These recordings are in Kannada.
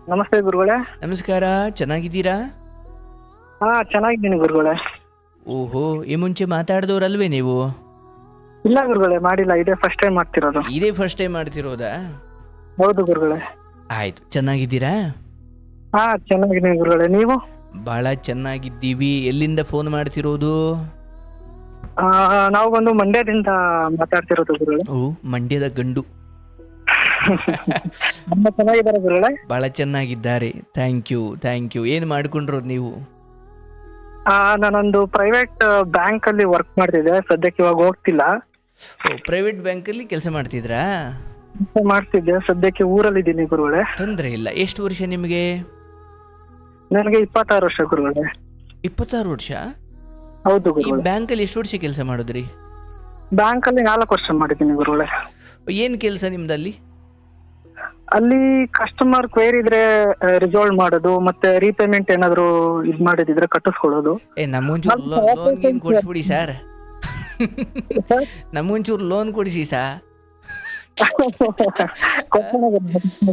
ನಮಸ್ತೆ ಗುರುಗಳೇ. ನಮಸ್ಕಾರ, ಚೆನ್ನಾಗಿದ್ದೀರಾ? ಹಾ, ಚೆನ್ನಾಗಿದ್ದೀನಿ ಗುರುಗಳೇ. ಓಹೋ, ಈ ಮುಂಚೆ ಮಾತಾಡಿದವ್ರಲ್ವೇ ನೀವು? ಇಲ್ಲ ಗುರುಗಳೇ, ಮಾಡಿಲ್ಲ. ಇದೇ ಫಸ್ಟ್ ಟೈಮ್ ಮಾಡ್ತಿರೋದು. ಇದೇ ಫಸ್ಟ್ ಟೈಮ್ ಮಾಡ್ತಿರೋದಾ? ಹೌದು ಗುರುಗಳೇ. ಆಯ್ತು, ಚೆನ್ನಾಗಿದ್ದೀರಾ? ಹಾ, ಚೆನ್ನಾಗಿದ್ದೀನಿ ಗುರುಗಳೇ. ನೀವು? ಬಹಳ ಚೆನ್ನಾಗಿದ್ದೀವಿ. ಎಲ್ಲಿಂದ ಫೋನ್ ಮಾಡ್ತಿರೋದು? ಆ, ನಾವು ಬಂದು ಮಂಡ್ಯದಿಂದ ಮಾತಾಡ್ತಿರೋದು ಗುರುಗಳೇ. ಓ, ಮಂಡ್ಯದ ಗಂಡು. ತುಂಬ ಚೆನ್ನಾಗಿದ್ದಾರೆ ಗುರುಗಳೇ. ಬಹಳ ಚೆನ್ನಾಗಿದ್ದಾರೆ. Thank you. ಏನು ಮಾಡ್ಕೊಂಡಿರೋದು ನೀವು? ನಾನೊಂದು ಪ್ರೈವೇಟ್ ಬ್ಯಾಂಕ್ ಅಲ್ಲಿ ವರ್ಕ್ ಮಾಡ್ತಿದ್ದೆ. ಸದ್ಯಕ್ಕೆ ಇವಾಗ ಹೋಗ್ತಿಲ್ಲ. ಓ, ಪ್ರೈವೇಟ್ ಬ್ಯಾಂಕಲ್ಲಿ ಕೆಲಸ ಮಾಡ್ತಿದ್ರಾ? ಮಾಡ್ತಿದ್ದೆ. ಸದ್ಯಕ್ಕೆ ಊರಲ್ಲಿದ್ದೀನಿ ಗುರುಗಳೇ. ತೊಂದರೆ ಇಲ್ಲ. ಎಷ್ಟು ವರ್ಷ ನಿಮಗೆ? ನನಗೆ 26 ವರ್ಷ ಗುರುಗಳೇ. 26 ವರ್ಷ? ಹೌದು ಈ ಗುರುಗಳೇ. ಬ್ಯಾಂಕಲ್ಲಿ ಎಷ್ಟು ವರ್ಷ ಕೆಲಸ ಮಾಡಿದ್ರಿ? ಬ್ಯಾಂಕ್ ಅಲ್ಲಿ 4 ವರ್ಷ ಮಾಡಿದ್ದೀನಿ ಗುರುಗಳೇ. ಏನು ಕೆಲಸ ನಿಮ್ದಲ್ಲಿ? ಅಲ್ಲಿ ಕಸ್ಟಮರ್ ಕ್ವೇರಿ ಇದ್ರೆ ರಿಸಾಲ್ವ್ ಮಾಡೋದು, ಮತ್ತೆ ರೀಪೇಮೆಂಟ್ ಏನಾದ್ರು ಇದ್ ಮಾಡಿದ್ರೆ ಕಟ್ಟಿಸ್ಕೊಳ್ಳೋದು. ನಮ್ಮೊಂಚೂರು ಲೋನ್ ಗೀನ್ ಕೊಡಿಸ್ಬಿಡಿ ಸರ್. ನಮ್ಮೊಂಚೂರು ಲೋನ್ ಕೊಡಿಸಿ ಸಾ.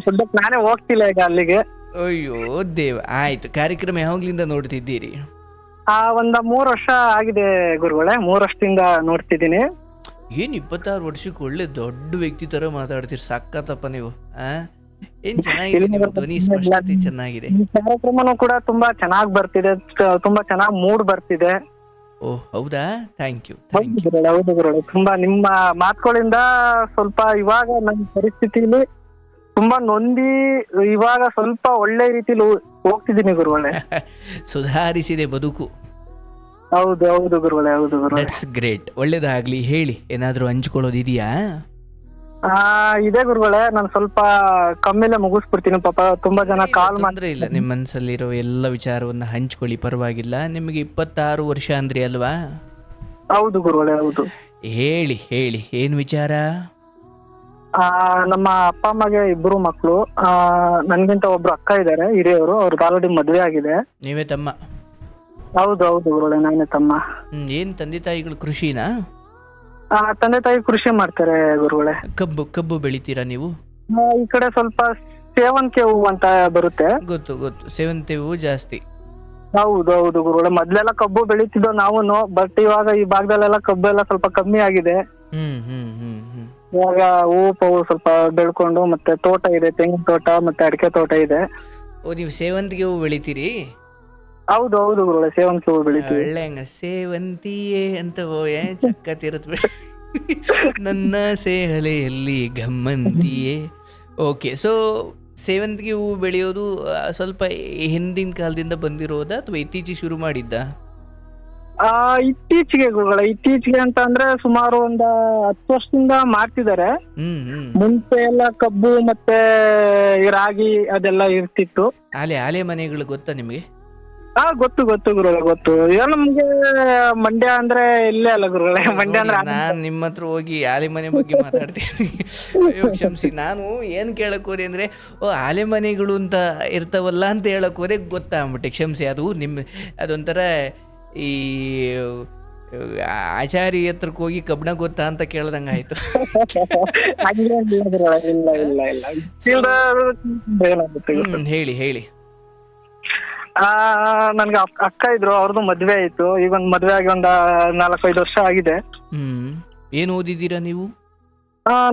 ಸದ್ಯಕ್ಕೆ ನಾನೇ ಹೋಗ್ತಿಲ್ಲ ಈಗ ಅಲ್ಲಿಗೆ. ಅಯ್ಯೋ ದೇವ. ಆಯ್ತು, ಕಾರ್ಯಕ್ರಮ ಯಾವಾಗ್ಲಿಂದ ನೋಡ್ತಿದ್ದೀರಿ? ಒಂದ 3 ವರ್ಷ ಆಗಿದೆ ಗುರುಗಳೇ. 3 ವರ್ಷದಿಂದ ನೋಡ್ತಿದ್ದೀನಿ. ಏನ್ 26 ವರ್ಷಕ್ಕೆ ಒಳ್ಳೆ ದೊಡ್ಡ ವ್ಯಕ್ತಿ ತರ ಮಾತಾಡ್ತೀರಿ. ಸಾಕತ್ತಪ್ಪ ನೀವು. ಏನ್ ಚೆನ್ನಾಗಿದೆ, ನಿಮ್ಮ ಧ್ವನಿ ಸ್ಪಷ್ಟತೆ ಚೆನ್ನಾಗಿದೆ. ಈ ಕಾರ್ಯಕ್ರಮನೂ ಕೂಡ ತುಂಬಾ ಚೆನ್ನಾಗಿ ಬರ್ತಿದೆ. ತುಂಬಾ ಚೆನ್ನಾಗಿ ಮೂಡ್ ಬರ್ತಿದೆ. ಓ, ಹೌದಾ? Thank you. ಹೌದು ಗುರುಗಳೇ. ತುಂಬಾ ನಿಮ್ಮ ಮಾತುಗಳಿಂದ ಸ್ವಲ್ಪ ಇವಾಗ ನನ್ನ ಪರಿಸ್ಥಿತಿಲಿ ತುಂಬಾ ನೊಂದಿ ಇವಾಗ ಸ್ವಲ್ಪ ಒಳ್ಳೆ ರೀತಿಲಿ ಹೋಗ್ತಿದ್ದೀನಿ ಗುರುಗಳೇ. ಸುಧಾರಿಸಿದೆ ಬದುಕು. ಹೌದು ಹೌದು ಗುರುಗಳೇ. ಹೌದು ಗುರುಗಳೇ. That's great. ಒಳ್ಳೇದಾಗ್ಲಿ. ಹೇಳಿ, ಏನಾದ್ರೂ ಹಂಚ್ಕೊಳ್ಳೋದಿದೆಯಾ? ಇದೇ ಗುರುಗಳೇ. ನಾನು ಸ್ವಲ್ಪ ಕಮ್ಮಿಲೆ ಮುಗಿಸ್ಬಿಡ್ತೀನಿ. ಪಾಪ ತುಂಬಾ ಜನ ಕಾಲ್ ತೊಂದ್ರೆ ಇಲ್ಲ. ನಿಮ್ಮ ಮನಸ್ಸಲ್ಲಿರೋ ಎಲ್ಲ ವಿಚಾರವನ್ನ ಹಂಚ್ಕೊಳ್ಳಿ, ಪರವಾಗಿಲ್ಲ. ನಿಮಗೆ 26 ವರ್ಷ ಅಂದ್ರಿ ಅಲ್ವಾ? ಹೌದು ಗುರುಗಳೇ. ಹೌದು. ಹೇಳಿ ಹೇಳಿ, ಏನ್ ವಿಚಾರ? ನಮ್ಮ ಅಪ್ಪ ಅಮ್ಮಗೆ 2 ಮಕ್ಕಳು. ನನ್ಗಿಂತ ಒಬ್ರು ಅಕ್ಕ ಇದ್ದಾರೆ, ಹಿರಿಯವರು. ಅವ್ರದ್ದು ಆಲ್ರೆಡಿ ಮದ್ವೆ ಆಗಿದೆ. ನೀವೇ ತಮ್ಮ? ಹೌದು ಹೌದು ಗುರುಗಳೇ, ನಾನೇ ತಮ್ಮ. ಏನ್ ತಂದೆ ತಾಯಿಗಳು ಕೃಷಿನಾ? ತಂದೆ ತಾಯಿ ಕೃಷಿ ಮಾಡ್ತಾರೆ ಗುರುಗಳೇ. ಕಬ್ಬು ಬೆಳಿತೀರಾ ನೀವು? ಈ ಕಡೆ ಸ್ವಲ್ಪ ಸೇವಂತಿಗೆ ಹೂವು ಅಂತ ಬರುತ್ತೆ. ಗೊತ್ತು. ಸೇವಂತಿ ಹೂವು ಜಾಸ್ತಿ. ಹೌದು ಹೌದು ಗುರುಗಳೇ. ಮೊದ್ಲೆಲ್ಲ ಕಬ್ಬು ಬೆಳಿತಿದ್ದೋ ನಾವುನು. ಬಟ್ ಇವಾಗ ಈ ಭಾಗದಲ್ಲೆಲ್ಲ ಕಬ್ಬು ಎಲ್ಲ ಸ್ವಲ್ಪ ಕಮ್ಮಿ ಆಗಿದೆ. ಇವಾಗ ಹೂವು ಸ್ವಲ್ಪ ಬೆಳ್ಕೊಂಡು, ಮತ್ತೆ ತೋಟ ಇದೆ, ತೆಂಗಿನ ತೋಟ ಮತ್ತೆ ಅಡಿಕೆ ತೋಟ ಇದೆ. ಓ, ನೀವು ಸೇವಂತಿಗೆ ಹೂವು ಬೆಳಿತೀರಿ? ಹೌದು ಹೌದು ಗುರುಗಳೇ, ಸೇವಂತಿಗೆ ಹೂವು ಬೆಳಿತೀವಿ. ಒಳ್ಳೆ ಹಂಗ ಸೇವಂತಿಯೇ ಅಂತ ಚಕ್ಕತ್ತಿರುತ್ತೆ. ನನ್ನ ಸೇಹಲೆಯಲ್ಲಿ ಗಮ್ಮಂತಿಯೇ. ಓಕೆ, ಸೊ ಸೇವಂತಿಗೆ ಹೂವು ಬೆಳೆಯೋದು ಸ್ವಲ್ಪ ಹಿಂದಿನ ಕಾಲದಿಂದ ಬಂದಿರೋದಾ ಅಥವಾ ಇತ್ತೀಚೆಗೆ ಶುರು ಮಾಡಿದ್ದ? ಇತ್ತೀಚೆಗೆ ಗುರುಗಳೇ. ಇತ್ತೀಚೆಗೆ ಅಂತ ಅಂದ್ರೆ ಸುಮಾರು 10 ವರ್ಷದಿಂದ ಮಾಡ್ತಿದ್ದಾರೆ. ಮುಂಚೆ ಎಲ್ಲ ಕಬ್ಬು ಮತ್ತೆ ಈ ರಾಗಿ ಅದೆಲ್ಲ ಇರ್ತಿತ್ತು. ಆಲೆ ಮನೆಗಳು ಗೊತ್ತಾ ನಿಮಗೆ? ಗೊತ್ತು ಗುರುಗಳೇ, ಗೊತ್ತು. ಏನು ನಮ್ಗೆ ಮಂಡ್ಯ ಅಂದ್ರೆ ಇಲ್ಲೇ ಅಲ್ಲ ಗುರುಗಳೇ. ಮಂಡ್ಯ ಅಂದ್ರೆ ನಾನ್ ನಿಮ್ಮ ಹತ್ರ ಹೋಗಿ ಆಲೆ ಮನೆ ಬಗ್ಗೆ ಮಾತಾಡ್ತೀನಿ. ಅಯ್ಯೋ ಕ್ಷಮಿಸಿ. ನಾನು ಏನ್ ಕೇಳಕ್ ಹೋದೆ ಅಂದ್ರೆ, ಓ ಆಲೆ ಮನೆಗಳು ಅಂತ ಇರ್ತಾವಲ್ಲ ಅಂತ ಹೇಳಕ್ ಹೋದೆ. ಗೊತ್ತಾಗ್ಬಿಟ್ಟೆ, ಕ್ಷಮಿಸಿ. ಅದು ಅದೊಂಥರ ಈ ಆಚಾರಿ ಹತ್ರಕ್ಕೆ ಹೋಗಿ ಕಬ್ಬಣ ಗೊತ್ತಾ ಅಂತ ಕೇಳ್ದಂಗ ಆಯ್ತು. ಹೇಳಿ. ನನ್ಗೆ ಅಕ್ಕ ಇದ್ರು, ಅವ್ರದ್ದು ಮದ್ವೆ ಆಯ್ತು. ಈಗ ಮದ್ವೆ ಆಗಿ 4-5 ವರ್ಷ ಆಗಿದೆ. ಏನ್ ಓದಿದ್ದೀರಾ ನೀವು?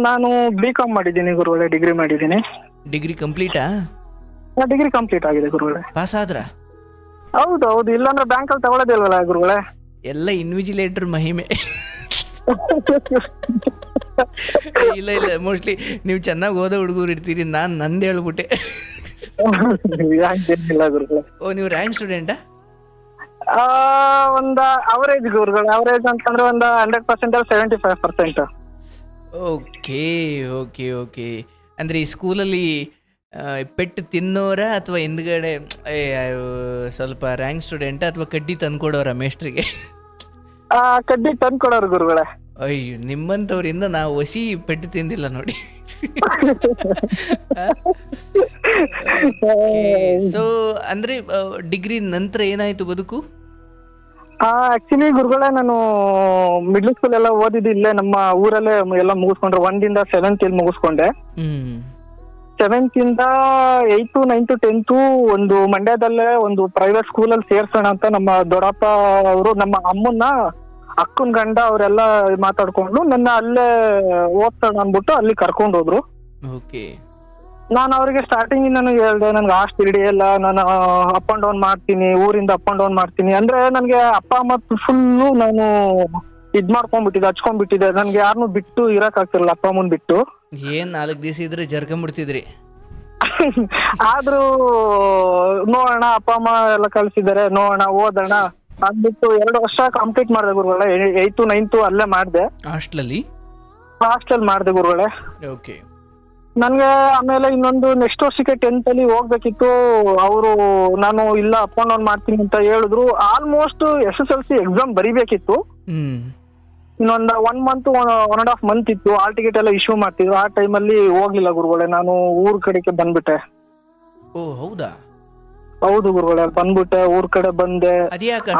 ನಾನು B.Com ಮಾಡಿದ್ದೀನಿ ಗುರುಗಳೇ. ಡಿಗ್ರಿ ಮಾಡಿದ್ದೀನಿ. ಡಿಗ್ರಿ ಕಂಪ್ಲೀಟಾ? ಡಿಗ್ರಿ ಕಂಪ್ಲೀಟ್ ಆಗಿದೆ ಗುರುಗಳೇ. ಪಾಸ್ ಆದ್ರ? ಹೌದು. ಇಲ್ಲಾಂದ್ರೆ ಬ್ಯಾಂಕ್ ಅಲ್ಲಿ ತಗೊಳ್ಳೋದೇ ಇಲ್ವಲ್ಲ ಗುರುಗಳೇ. ಎಲ್ಲ ಇನ್ವಿಜಿಲೇಟರ್ ಮಹಿಮೆ. ಇಲ್ಲ ಮೋಸ್ಟ್ಲಿ ನೀವು ಚೆನ್ನಾಗಿ ಓದೋ ಹುಡುಗರು ಇರ್ತೀರಿ. ನಂದು ಹೇಳ್ಬಿಟ್ಟೆ. ಓ, ನೀವು ರ್ಯಾಂಕ್ ಸ್ಟೂಡೆಂಟಾ? ಅವರೇಜ್ ಗುರುಗಳು. ಅವರೇಜ್ ಅಂತಂದ್ರೆ 100% 75%. ಓಕೆ. ಅಂದ್ರೆ ಈ ಸ್ಕೂಲಲ್ಲಿ ಪೆಟ್ಟು ತಿನ್ನೋರ ಅಥವಾ ಹಿಂದ್ಗಡೆ ಸ್ವಲ್ಪ ರ್ಯಾಂಕ್ ಸ್ಟೂಡೆಂಟ್ ಅಥವಾ ಕಡ್ಡಿ ತಂದ್ಕೊಡೋರ ಮೇಸ್ಟ್ರಿಗೆ? ಕಡ್ಡಿ ತಂದ್ಕೊಡೋರು ಗುರುಗಳೇ. ಅಯ್ಯೋ, ನಿಮ್ಮಂಥವ್ರಿಂದ ನಾವು ಹೊಸಿ ಪೆಟ್ಟು ತಿಂದಿಲ್ಲ ನೋಡಿ. ಸೊ ಅಂದ್ರೆ ಡಿಗ್ರಿ ನಂತರ ಏನಾಯ್ತು ಬದುಕು? ಆಕ್ಚುಲಿ ಗುರುಗಳೇ, ನಾನು ಮಿಡ್ಲ್ ಸ್ಕೂಲ್ ಎಲ್ಲ ಓದಿದ್ದು ಇಲ್ಲೇ ನಮ್ಮ ಊರಲ್ಲೇ ಎಲ್ಲ ಮುಗಿಸ್ಕೊಂಡ್ರೆ. 1 ರಿಂದ 7th ಇಲ್ಲಿ ಮುಗಿಸ್ಕೊಂಡೆ. 7th ಇಂದ 8th 9th 10th ಒಂದು ಮಂಡ್ಯದಲ್ಲೇ ಒಂದು ಪ್ರೈವೇಟ್ ಸ್ಕೂಲಲ್ಲಿ ಸೇರ್ಸೋಣ ಅಂತ ನಮ್ಮ ದೊಡ್ಡಪ್ಪ ಅವರು ನಮ್ಮ ಅಮ್ಮನ್ನ ಅಕ್ಕನ ಗಂಡ ಅವರೆಲ್ಲ ಮಾತಾಡ್ಕೊಂಡು ನನ್ನ ಅಲ್ಲೇ ಓದ್ಸೋಣ ಅಂದ್ಬಿಟ್ಟು ಅಲ್ಲಿ ಕರ್ಕೊಂಡು ಹೋದ್ರು. ಓಕೆ. ನಾನು ಅವ್ರಿಗೆ ಸ್ಟಾರ್ಟಿಂಗ್ ನಾನು ಹೇಳ್ದೆ ನನ್ಗೆ ಹಾಸ್ಟೆಲ್ ಹಿಡಿಯಲ್ಲ, ನಾನು ಅಪ್ ಅಂಡ್ ಡೌನ್ ಮಾಡ್ತೀನಿ, ಊರಿಂದ ಅಪ್ ಅಂಡ್ ಡೌನ್ ಮಾಡ್ತೀನಿ ಅಂದ್ರೆ ನನ್ಗೆ ಅಪ್ಪ ಅಮ್ಮ ಫುಲ್ಲು ನಾನು ಇದ್ ಮಾಡ್ಕೊಂಡ್ಬಿಟ್ಟಿದ್ದೆ, ಹಚ್ಕೊಂಡ್ಬಿಟ್ಟಿದ್ದೆ. ನನ್ಗೆ ಯಾರನ್ನೂ ಬಿಟ್ಟು ಇರಕ್ ಆಗ್ತಿರಲ್ಲ, ಅಪ್ಪ ಅಮ್ಮನ್ ಬಿಟ್ಟು. ಏನ್ 4 ದಿವಸ ಇದ್ರೆ ಜರ್ಕೊಂಡ್ಬಿಡ್ತಿದ್ರಿ. ಆದ್ರೂ ನೋಡೋಣ, ಅಪ್ಪ ಅಮ್ಮ ಎಲ್ಲ ಕಳ್ಸಿದ್ದಾರೆ, ನೋಡೋಣ ಓದೋಣ ಅಂದ್ಬಿಟ್ಟು 2 ವರ್ಷ ಕಂಪ್ಲೀಟ್ ಮಾಡಿದೆ ಗುರುಗಳೇ. 8th 9th ಅಲ್ಲೇ ಮಾಡಿದೆ, ಹಾಸ್ಟೆಲ್ ಮಾಡಿದೆ ಗುರುಗಳೇ. ಓಕೆ. ನನ್ಗೆ ಆಮೇಲೆ ಇನ್ನೊಂದು ನೆಕ್ಸ್ಟ್ ವರ್ಷಕ್ಕೆ 10th ಅಲ್ಲಿ ಹೋಗ್ಬೇಕಿತ್ತು. ಅವರು ನಾನು ಇಲ್ಲ ಅಪ್ ಅಂಡ್ ಡೌನ್ ಮಾಡ್ತೀನಿ ಅಂತ ಹೇಳಿದ್ರು. ಆಲ್ಮೋಸ್ಟ್ SSLC ಎಕ್ಸಾಮ್ ಬರಿಬೇಕಿತ್ತು, ಇನ್ನೊಂದು 1 month 1.5 month ಇತ್ತು. ಹಾಲ್ ಟಿಕೆಟ್ ಎಲ್ಲ ಇಶ್ಯೂ ಮಾಡ್ತಿದ್ರು. ಆ ಟೈಮಲ್ಲಿ ಹೋಗ್ಲಿಲ್ಲ ಗುರುಗಳೇ, ನಾನು ಊರ್ ಕಡೆಗೆ ಬಂದ್ಬಿಟ್ಟೆ. ಓ ಹೌದಾ? ಹೌದು ಗುರುಗಳೇ, ಬಂದ್ಬಿಟ್ಟೆ, ಊರ್ ಕಡೆ ಬಂದೆ. ಅದ್ಯಾಕೆ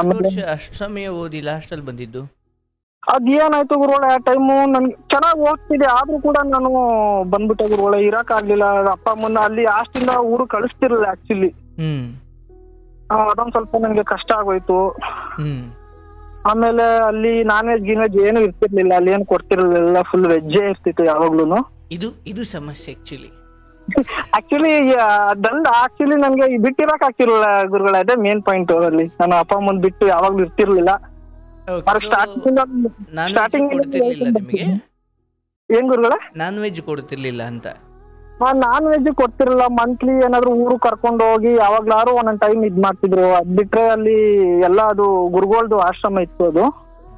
ಅಷ್ಟು ಸಮಯ ಓದಿಲ್ಲ, ಹಾಸ್ಟೆಲ್ ಬಂದಿದ್ದು? ಅದೇನಾಯ್ತು ಗುರುಗಳೇ, ಆ ಟೈಮು ನನ್ಗೆ ಚೆನ್ನಾಗಿ ಓದ್ತಿದೆ, ಆದ್ರೂ ಕೂಡ ನಾನು ಬಂದ್ಬಿಟ್ಟೆ ಗುರುಗಳೇ. ಇರಕ್ ಆಗ್ಲಿಲ್ಲ, ಅಪ್ಪ ಅಮ್ಮನ ಅಲ್ಲಿ ಹಾಸ್ಟೆಲ್ ಊರು ಕಳಿಸ್ತಿರ್ಲಿಲ್ಲ ಆಕ್ಚುಲಿ. ಅದೊಂದ್ ಸ್ವಲ್ಪ ನನ್ಗೆ ಕಷ್ಟ ಆಗೋಯ್ತು. ಆಮೇಲೆ ಅಲ್ಲಿ ನಾನ್ ವೆಜ್ ಗಿನ್ವೆಜ್ ಏನು ಇರ್ತಿರ್ಲಿಲ್ಲ, ಅಲ್ಲಿ ಏನು ಕೊಡ್ತಿರ್ಲಿಲ್ಲ, ಫುಲ್ ವೆಜ್ಜೇ ಇರ್ತಿತ್ತು ಯಾವಾಗ್ಲೂನು. ಇದು ಸಮಸ್ಯೆ ಆಕ್ಚುಲಿ. ಆಕ್ಚುಲಿ ನನ್ಗೆ ಬಿಟ್ಟಿರಕ್ ಆಗ್ತಿರ್ಲಿಲ್ಲ ಗುರುಗಳೇ, ಅದೇ ಮೇನ್ ಪಾಯಿಂಟ್. ಅಲ್ಲಿ ನಾನು ಅಪ್ಪ ಅಮ್ಮನ್ ಬಿಟ್ಟು ಯಾವಾಗ್ಲೂ ಇರ್ತಿರ್ಲಿಲ್ಲ. ಸ್ಟಾರ್ಟಿಂಗ್ ನಿಮಗೆ ಏನ್ ಗುರುಗಳೇ, ನಾನ್ ವೆಜ್ ಕೊಡ್ತಿರ್ಲಿಲ್ಲ ಅಂತ? Non veg ಕೊಡ್ತಿರಲಿಲ್ಲ. ಮಂತ್ಲಿ ಏನಾದ್ರು ಊರು ಕರ್ಕೊಂಡು ಹೋಗಿ ಯಾವಾಗ್ಲಾರು ಒಂದೊಂದ್ ಟೈಮ್ ಇದ್ ಮಾಡ್ತಿದ್ರು. ಅದ್ ಬಿಟ್ರೆ ಅಲ್ಲಿ ಎಲ್ಲ ಅದು ಗುರುಗಳದು ಆಶ್ರಮ ಇತ್ತು. ಅದು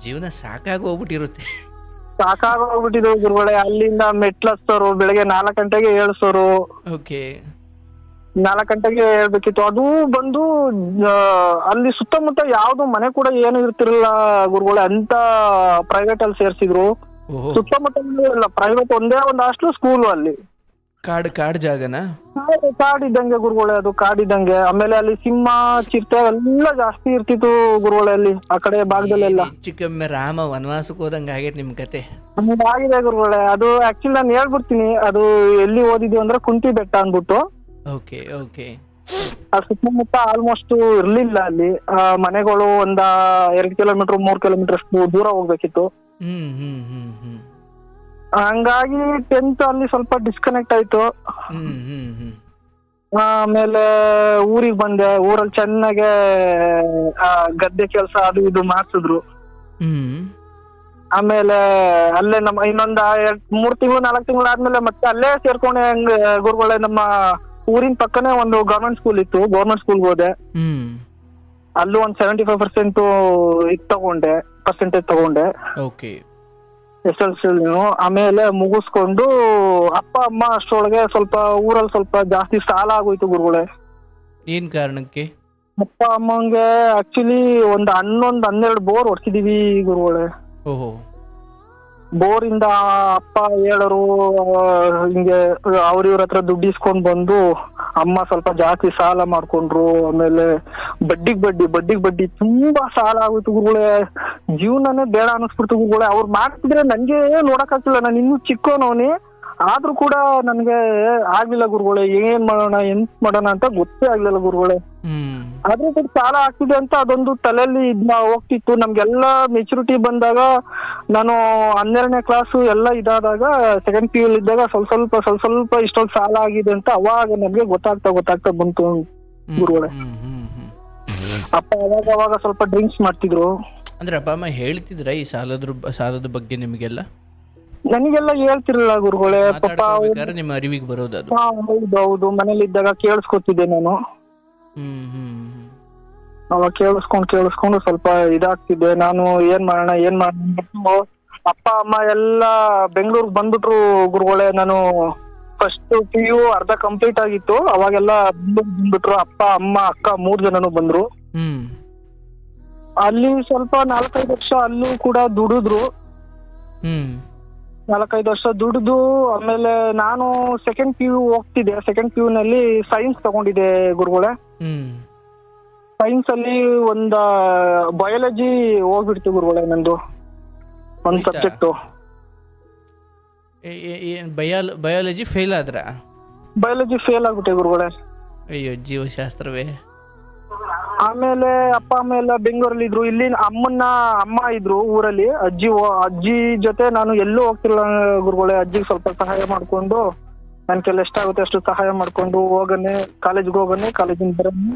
ಜೀವನ ಸಾಕಾಗಿ ಹೋಗ್ಬಿಟ್ಟಿರುತ್ತೆ. ಸಾಕಾಗೋಗ್ಬಿಟ್ಟಿದ್ರು ಗುರುಗಳೇ. ಅಲ್ಲಿಂದ ಮೆಟ್ಲು ಹತ್ತೋರು, ಬೆಳಗ್ಗೆ 4 ಗಂಟೆಗೆ ಏಳ್ಸೋರು. ಓಕೆ. 4 ಗಂಟೆಗೆ ಹೇಳ್ಬೇಕಿತ್ತು. ಅದು ಬಂದು ಅಲ್ಲಿ ಸುತ್ತಮುತ್ತ ಯಾವ್ದು ಮನೆ ಕೂಡ ಏನು ಇರ್ತಿರ್ಲಿಲ್ಲ ಗುರುಗಳೇ, ಅಂತ ಪ್ರೈವೇಟ್ ಅಲ್ಲಿ ಸೇರ್ಸಿದ್ರು. ಸುತ್ತಮುತ್ತ ಇಲ್ಲ, ಪ್ರೈವೇಟ್ ಒಂದೇ ಒಂದು ಹಾಸ್ಟೆಲ್, ಸ್ಕೂಲು. ಅಲ್ಲಿ ಕಾಡ್ ಜಾಗನಾ? ಕಾಡಿದ್ದಂಗೆ ಗುರುಗಳೇ, ಅದು ಕಾಡಿದ್ದಂಗೆ. ಆಮೇಲೆ ಅಲ್ಲಿ ಸಿಂಹ, ಚಿರತೆ ಎಲ್ಲ ಜಾಸ್ತಿ ಇರ್ತಿತ್ತು ಗುರುಗಳೇ ಅಲ್ಲಿ ಆ ಕಡೆ ಭಾಗದಲ್ಲೆಲ್ಲ. ಚಿಕ್ಕಮ್ಮೆ ರಾಮ ವನವಾಸಕ್ಕೆ ಹೋದಂಗ ಆಗೈತೆ ನಿಮ್ ಕತೆ. ಆಗಿದೆ ಗುರುಗಳೇ. ಅದು ಆಕ್ಚುಲಿ ನಾನು ಹೇಳ್ಬಿಡ್ತೀನಿ, ಅದು ಎಲ್ಲಿ ಓದಿದ್ವಿ ಅಂದ್ರೆ ಕುಂಟಿ ಬೆಟ್ಟ ಅಂದ್ಬಿಟ್ಟು. Okay okay. ಆ ಸುತ್ತಮುತ್ತ ಆಲ್ಮೋಸ್ಟ್ ಇರ್ಲಿಲ್ಲ ಅಲ್ಲಿ ಮನೆಗಳು. 2 ಕಿಲೋಮೀಟರ್ 3 ಕಿಲೋಮೀಟರ್ ಅಷ್ಟು ದೂರ ಹೋಗ್ಬೇಕಿತ್ತು. ಹಂಗಾಗಿ 10th ಅಲ್ಲಿ ಸ್ವಲ್ಪ ಡಿಸ್ಕನೆಕ್ಟ್ ಆಯ್ತು. ಆಮೇಲೆ ಊರಿಗೆ ಬಂದೆ. ಊರಲ್ಲಿ ಚೆನ್ನಾಗೆ ಗದ್ದೆ ಕೆಲಸ ಅದು ಇದು ಮಾಡ್ಸಿದ್ರು. ಆಮೇಲೆ ಅಲ್ಲೇ ನಮ್ಮ ಇನ್ನೊಂದ್ 3 ತಿಂಗಳು 4 ತಿಂಗಳು ಆದ್ಮೇಲೆ ಮತ್ತೆ ಅಲ್ಲೇ ಸೇರ್ಕೊಂಡೆ ಗುರುಗಳೇ. ನಮ್ಮ ಊರಿನ ಪಕ್ಕನೇ ಒಂದು ಗವರ್ಮೆಂಟ್ ಸ್ಕೂಲ್ ಇತ್ತು, ಗವರ್ಮೆಂಟ್ ಸ್ಕೂಲ್ಗೆ ಹೋದೆ. ಅಲ್ಲೂ ಒಂದು 75% ಪರ್ಸೆಂಟೇಜ್ ತಗೊಂಡೆ SSLC. ಆಮೇಲೆ ಮುಗಿಸ್ಕೊಂಡು ಅಪ್ಪ ಅಮ್ಮ ಅಷ್ಟರೊಳಗೆ ಸ್ವಲ್ಪ ಊರಲ್ಲಿ ಸ್ವಲ್ಪ ಜಾಸ್ತಿ ಸಾಲ ಆಗೋಯ್ತು ಗುರುಗಳೇ. ಏನ್ ಕಾರಣಕ್ಕೆ? ಅಪ್ಪ ಅಮ್ಮಂಗೆ ಆಕ್ಚುಲಿ ಒಂದು 11-12 ಬೋರ್ ಹೊಡ್ಸಿದೀವಿ ಗುರುಗಳೇ. ಬೋರಿಂದ ಅಪ್ಪ ಹೇಳರು ಹಿಂಗೆ ಇವ್ರ ಹತ್ರ ದುಡ್ಡು ಇಸ್ಕೊಂಡ್ ಬಂದು ಅಮ್ಮ ಸ್ವಲ್ಪ ಜಾಸ್ತಿ ಸಾಲ ಮಾಡ್ಕೊಂಡ್ರು. ಆಮೇಲೆ ಬಡ್ಡಿಗ್ ಬಡ್ಡಿ ತುಂಬಾ ಸಾಲ ಆಗೋಯ್ತು ಗುರುಗಳೇ. ಜೀವನನೇ ಬೇಡ ಅನ್ನಿಸ್ಬಿಡ್ತು ಗುರುಗಳೇ. ಅವ್ರು ಮಾಡ್ತಿದ್ರೆ ನನ್ಗೆ ನೋಡಕ್ ಆಗ್ತಿಲ್ಲ, ನಾನು ಇನ್ನೂ ಚಿಕ್ಕವನವನಿ. ಆದ್ರೂ ಕೂಡ ನನ್ಗೆ ಆಗ್ಲಿಲ್ಲ ಗುರುಗಳೇ. ಏನ್ ಮಾಡೋಣ ಎಂತ ಮಾಡೋಣ ಅಂತ ಗೊತ್ತೇ ಆಗ್ಲಿಲ್ಲ ಗುರುಗಳೇ. ಆದ್ರೂ ಕೂಡ ಸಾಲ ಆಗ್ತಿದೆ ಅಂತ ಅದೊಂದು ತಲೆಯಲ್ಲಿ ಹೋಗ್ತಿತ್ತು. ನಮ್ಗೆಲ್ಲಾ ಮೆಚುರಿಟಿ ಬಂದಾಗ, ನಾನು 12ನೇ ಕ್ಲಾಸು ಎಲ್ಲ ಇದಾದಾಗ, 2nd PU ಇದ್ದಾಗ ಸ್ವಲ್ಪ ಇಷ್ಟೊಂದು ಸಾಲ ಆಗಿದೆ ಅಂತ ಅವಾಗ ನಮ್ಗೆ ಗೊತ್ತಾಗ್ತಾ ಬಂತು ಗುರುಗಳೇ. ಅಪ್ಪ ಅವಾಗ ಸ್ವಲ್ಪ ಡ್ರಿಂಕ್ಸ್ ಮಾಡ್ತಿದ್ರು. ಅಂದ್ರೆ ಅಪ್ಪ ಅಮ್ಮ ಹೇಳ್ತಿದ್ರ ಈ ಸಾಲದ ಬಗ್ಗೆ ನಿಮಗೆಲ್ಲ? ನನಗೆಲ್ಲ ಹೇಳ್ತಿರ್ಲಿಲ್ಲ ಗುರುಗಳೇ. ಪಾಪ ನಿಮ್ಮ ಅರಿವಿಗೆ ಬರೋದು? ಹೌದು, ಮನೇಲಿ ಇದ್ದಾಗ ಕೇಳಿಸ್ಕೊತಿದ್ದೆ ನಾನು. ಅವಾಗ ಕೇಳಿಸ್ಕೊಂಡು ಸ್ವಲ್ಪ ಇದಾಗ್ತಿದ್ದೆ. ನಾನು ಏನ್ ಮಾಡೋಣ ಅಪ್ಪ ಅಮ್ಮ ಎಲ್ಲ ಬೆಂಗಳೂರಿಗೆ ಬಂದ್ಬಿಟ್ರು ಗುರುಗಳೇ. ನಾನು ಫಸ್ಟ್ PU ಅರ್ಧ ಕಂಪ್ಲೀಟ್ ಆಗಿತ್ತು, ಅವಾಗೆಲ್ಲ ಬಂದ್ಬಿಟ್ರು. ಅಪ್ಪ ಅಮ್ಮ ಅಕ್ಕ 3 ಜನನು ಬಂದ್ರು. ಅಲ್ಲಿ ಸ್ವಲ್ಪ 4-5 ವರ್ಷ ಅಲ್ಲೂ ಕೂಡ ದುಡಿದ್ರು. 4-5 ವರ್ಷ ದುಡಿದು ಆಮೇಲೆ ನಾನು 2nd PU ಹೋಗ್ತಿದ್ದೆ. 2nd PU ನಲ್ಲಿ ಸೈನ್ಸ್ ತಗೊಂಡಿದ್ದೆ ಗುರುಗಳೇ. ಸೈನ್ಸ್ ಅಲ್ಲಿ ಒಂದು ಬಯಾಲಜಿ ಹೋಗ್ಬಿಡ್ತು ಗುರುಗಳೇ, ನಂದು ಒಂದು ಸಬ್ಜೆಕ್ಟು. ಬಯಾಲಜಿ ಫೇಲ್ ಆದ್ರ? ಬಯಾಲಜಿ ಫೇಲ್ ಆಗ್ಬಿಟ್ಟೆ ಗುರುಗಳೇ. ಅಯ್ಯೋ ಜೀವಶಾಸ್ತ್ರವೇ. ಆಮೇಲೆ ಅಪ್ಪ ಅಮ್ಮ ಎಲ್ಲ ಬೆಂಗಳೂರಲ್ಲಿ ಇದ್ರು. ಇಲ್ಲಿ ಅಮ್ಮ ಇದ್ರು ಊರಲ್ಲಿ. ಅಜ್ಜಿ ಜೊತೆ ನಾನು ಎಲ್ಲೂ ಹೋಗ್ತಿಲ್ಲ ಗುರುಗಳೇ. ಅಜ್ಜಿಗೆ ಸ್ವಲ್ಪ ಸಹಾಯ ಮಾಡ್ಕೊಂಡು ನನ್ ಕೆಲ ಎಷ್ಟಾಗುತ್ತೆ ಅಷ್ಟು ಸಹಾಯ ಮಾಡ್ಕೊಂಡು ಹೋಗನೆ, ಕಾಲೇಜ್ಗೆ ಹೋಗನೆ, ಕಾಲೇಜಿಂದ ಬರನೆ,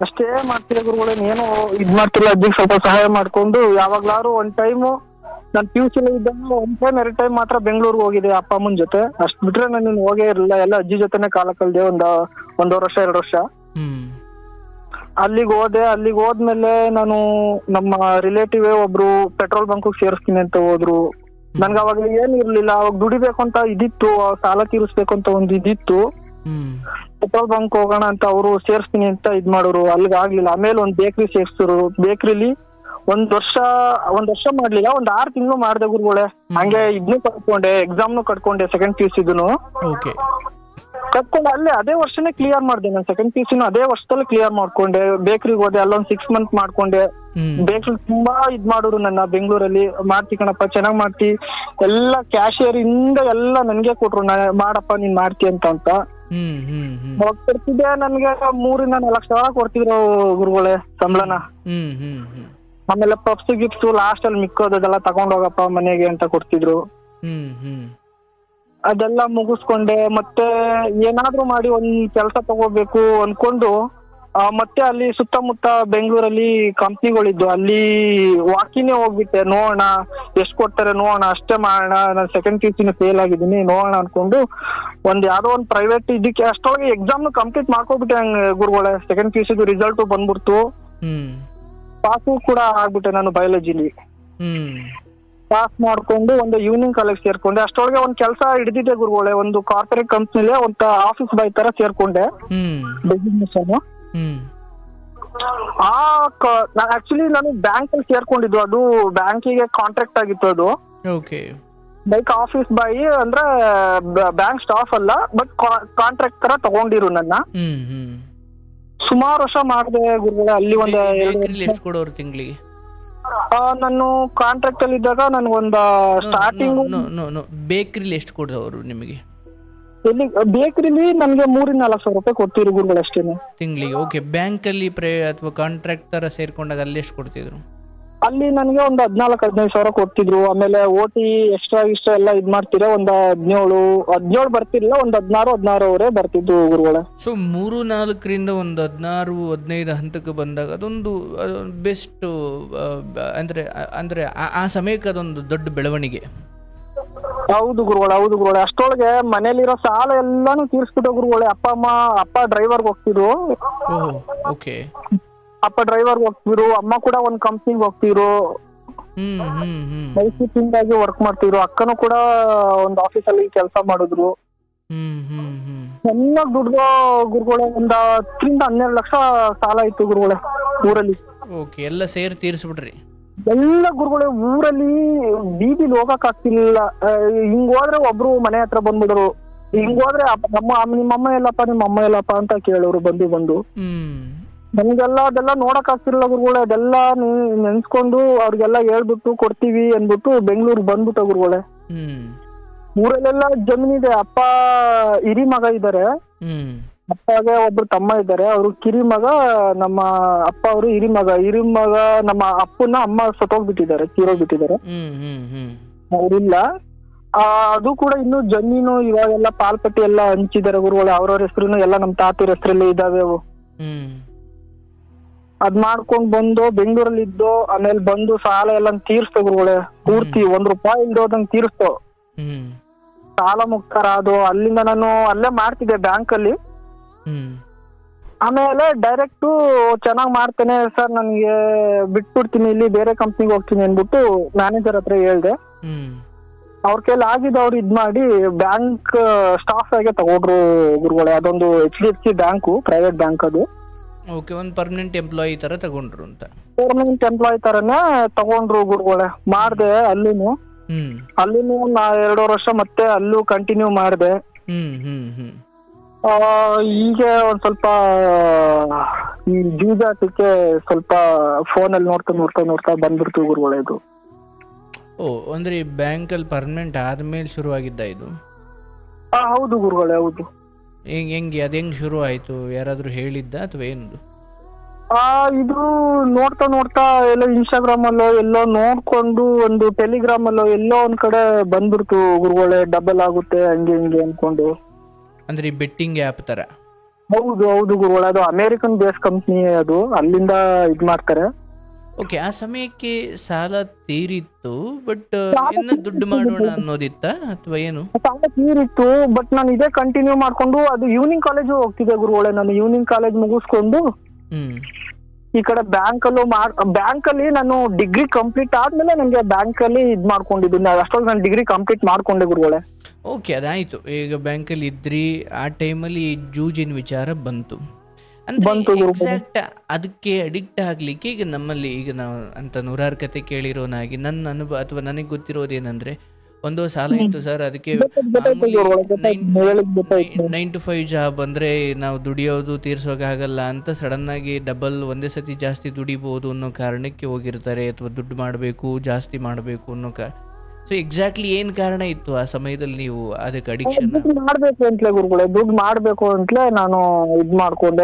ಅಷ್ಟೇ ಮಾಡ್ತಿಲ್ಲ ಗುರುಗಳೇ. ಏನು ಇದ್ ಮಾಡ್ತಿಲ್ಲ. ಅಜ್ಜಿಗೆ ಸ್ವಲ್ಪ ಸಹಾಯ ಮಾಡ್ಕೊಂಡು ಯಾವಾಗ್ಲಾರು ಒಂದ್ ಟೈಮು ನಾನು PUC ಇದ್ದಾಗ 1 ಟೈಮ್ 2 ಟೈಮ್ ಮಾತ್ರ ಬೆಂಗಳೂರಿಗೆ ಹೋಗಿದೆ ಅಪ್ಪ ಅಮ್ಮನ ಜೊತೆ. ಅಷ್ಟ್ ಬಿಟ್ರೆ ನಾನು ಹೋಗೇ ಇರಲಿಲ್ಲ. ಎಲ್ಲ ಅಜ್ಜಿ ಜೊತೆನೆ ಕಾಲ ಕಳ್ದೆ. ಒಂದೂವರೆ ವರ್ಷ 2 ವರ್ಷ ಅಲ್ಲಿಗೆ ಹೋದೆ. ಅಲ್ಲಿಗೆ ಹೋದ್ಮೇಲೆ ನಾನು ನಮ್ಮ ರಿಲೇಟಿವ್ ಒಬ್ರು ಪೆಟ್ರೋಲ್ ಬಂಕ್ ಸೇರಿಸ್ತೀನಿ ಅಂತ ಹೋದ್ರು. ನನ್ಗೆ ಅವಾಗ ಏನು ಇರ್ಲಿಲ್ಲ. ಅವಾಗ ದುಡಿಬೇಕು ಅಂತ ಇದಿತ್ತು, ಸಾಲ ತೀರಿಸ್ಬೇಕು ಅಂತ ಒಂದು ಇದಿತ್ತು. ಪೆಟ್ರೋಲ್ ಬಂಕ್ ಹೋಗೋಣ ಅಂತ ಅವರು ಸೇರಿಸ್ತೀನಿ ಅಂತ ಇದ್ ಮಾಡೋರು. ಅಲ್ಲಿಗೆ ಆಗ್ಲಿಲ್ಲ. ಆಮೇಲೆ ಒಂದು ಬೇಕ್ರಿ ಸೇರ್ಸಿದ್ರು. ಬೇಕ್ರಿಲಿ ಒಂದ್ ವರ್ಷ ಮಾಡ್ಲಿಲ್ಲ, 6 ತಿಂಗಳು ಮಾಡ್ದೆ ಗುರುಗಳೇ. ಹಂಗೆ ಇದನ್ನು ಕಟ್ಕೊಂಡೆ, ಎಕ್ಸಾಮ್ನು ಕಟ್ಕೊಂಡೆ, ಸೆಕೆಂಡ್ PUC ಕಟ್ಕೊಂಡು ಅದೇ ವರ್ಷನೇ ಕ್ಲಿಯರ್ ಮಾಡ್ದೆ. ನಾನು ಸೆಕೆಂಡ್ PUC ಅದೇ ವರ್ಷದಲ್ಲಿ ಕ್ಲಿಯರ್ ಮಾಡ್ಕೊಂಡೆ. ಬೇಕ್ರಿಗೆ ಹೋದೆ, ಅಲ್ಲೊಂದ್ 6 ಮಂತ್ ಮಾಡ್ಕೊಂಡೆ. ಬೇಕ್ರಿ ತುಂಬಾ ಇದ್ ಮಾಡೋರು ನನ್ನ ಬೆಂಗಳೂರಲ್ಲಿ. ಮಾಡ್ತಿ ಕಣಪ್ಪ, ಚೆನ್ನಾಗ್ ಮಾಡ್ತಿ, ಎಲ್ಲ ಕ್ಯಾಶಿಯರ್ ಇಂದ ಎಲ್ಲ ನನ್ಗೆ ಕೊಟ್ರು, ಮಾಡಪ್ಪ ನೀನ್ ಮಾಡ್ತಿ ಅಂತ ಕೊಡ್ತಿದ್ದೆ. ನನ್ಗೆ 3-4 ಸಾವಿರ ಕೊಡ್ತಿದ್ರು ಗುರುಗಳೇ ಸಂಬಳನ. ಆಮೇಲೆ ಪಪ್ಸ್ ಗಿಫ್ಟ್ಸ್ ಲಾಸ್ಟ್ ಅಲ್ಲಿ ಮಿಕ್ಕೋದೆಲ್ಲ ತಗೊಂಡ್ ಹೋಗಪ್ಪ ಮನೆಗೆ ಅಂತ ಕೊಡ್ತಿದ್ರು. ಅದೆಲ್ಲ ಮುಗಿಸ್ಕೊಂಡೆ. ಮತ್ತೆ ಏನಾದ್ರೂ ಮಾಡಿ ಒಂದ್ ಕೆಲಸ ತಗೋಬೇಕು ಅನ್ಕೊಂಡು ಮತ್ತೆ ಅಲ್ಲಿ ಸುತ್ತಮುತ್ತ ಬೆಂಗಳೂರಲ್ಲಿ ಕಂಪ್ನಿಗಳಿದ್ದು, ಅಲ್ಲಿ ವಾಕಿನೇ ಹೋಗ್ಬಿಟ್ಟೆ. ನೋಡೋಣ ಎಷ್ಟ್ ಕೊಡ್ತಾರೆ, ನೋಡೋಣ, ಅಷ್ಟೇ ಮಾಡೋಣ. ನಾನು ಸೆಕೆಂಡ್ PUC ಫೇಲ್ ಆಗಿದ್ದೀನಿ, ನೋಡೋಣ ಅನ್ಕೊಂಡು ಯಾವ್ದೋ ಒಂದ್ ಪ್ರೈವೇಟ್ ಇದಕ್ಕೆ ಅಷ್ಟೊಳಗೆ ಎಕ್ಸಾಮ್ ಕಂಪ್ಲೀಟ್ ಮಾಡ್ಕೊಬಿಟ್ಟೆ ಗುರುಗಳೇ. ಸೆಕೆಂಡ್ PUC ರಿಸಲ್ಟ್ ಬಂದ್ಬಿಡ್ತು. ಪಾಸು ಕೂಡ ಆಗ್ಬಿಟ್ಟೆ ನಾನು ಬಯಾಲಜಿಲಿ. ಪಾಸ್ ಮಾಡ್ಕೊಂಡು ಒಂದು ಈವ್ನಿಂಗ್ ಕಾಲೇಜ್ ಸೇರ್ಕೊಂಡೆ. ಅಷ್ಟೊಳಗೆ ಒಂದ್ ಕೆಲಸ ಹಿಡಿದಿದ್ದೆ ಗುರುಗಳೇ. ಒಂದು ಕಾರ್ಪೊರೇಟ್ ಕಂಪ್ನಿಲಿ ಒಂದು ಆಫೀಸ್ ಬಾಯ್ ತರ ಸೇರ್ಕೊಂಡೆ. ಬಿಸಿನೆಸ್ ಆಕ್ಚುಲಿ ನಾನು ಬ್ಯಾಂಕ್ ಅಲ್ಲಿ ಸೇರ್ಕೊಂಡಿದ್ದು. ಅದು ಬ್ಯಾಂಕಿಗೆ ಕಾಂಟ್ರಾಕ್ಟ್ ಆಗಿತ್ತು. ಅದು ಲೈಕ್ ಆಫೀಸ್ ಬಾಯ್ ಅಂದ್ರೆ ಬ್ಯಾಂಕ್ ಸ್ಟಾಫ್ ಅಲ್ಲ, ಬಟ್ ಕಾಂಟ್ರಾಕ್ಟ್ ತರ ತಗೊಂಡಿರು ನನ್ನ. ಸುಮಾರು ವರ್ಷ ಮಾಡಿದೆ ಗುರುಗಳೇ. ಅಲ್ಲಿ ಎಷ್ಟು ಕೊಡೋರು ತಿಂಗಳಿಗೆ? ನಾನು ಕಾಂಟ್ರಾಕ್ಟ್ ಅಲ್ಲಿ ಇದ್ದಾಗ ನನ್ಗೊಂದು ಸ್ಟಾರ್ಟಿಂಗ್ ಬೇಕರಿಲಿ ಎಷ್ಟು ಕೊಡೋರು ನಿಮಗೆ? ಎಲ್ಲಿ ಬೇಕರಿಲಿ ನನ್ಗೆ 3-4 ಸಾವಿರ ರೂಪಾಯಿ ಕೊಡ್ತಿದ್ರು ಗುರುಗಳು ಅಷ್ಟೇನೆ ತಿಂಗಳಿಗೆ. ಓಕೆ. ಬ್ಯಾಂಕ್ ಅಲ್ಲಿ ಅಥವಾ ಕಾಂಟ್ರಾಕ್ಟ್ ತರ ಸೇರ್ಕೊಂಡಾಗ ಅಲ್ಲಿ ಎಷ್ಟು ಕೊಡ್ತಿದ್ರು? ಅಲ್ಲಿ ನನಗೆ ಒಂದು 14-15 ಸಾವಿರ ಕೊಡ್ತಿದ್ರು. ಆಮೇಲೆ OT ಎಕ್ಸ್ಟ್ರಾ ಎಲ್ಲ ಇದ್ ಮಾಡ್ತೀರಾ, ಒಂದು 17 ಬರ್ತಿರ್ಲಿಲ್ಲ, ಒಂದು 16-16 ಬರ್ತಿದ್ದು ಗುರುಗಳೇ. ಸೊ 3-4ರಿಂದ ಒಂದು 16-15 ಹಂತಕ್ಕೆ ಬಂದಾಗ ಅದೊಂದು ಬೆಸ್ಟ್ ಅಂದ್ರೆ ಆ ಸಮಯಕ್ಕೆ ಅದೊಂದು ದೊಡ್ಡ ಬೆಳವಣಿಗೆ. ಹೌದು ಗುರುಗಳೇ. ಅಷ್ಟೊಳಗೆ ಮನೇಲಿರೋ ಸಾಲ ಎಲ್ಲಾನು ತೀರ್ಸ್ಬಿಟ್ಟು ಗುರುಗಳೇ. ಅಪ್ಪ ಡ್ರೈವರ್ಗೆ ಹೋಗ್ತಿದ್ರು. ಓಕೆ. ಅಪ್ಪ ಡ್ರೈವರ್ಗೆ ಹೋಗ್ತಿದ್ರು, ಅಮ್ಮ ಕೂಡ ಒಂದ್ ಕಂಪ್ನಿಗೆ ಹೋಗ್ತಿದ್ರು. ಮೈಸೂರಿಂದಾಗಿ ವರ್ಕ್ ಮಾಡ್ತಿದ್ರು. ಅಕ್ಕನೂ ಕೂಡ ಒಂದ್ ಆಫೀಸಲ್ಲಿ ಕೆಲಸ ಮಾಡಿದ್ರು. ಚೆನ್ನಾಗ್ ದುಡ್ಡು ಗುರುಗಳೇ. ಒಂದು 10-12 ಲಕ್ಷ ಸಾಲ ಇತ್ತು ಗುರುಗಳೇ ಊರಲ್ಲಿ. ಓಕೆ. ಎಲ್ಲ ಸೇರಿ ತೀರ್ಸ್ಬಿಟ್ರಿ? ಎಲ್ಲ ಗುರುಗಳೇ. ಊರಲ್ಲಿ ಬೀದಿಲಿ ಹೋಗಕ್ ಆಗ್ತಿರ್ಲಿಲ್ಲ. ಹಿಂಗ್ ಹೋದ್ರೆ ಒಬ್ರು ಮನೆ ಹತ್ರ ಬಂದ್ಬಿಡರು. ಹಿಂಗ್ ಹೋದ್ರೆ ನಿಮ್ಮಮ್ಮ ಎಲ್ಲಪ್ಪ ಅಂತ ಕೇಳೋರು ಬಂದು. ನಮ್ಗೆಲ್ಲ ಅದೆಲ್ಲ ನೋಡಕ್ ಆಗ್ತಿರ್ಲಿಲ್ಲ ಗುರುಗಳೇ. ಅದೆಲ್ಲ ನೆನ್ಸ್ಕೊಂಡು ಅವ್ರಿಗೆಲ್ಲ ಹೇಳ್ಬಿಟ್ಟು ಕೊಡ್ತೀವಿ ಅನ್ಬಿಟ್ಟು ಬೆಂಗಳೂರು ಬಂದ್ಬಿಟ್ಟ ಗುರುಗಳೇ. ಊರಲ್ಲೆಲ್ಲ ಜಮೀನಿದೆ. ಅಪ್ಪ ಹಿರಿ ಮಗ ಇದ್ದಾರೆ, ಅಪ್ಪಗೆ ಒಬ್ರು ತಮ್ಮ ಇದ್ದಾರೆ. ಅವರು ಕಿರಿ ಮಗ, ನಮ್ಮ ಅಪ್ಪ ಅವರು ಹಿರಿ ಮಗ. ನಮ್ಮ ಅಪ್ಪನ ಅಮ್ಮ ಸತ್ತೋಗ್ಬಿಟ್ಟಿದ್ದಾರೆ, ತೀರೋಗ್ಬಿಟ್ಟಿದ್ದಾರೆ. ಅವ್ರಿಲ್ಲ. ಅದು ಕೂಡ ಇನ್ನು ಜಮೀನು ಇವಾಗೆಲ್ಲ ಪಾಲ್ಪಟ್ಟಿ ಎಲ್ಲ ಹಂಚಿದ್ದಾರೆ ಗುರುಗಳು. ಅವ್ರವ್ರ ಹೆಸರು ಎಲ್ಲ ನಮ್ಮ ತಾತಿರ ಹೆಸರಲ್ಲಿ ಇದಾವೆ ಅವು. ಅದ್ ಮಾಡ್ಕೊಂಡ್ ಬಂದು ಬೆಂಗಳೂರಲ್ಲಿ ಇದ್ದು, ಆಮೇಲೆ ಬಂದು ಸಾಲ ಎಲ್ಲ ತೀರ್ಸ್ತು ಗುರುಗಳೇ. ಪೂರ್ತಿ 1 ರೂಪಾಯಿ ಇಲ್ದೋದಂಗ್ ತೀರ್ಸ್ತು. ಸಾಲ ಮುಕ್ತಾರ ಅದು. ಅಲ್ಲಿಂದ ನಾನು ಅಲ್ಲೇ ಮಾಡ್ತಿದ್ದೆ ಬ್ಯಾಂಕ್ ಅಲ್ಲಿ. ಆಮೇಲೆ ಡೈರೆಕ್ಟ್ ಚೆನ್ನಾಗ್ ಮಾಡ್ತೇನೆ ಸರ್, ನನ್ಗೆ ಬಿಟ್ಬಿಡ್ತೀನಿ, ಇಲ್ಲಿ ಬೇರೆ ಕಂಪ್ನಿಗೆ ಹೋಗ್ತೀನಿ ಅನ್ಬಿಟ್ಟು ಮ್ಯಾನೇಜರ್ ಹತ್ರ ಹೇಳ್ದೆ. ಅವ್ರ ಕೈಲಿ ಆಗಿದ್ದು ಅವ್ರು ಇದ್ ಮಾಡಿ ಬ್ಯಾಂಕ್ ಸ್ಟಾಫ್ ಆಗಿ ತಗೊಂಡ್ರು ಗುರುಗಳೇ. ಅದೊಂದು HDFC ಬ್ಯಾಂಕು, ಪ್ರೈವೇಟ್ ಬ್ಯಾಂಕ್ ಅದು. ಓಕೆ. ಒಂದು ಪರ್ಮನೆಂಟ್ ಎಂಪ್ಲಾಯಿ ತರ ತಗೊಂಡ್ರು ಅಂತ? ಪರ್ಮನೆಂಟ್ ಎಂಪ್ಲಾಯಿ ತರನೇ ತಗೊಂಡ್ರು ಗುರುಗಳೇ. ಮಾಡ್ದೆ ಅಲ್ಲಿನೂ 2 ವರ್ಷ ಮತ್ತೆ ಅಲ್ಲೂ ಕಂಟಿನ್ಯೂ ಮಾಡ್ದೆ. ಈಗ ಒಂದ್ ಸ್ವಲ್ಪ ಈ ಜೂಜಾಟಕ್ಕೆ ಸ್ವಲ್ಪ ಫೋನಲ್ಲಿ ನೋಡ್ತಾ ಬಂದ್ಬಿಡ್ತು ಗುರುಗಳೇ ಇದು. ಅಂದ್ರೆ ಬ್ಯಾಂಕ್ ಅಲ್ಲಿ ಪರ್ಮನೆಂಟ್ ಆದ್ಮೇಲೆ ಶುರುವಾಗಿದ್ದ ಇದು? ಹೌದು ಗುರುಗಳೇ, ಹೌದು. ಹೆಂಗೆ ಅದು ಹೆಂಗೆ ಶುರು ಆಯಿತು? ಯಾರಾದರೂ ಹೇಳಿದ್ದ ಅಥವಾ ಏನು? ಇದು ನೋಡ್ತಾ ನೋಡ್ತಾ ಎಲ್ಲೋ ಇನ್ಸ್ಟಾಗ್ರಾಮ್ ಅಲ್ಲೋ ಎಲ್ಲೋ ನೋಡ್ಕೊಂಡು ಒಂದು ಟೆಲಿಗ್ರಾಮ್ ಅಲ್ಲೋ ಎಲ್ಲೋ ಒಂದ್ ಕಡೆ ಬಂದ್ಬಿಡ್ತು ಗುರುಗಳೇ, ಡಬಲ್ ಆಗುತ್ತೆ ಹಂಗೆ ಹಿಂಗೆ ಅನ್ಕೊಂಡು. ಅಂದ್ರೆ ಈ ಬೆಟ್ಟಿಂಗ್ ಆ್ಯಪ್ ಥರ? ಹೌದು ಹೌದು ಗುರುಗಳೇ, ಅದು ಅಮೇರಿಕನ್ ಬೇಸ್ ಕಂಪ್ನಿ, ಅದು ಅಲ್ಲಿಂದ ಇದ್ ಮಾಡ್ತಾರೆ. ಓಕೆ, ಆ ಸಮಯಕ್ಕೆ ಸಾಲ ತೀರಿತ್ತು, ಬಟ್ ಇನ್ನು ದುಡ್ಡು ಮಾಡೋಣ ಅನ್ನೋದಿತ್ತ ಅಥವಾ ಏನು? ಸಾಲ ತೀರಿತ್ತು, ಬಟ್ ನಾನು ಇದೇ ಕಂಟಿನ್ಯೂ ಮಾಡ್ಕೊಂಡು ಅದು ಈವ್ನಿಂಗ್ ಕಾಲೇಜು ಹೋಗ್ತಿದ್ದೆ ಗುರುಗಳೇ. ನಾನು ಈವ್ನಿಂಗ್ ಕಾಲೇಜ್ ಮುಗಿಸ್ಕೊಂಡು ಈ ಕಡೆ ಬ್ಯಾಂಕಲ್ಲಿ ನಾನು ಡಿಗ್ರಿ ಕಂಪ್ಲೀಟ್ ಆದ್ಮೇಲೆ ನನಗೆ ಬ್ಯಾಂಕಲ್ಲಿ ಇದ್ ಮಾಡ್ಕೊಂಡಿದ್ದೀನಿ. ಅಷ್ಟೊಂದು ನಾನು ಡಿಗ್ರಿ ಕಂಪ್ಲೀಟ್ ಮಾಡ್ಕೊಂಡೆ ಗುರುಗಳೇ. ಓಕೆ, ಅದಾಯಿತು. ಈಗ ಬ್ಯಾಂಕಲ್ಲಿ ಇದ್ರಿ, ಆ ಟೈಮಲ್ಲಿ ಜೂಜಿನ ವಿಚಾರ ಬಂತು ಅಂದ್ರೆ ಎಕ್ಸಾಕ್ಟ್ ಅದಕ್ಕೆ ಅಡಿಕ್ಟ್ ಆಗ್ಲಿಕ್ಕೆ ಈಗ ನಮ್ಮಲ್ಲಿ ಈಗ ನಾವು ಅಂತ ನೂರಾರು ಕತೆ ಕೇಳಿರೋನಾಗಿ ನನ್ನ ಅನುಭವ ಅಥವಾ ನನಗೆ ಗೊತ್ತಿರೋದೇನೆಂದ್ರೆ, ಒಂದು ಸಾಲ ಇತ್ತು ಸರ್, ಅದಕ್ಕೆ 9 to 5 ಜಾಬ್ ಅಂದರೆ ನಾವು ದುಡಿಯೋದು ತೀರ್ಸೋಕ್ಕಾಗಲ್ಲ ಅಂತ ಸಡನ್ನಾಗಿ ಡಬಲ್ ಒಂದೇ ಸತಿ ಜಾಸ್ತಿ ದುಡಿಬೋದು ಅನ್ನೋ ಕಾರಣಕ್ಕೆ ಹೋಗಿರ್ತಾರೆ, ಅಥವಾ ದುಡ್ಡು ಮಾಡಬೇಕು ಜಾಸ್ತಿ ಮಾಡಬೇಕು ಅನ್ನೋ ಸೊ ಎಕ್ಸಾಕ್ಟ್ಲಿ ಏನು ಕಾರಣ ಇತ್ತು ಆ ಸಮಯದಲ್ಲಿ ನೀವು ಅದಕ್ಕೆ ಅಡಿಕ್ಷನ್? ಮಾಡ್ಬೇಕು ಅಂತಲೇ ಗುರುಗಳೇ, ದುಡ್ಡು ಮಾಡ್ಬೇಕು ಅಂತಲೇ ನಾನು ಇದ್ ಮಾಡ್ಕೊಂಡೆ.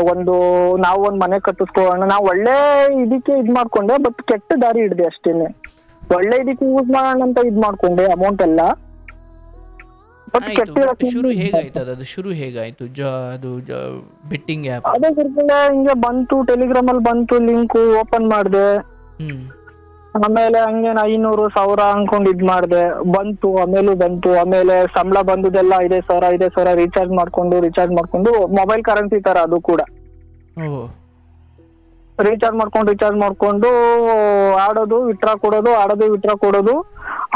ನಾವು ಒಂದ್ ಮನೆ ಕಟ್ಟಿಸ್ಕೊಳ್ಳೋಣ, ನಾವು ಒಳ್ಳೆ ಇದಕ್ಕೆ ಇದ್ ಮಾಡ್ಕೊಂಡೆ, ಬಟ್ ಕೆಟ್ಟ ದಾರಿ ಹಿಡ್ದೆ ಅಷ್ಟೇನೆ. ಒಳ್ಳೆ ಇದಕ್ಕೆ ಯೂಸ್ ಮಾಡೋಣ ಅಂತ ಇದ್ ಮಾಡ್ಕೊಂಡೆ ಅಮೌಂಟ್ ಎಲ್ಲ. ಶುರು ಹೇಗಾಯ್ತು ಅದು ಶುರು ಹೇಗಾಯ್ತು ಅದು ಬೆಟ್ಟಿಂಗ್ ಆ್ಯಪ್? ಅದೇ ಗುರುಗಳೇ, ಹಿಂಗೆ ಬಂತು, ಟೆಲಿಗ್ರಾಮ್ ಅಲ್ಲಿ ಬಂತು, ಲಿಂಕ್ ಓಪನ್ ಮಾಡಿದೆ. ಆಮೇಲೆ ಹಂಗೆ 500,000 ಅನ್ಕೊಂಡು ಇದ್ ಮಾಡಿದೆ, ಬಂತು. ಆಮೇಲೆ ಸಂಬಳ ಬಂದುದೆಲ್ಲ 5,000 ರೀಚಾರ್ಜ್ ಮಾಡ್ಕೊಂಡು ಮೊಬೈಲ್ ಕರೆನ್ಸಿ ತರ ಅದು ಕೂಡ ರೀಚಾರ್ಜ್ ಮಾಡ್ಕೊಂಡು ಆಡೋದು ವಿಟ್ರಾ ಕೊಡೋದು.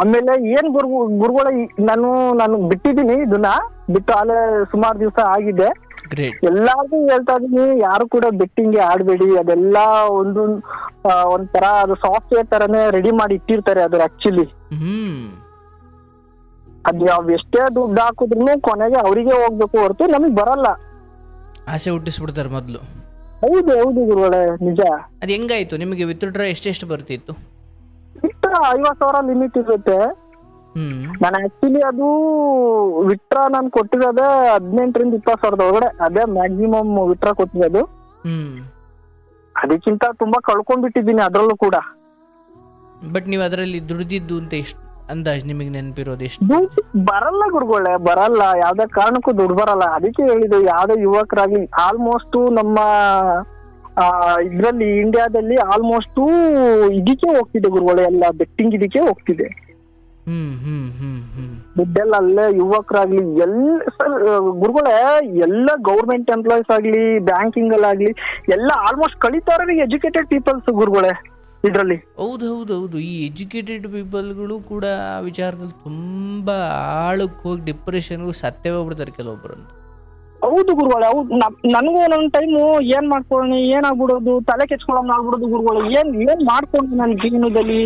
ಆಮೇಲೆ ಏನ್ ಗುರುಗಳ ನಾನು ಬಿಟ್ಟಿದ್ದೀನಿ, ಇದನ್ನ ಬಿಟ್ಟು ಆಲೆ ಸುಮಾರು ದಿವಸ ಆಗಿದೆ. ಎಲ್ಲಾರ್ಗು ಹೇಳ್ತಾ ಇದೀನಿ, ಯಾರು ಕೂಡ ಬೆಟ್ಟಿಂಗ್ಗೆ ಆಡ್ಬೇಡಿ. ಅದೆಲ್ಲ ಒಂಥರ ಅದು ಸಾಫ್ಟ್ವೇರ್ ತರನೇ ರೆಡಿ ಮಾಡಿ ಇಟ್ಟಿರ್ತಾರೆ. ಅದು ಆಕ್ಚುಲಿ ಅದ್ ಎಷ್ಟೇ ದುಡ್ಡು ಹಾಕಿದ್ರು ಕೊನೆಗೆ ಅವರಿಗೆ ಹೋಗ್ಬೇಕು ಹೊರತು ನಮಗ್ ಬರಲ್ಲ. ಆಸೆ ಹುಟ್ಟಿಸ್ಬಿಡ್ತಾರೆ ಮೊದ್ಲು. ಹೌದು ಹೌದು ಗುರುಗಳೇ, ನಿಜ. ಅದ್ ಹೆಂಗಾಯ್ತು ನಿಮಗೆ? ವಿತ್ಡ್ರಾ ಎಷ್ಟೆಷ್ಟು ಬರ್ತಿತ್ತು? 50,000 ಲಿಮಿಟ್ ಇರುತ್ತೆ. ನಾನು ಆಕ್ಚುಲಿ ಅದು ವಿಟ್ರಾ ನಾನು ಕೊಟ್ಟಿರೋದೇ 18,000 ರಿಂದ 20,000 ಒಳಗಡೆ. ಅದೇ ಮ್ಯಾಕ್ಸಿಮಮ್ ವಿಟ್ರಾ ಕೊಟ್ಟಿರೋದು. ಅದಕ್ಕಿಂತ ತುಂಬಾ ಕಳ್ಕೊಂಡ್ಬಿಟ್ಟಿದ್ದೀನಿ ಅದ್ರಲ್ಲೂ ಕೂಡ. ಬಟ್ ನೀವು ಅದರಲ್ಲಿ ದುಡಿದಿದ್ದು ಅಂತ ಎಷ್ಟು ಅಂದಾಜ್ ನಿಮಗೆ ನೆನಪಿರೋದು? ಎಷ್ಟು? ಬರಲ್ಲ ಗುರುಗಳೇ, ಬರಲ್ಲ. ಯಾವ್ದೇ ಕಾರಣಕ್ಕೂ ದುಡ್ಡು ಬರಲ್ಲ. ಅದಕ್ಕೆ ಹೇಳಿದ್ದು, ಯಾವ್ದೇ ಯುವಕರಾಗಿ ಆಲ್ಮೋಸ್ಟ್ ನಮ್ಮ ಇದ್ರಲ್ಲಿ ಇಂಡಿಯಾದಲ್ಲಿ ಆಲ್ಮೋಸ್ಟ್ ಇದಕ್ಕೆ ಹೋಗ್ತಿದೆ ಗುರುಗಳೇ, ಎಲ್ಲ ಬೆಟ್ಟಿಂಗ್ ಇದಕ್ಕೆ ಹೋಗ್ತಿದೆ. ದುಡ್ಡೆಲ್ಲ ಅಲ್ಲೇ ಯುವಕರಾಗ್ಲಿ ಗುರುಗಳೇ, ಎಲ್ಲ ಗೌರ್ಮೆಂಟ್ ಎಂಪ್ಲಾಯೀಸ್ ಆಗ್ಲಿ, ಬ್ಯಾಂಕಿಂಗ್ ಅಲ್ಲಾಗ್ಲಿ ಎಲ್ಲ ಆಲ್ಮೋಸ್ಟ್ ಕಲಿತಾರ ಎಜುಕೇಟೆಡ್ ಪೀಪಲ್ಸ್ ಗುರುಗಳೇ ಇದ್ರಲ್ಲಿ. ಹೌದು, ಈ ಎಜುಕೇಟೆಡ್ ಪೀಪಲ್ಗಳು ಕೂಡ ಆ ವಿಚಾರದಲ್ಲಿ ತುಂಬಾ ಆಳಕ್ಕೆ ಹೋಗಿ ಡಿಪ್ರೆಷನ್ಗೂ ಸತ್ತೇ ಹೋಗ್ಬಿಡ್ತಾರೆ ಕೆಲವೊಬ್ಬರು. ಹೌದು ಗುರುಗಳೇ, ಹೌದು. ನನಗೂ ಒಂದೊಂದ್ ಟೈಮು ಏನ್ ಮಾಡ್ಕೊಳ್ಳೋಣ, ಏನಾಗ್ಬಿಡೋದು, ತಲೆ ಕೆಚ್ಕೊಳ್ಳೋಣ ಆಗ್ಬಿಡೋದು ಗುರುಗಳು. ಏನ್ ಮಾಡ್ಕೊಂಡು ನನ್ನ ಜೀವನದಲ್ಲಿ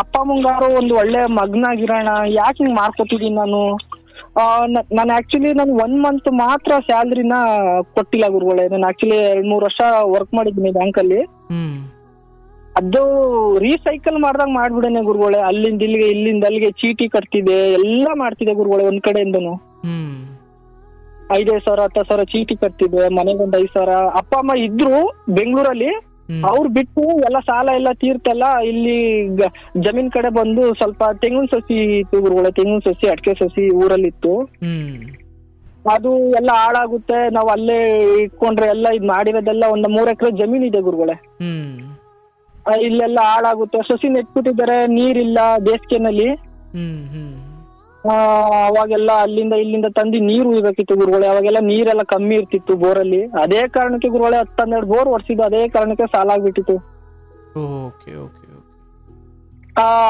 ಅಪ್ಪ ಅಮ್ಮಂಗಾರು ಒಂದು ಒಳ್ಳೆ ಮಗನಾಗಿರೋಣ, ಯಾಕೆ ಹಿಂಗ್ ಮಾಡ್ಕೊತಿದ್ದೀನಿ ನಾನು. ನಾನು ಆಕ್ಚುಲಿ 1 ಮಂತ್ ಮಾತ್ರ ಸ್ಯಾಲ್ರಿನ ಕೊಟ್ಟಿಲ್ಲ ಗುರುಗಳೇ. ನಾನು ಆಕ್ಚುಲಿ 2-3 ವರ್ಷ ವರ್ಕ್ ಮಾಡಿದ್ದೀನಿ ಬ್ಯಾಂಕಲ್ಲಿ. ಅದು ರೀಸೈಕಲ್ ಮಾಡ್ದಂಗ್ ಮಾಡ್ಬಿಡೇನೆ ಗುರುಗಳೇ. ಅಲ್ಲಿಂದ ಇಲ್ಲಿಗೆ, ಇಲ್ಲಿಂದ ಅಲ್ಲಿಗೆ ಚೀಟಿ ಕಟ್ತಿದೆ, ಎಲ್ಲ ಮಾಡ್ತಿದೆ ಗುರುಗಳೇ. ಒಂದ್ ಕಡೆಯಿಂದನು 5,000 10,000 ಚೀಟಿ ಕಟ್ತಿದೆ. ಮನೆಗೊಂದು 5,000. ಅಪ್ಪ ಅಮ್ಮ ಇದ್ರು ಬೆಂಗಳೂರಲ್ಲಿ, ಅವ್ರು ಬಿಟ್ಟು ಎಲ್ಲ ಸಾಲ ಎಲ್ಲ ತೀರ್ತಲ್ಲ, ಇಲ್ಲಿ ಜಮೀನ್ ಕಡೆ ಬಂದು ಸ್ವಲ್ಪ ತೆಂಗಿನ ಸಸಿ ಇತ್ತು ಗುರುಗಳೇ. ತೆಂಗಿನ ಸಸಿ, ಅಡಿಕೆ ಸಸಿ ಊರಲ್ಲಿ ಇತ್ತು. ಅದು ಎಲ್ಲ ಹಾಳಾಗುತ್ತೆ, ನಾವು ಅಲ್ಲೇ ಇಟ್ಕೊಂಡ್ರೆ ಎಲ್ಲ ಇದ್ ಮಾಡಿರೋದೆಲ್ಲ ಒಂದು 3 ಎಕರೆ ಜಮೀನ್ ಇದೆ ಗುರುಗಳೇ. ಇಲ್ಲೆಲ್ಲ ಹಾಳಾಗುತ್ತೆ. ಸಸಿ ನೆಟ್ಬಿಟ್ಟಿದ್ದಾರೆ, ನೀರಿಲ್ಲ ಬೇಸಿಗೆನಲ್ಲಿ. ಅವಾಗೆಲ್ಲ ಅಲ್ಲಿಂದ ಇಲ್ಲಿಂದ ತಂದು ನೀರು ಇರಬೇಕಿತ್ತು ಗುರುಗಳೇ. ಅವಾಗೆಲ್ಲ ನೀರೆಲ್ಲ ಕಮ್ಮಿ ಇರ್ತಿತ್ತು ಬೋರಲ್ಲಿ. ಅದೇ ಕಾರಣಕ್ಕೆ ಗುರುಗಳೇ 10-12 ಬೋರ್ ಹೊಡ್ಸಿದ್ದು, ಅದೇ ಕಾರಣಕ್ಕೆ ಸಾಲ ಆಗ್ಬಿಟ್ಟಿತ್ತು.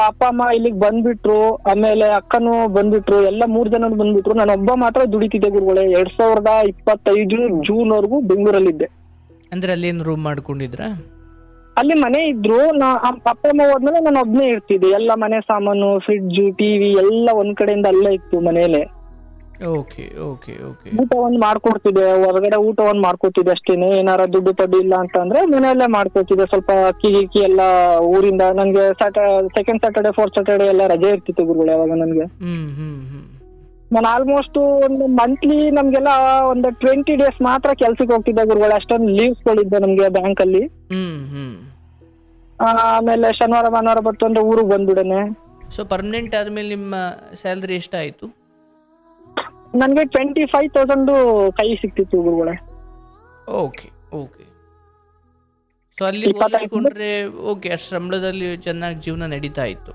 ಅಪ್ಪ ಅಮ್ಮ ಇಲ್ಲಿಗೆ ಬಂದ್ಬಿಟ್ರು, ಆಮೇಲೆ ಅಕ್ಕನು ಬಂದ್ಬಿಟ್ರು, ಎಲ್ಲ 3 ಜನ ಬಂದ್ಬಿಟ್ರು. ನಾನು ಒಬ್ಬ ಮಾತ್ರ ದುಡಿತಿದ್ದೆ ಗುರುಗಳೇ. 2025 ಜೂನ್ ವರೆಗೂ ಬೆಂಗಳೂರಲ್ಲಿದ್ದೆ. ಅಂದ್ರೆ ಅಲ್ಲೇನು ರೂಮ್ ಮಾಡ್ಕೊಂಡಿದ್ರ? ಅಲ್ಲಿ ಮನೆ ಇದ್ರು. ಅಪ್ಪ ಅಮ್ಮ ಹೋದ್ಮೇಲೆ ನಾನು ಒಬ್ನೇ ಇರ್ತಿದ್ದೆ. ಎಲ್ಲ ಮನೆ ಸಾಮಾನು, ಫ್ರಿಡ್ಜ್, ಟಿವಿ ಎಲ್ಲ ಒಂದ್ ಕಡೆಯಿಂದ ಅಲ್ಲೇ ಇತ್ತು ಮನೆಯಲ್ಲೇ. ಊಟ ಒಂದ್ ಮಾಡ್ಕೊಡ್ತಿದ್ದೆ, ಹೊರಗಡೆ ಊಟ ಒಂದ್ ಮಾಡ್ಕೊತಿದ್ದೆ ಅಷ್ಟೇನೆ. ಏನಾರ ದುಡ್ಡು ಪಡ್ಡು ಇಲ್ಲ ಅಂತ ಅಂದ್ರೆ ಮನೆಯಲ್ಲೇ ಮಾಡ್ಕೊತಿದ್ದೆ. ಸ್ವಲ್ಪ ಅಕ್ಕಿ ಗಿಕ್ಕಿ ಎಲ್ಲ ಊರಿಂದ. ನನ್ಗೆ ಸೆಕೆಂಡ್ ಸ್ಯಾಟರ್ಡೆ 4th ಸ್ಯಾಟರ್ಡೆ ಎಲ್ಲ ರಜೆ ಇರ್ತಿತ್ತು ಗುರುಗಳೇ ಅವಾಗ ನನ್ಗೆ. ನಾನು ಆಲ್ಮೋಸ್ಟ್ ಒಂದು ಮಂತ್ಲಿ ನಮ್ಗೆಲ್ಲ ಒಂದು 20 days ಮಾತ್ರ ಕೆಲ್ಸಕ್ಕೆ ಹೋಗ್ತಿದ್ದೆ ಗುರುಗಳೇ, ಅಷ್ಟೊಂದು ಲೀವ್ಸ್ಗಳಿದ್ದೆ ನಮ್ಗೆ ಬ್ಯಾಂಕ್ ಅಲ್ಲಿ. ಆಮೇಲೆ ಶನಿವಾರ ಭಾನುವಾರ ಬರ್ತು ಅಂದ್ರೆ ಊರಿಗೆ ಬಂದ್ಬಿಡನೆ. ಸೊ ಪರ್ಮನೆಂಟ್ ಆದ್ಮೇಲೆ ನಿಮ್ಮ ಸ್ಯಾಲ್ರಿ ಎಷ್ಟಾಯಿತು? ನನ್ಗೆ 25,000 ಕೈ ಸಿಕ್ತಿತ್ತು ಗುರುಗಳೇ. Okay okay. ಸೊ ಅಲ್ಲಿ ಹೋಲಿಸ್ಕೊಂಡ್ರೆ ಓಕೆ, ಅಷ್ಟು ಸಂಬಳದಲ್ಲಿ ಚೆನ್ನಾಗಿ ಜೀವನ ನಡೀತಾ ಇತ್ತು.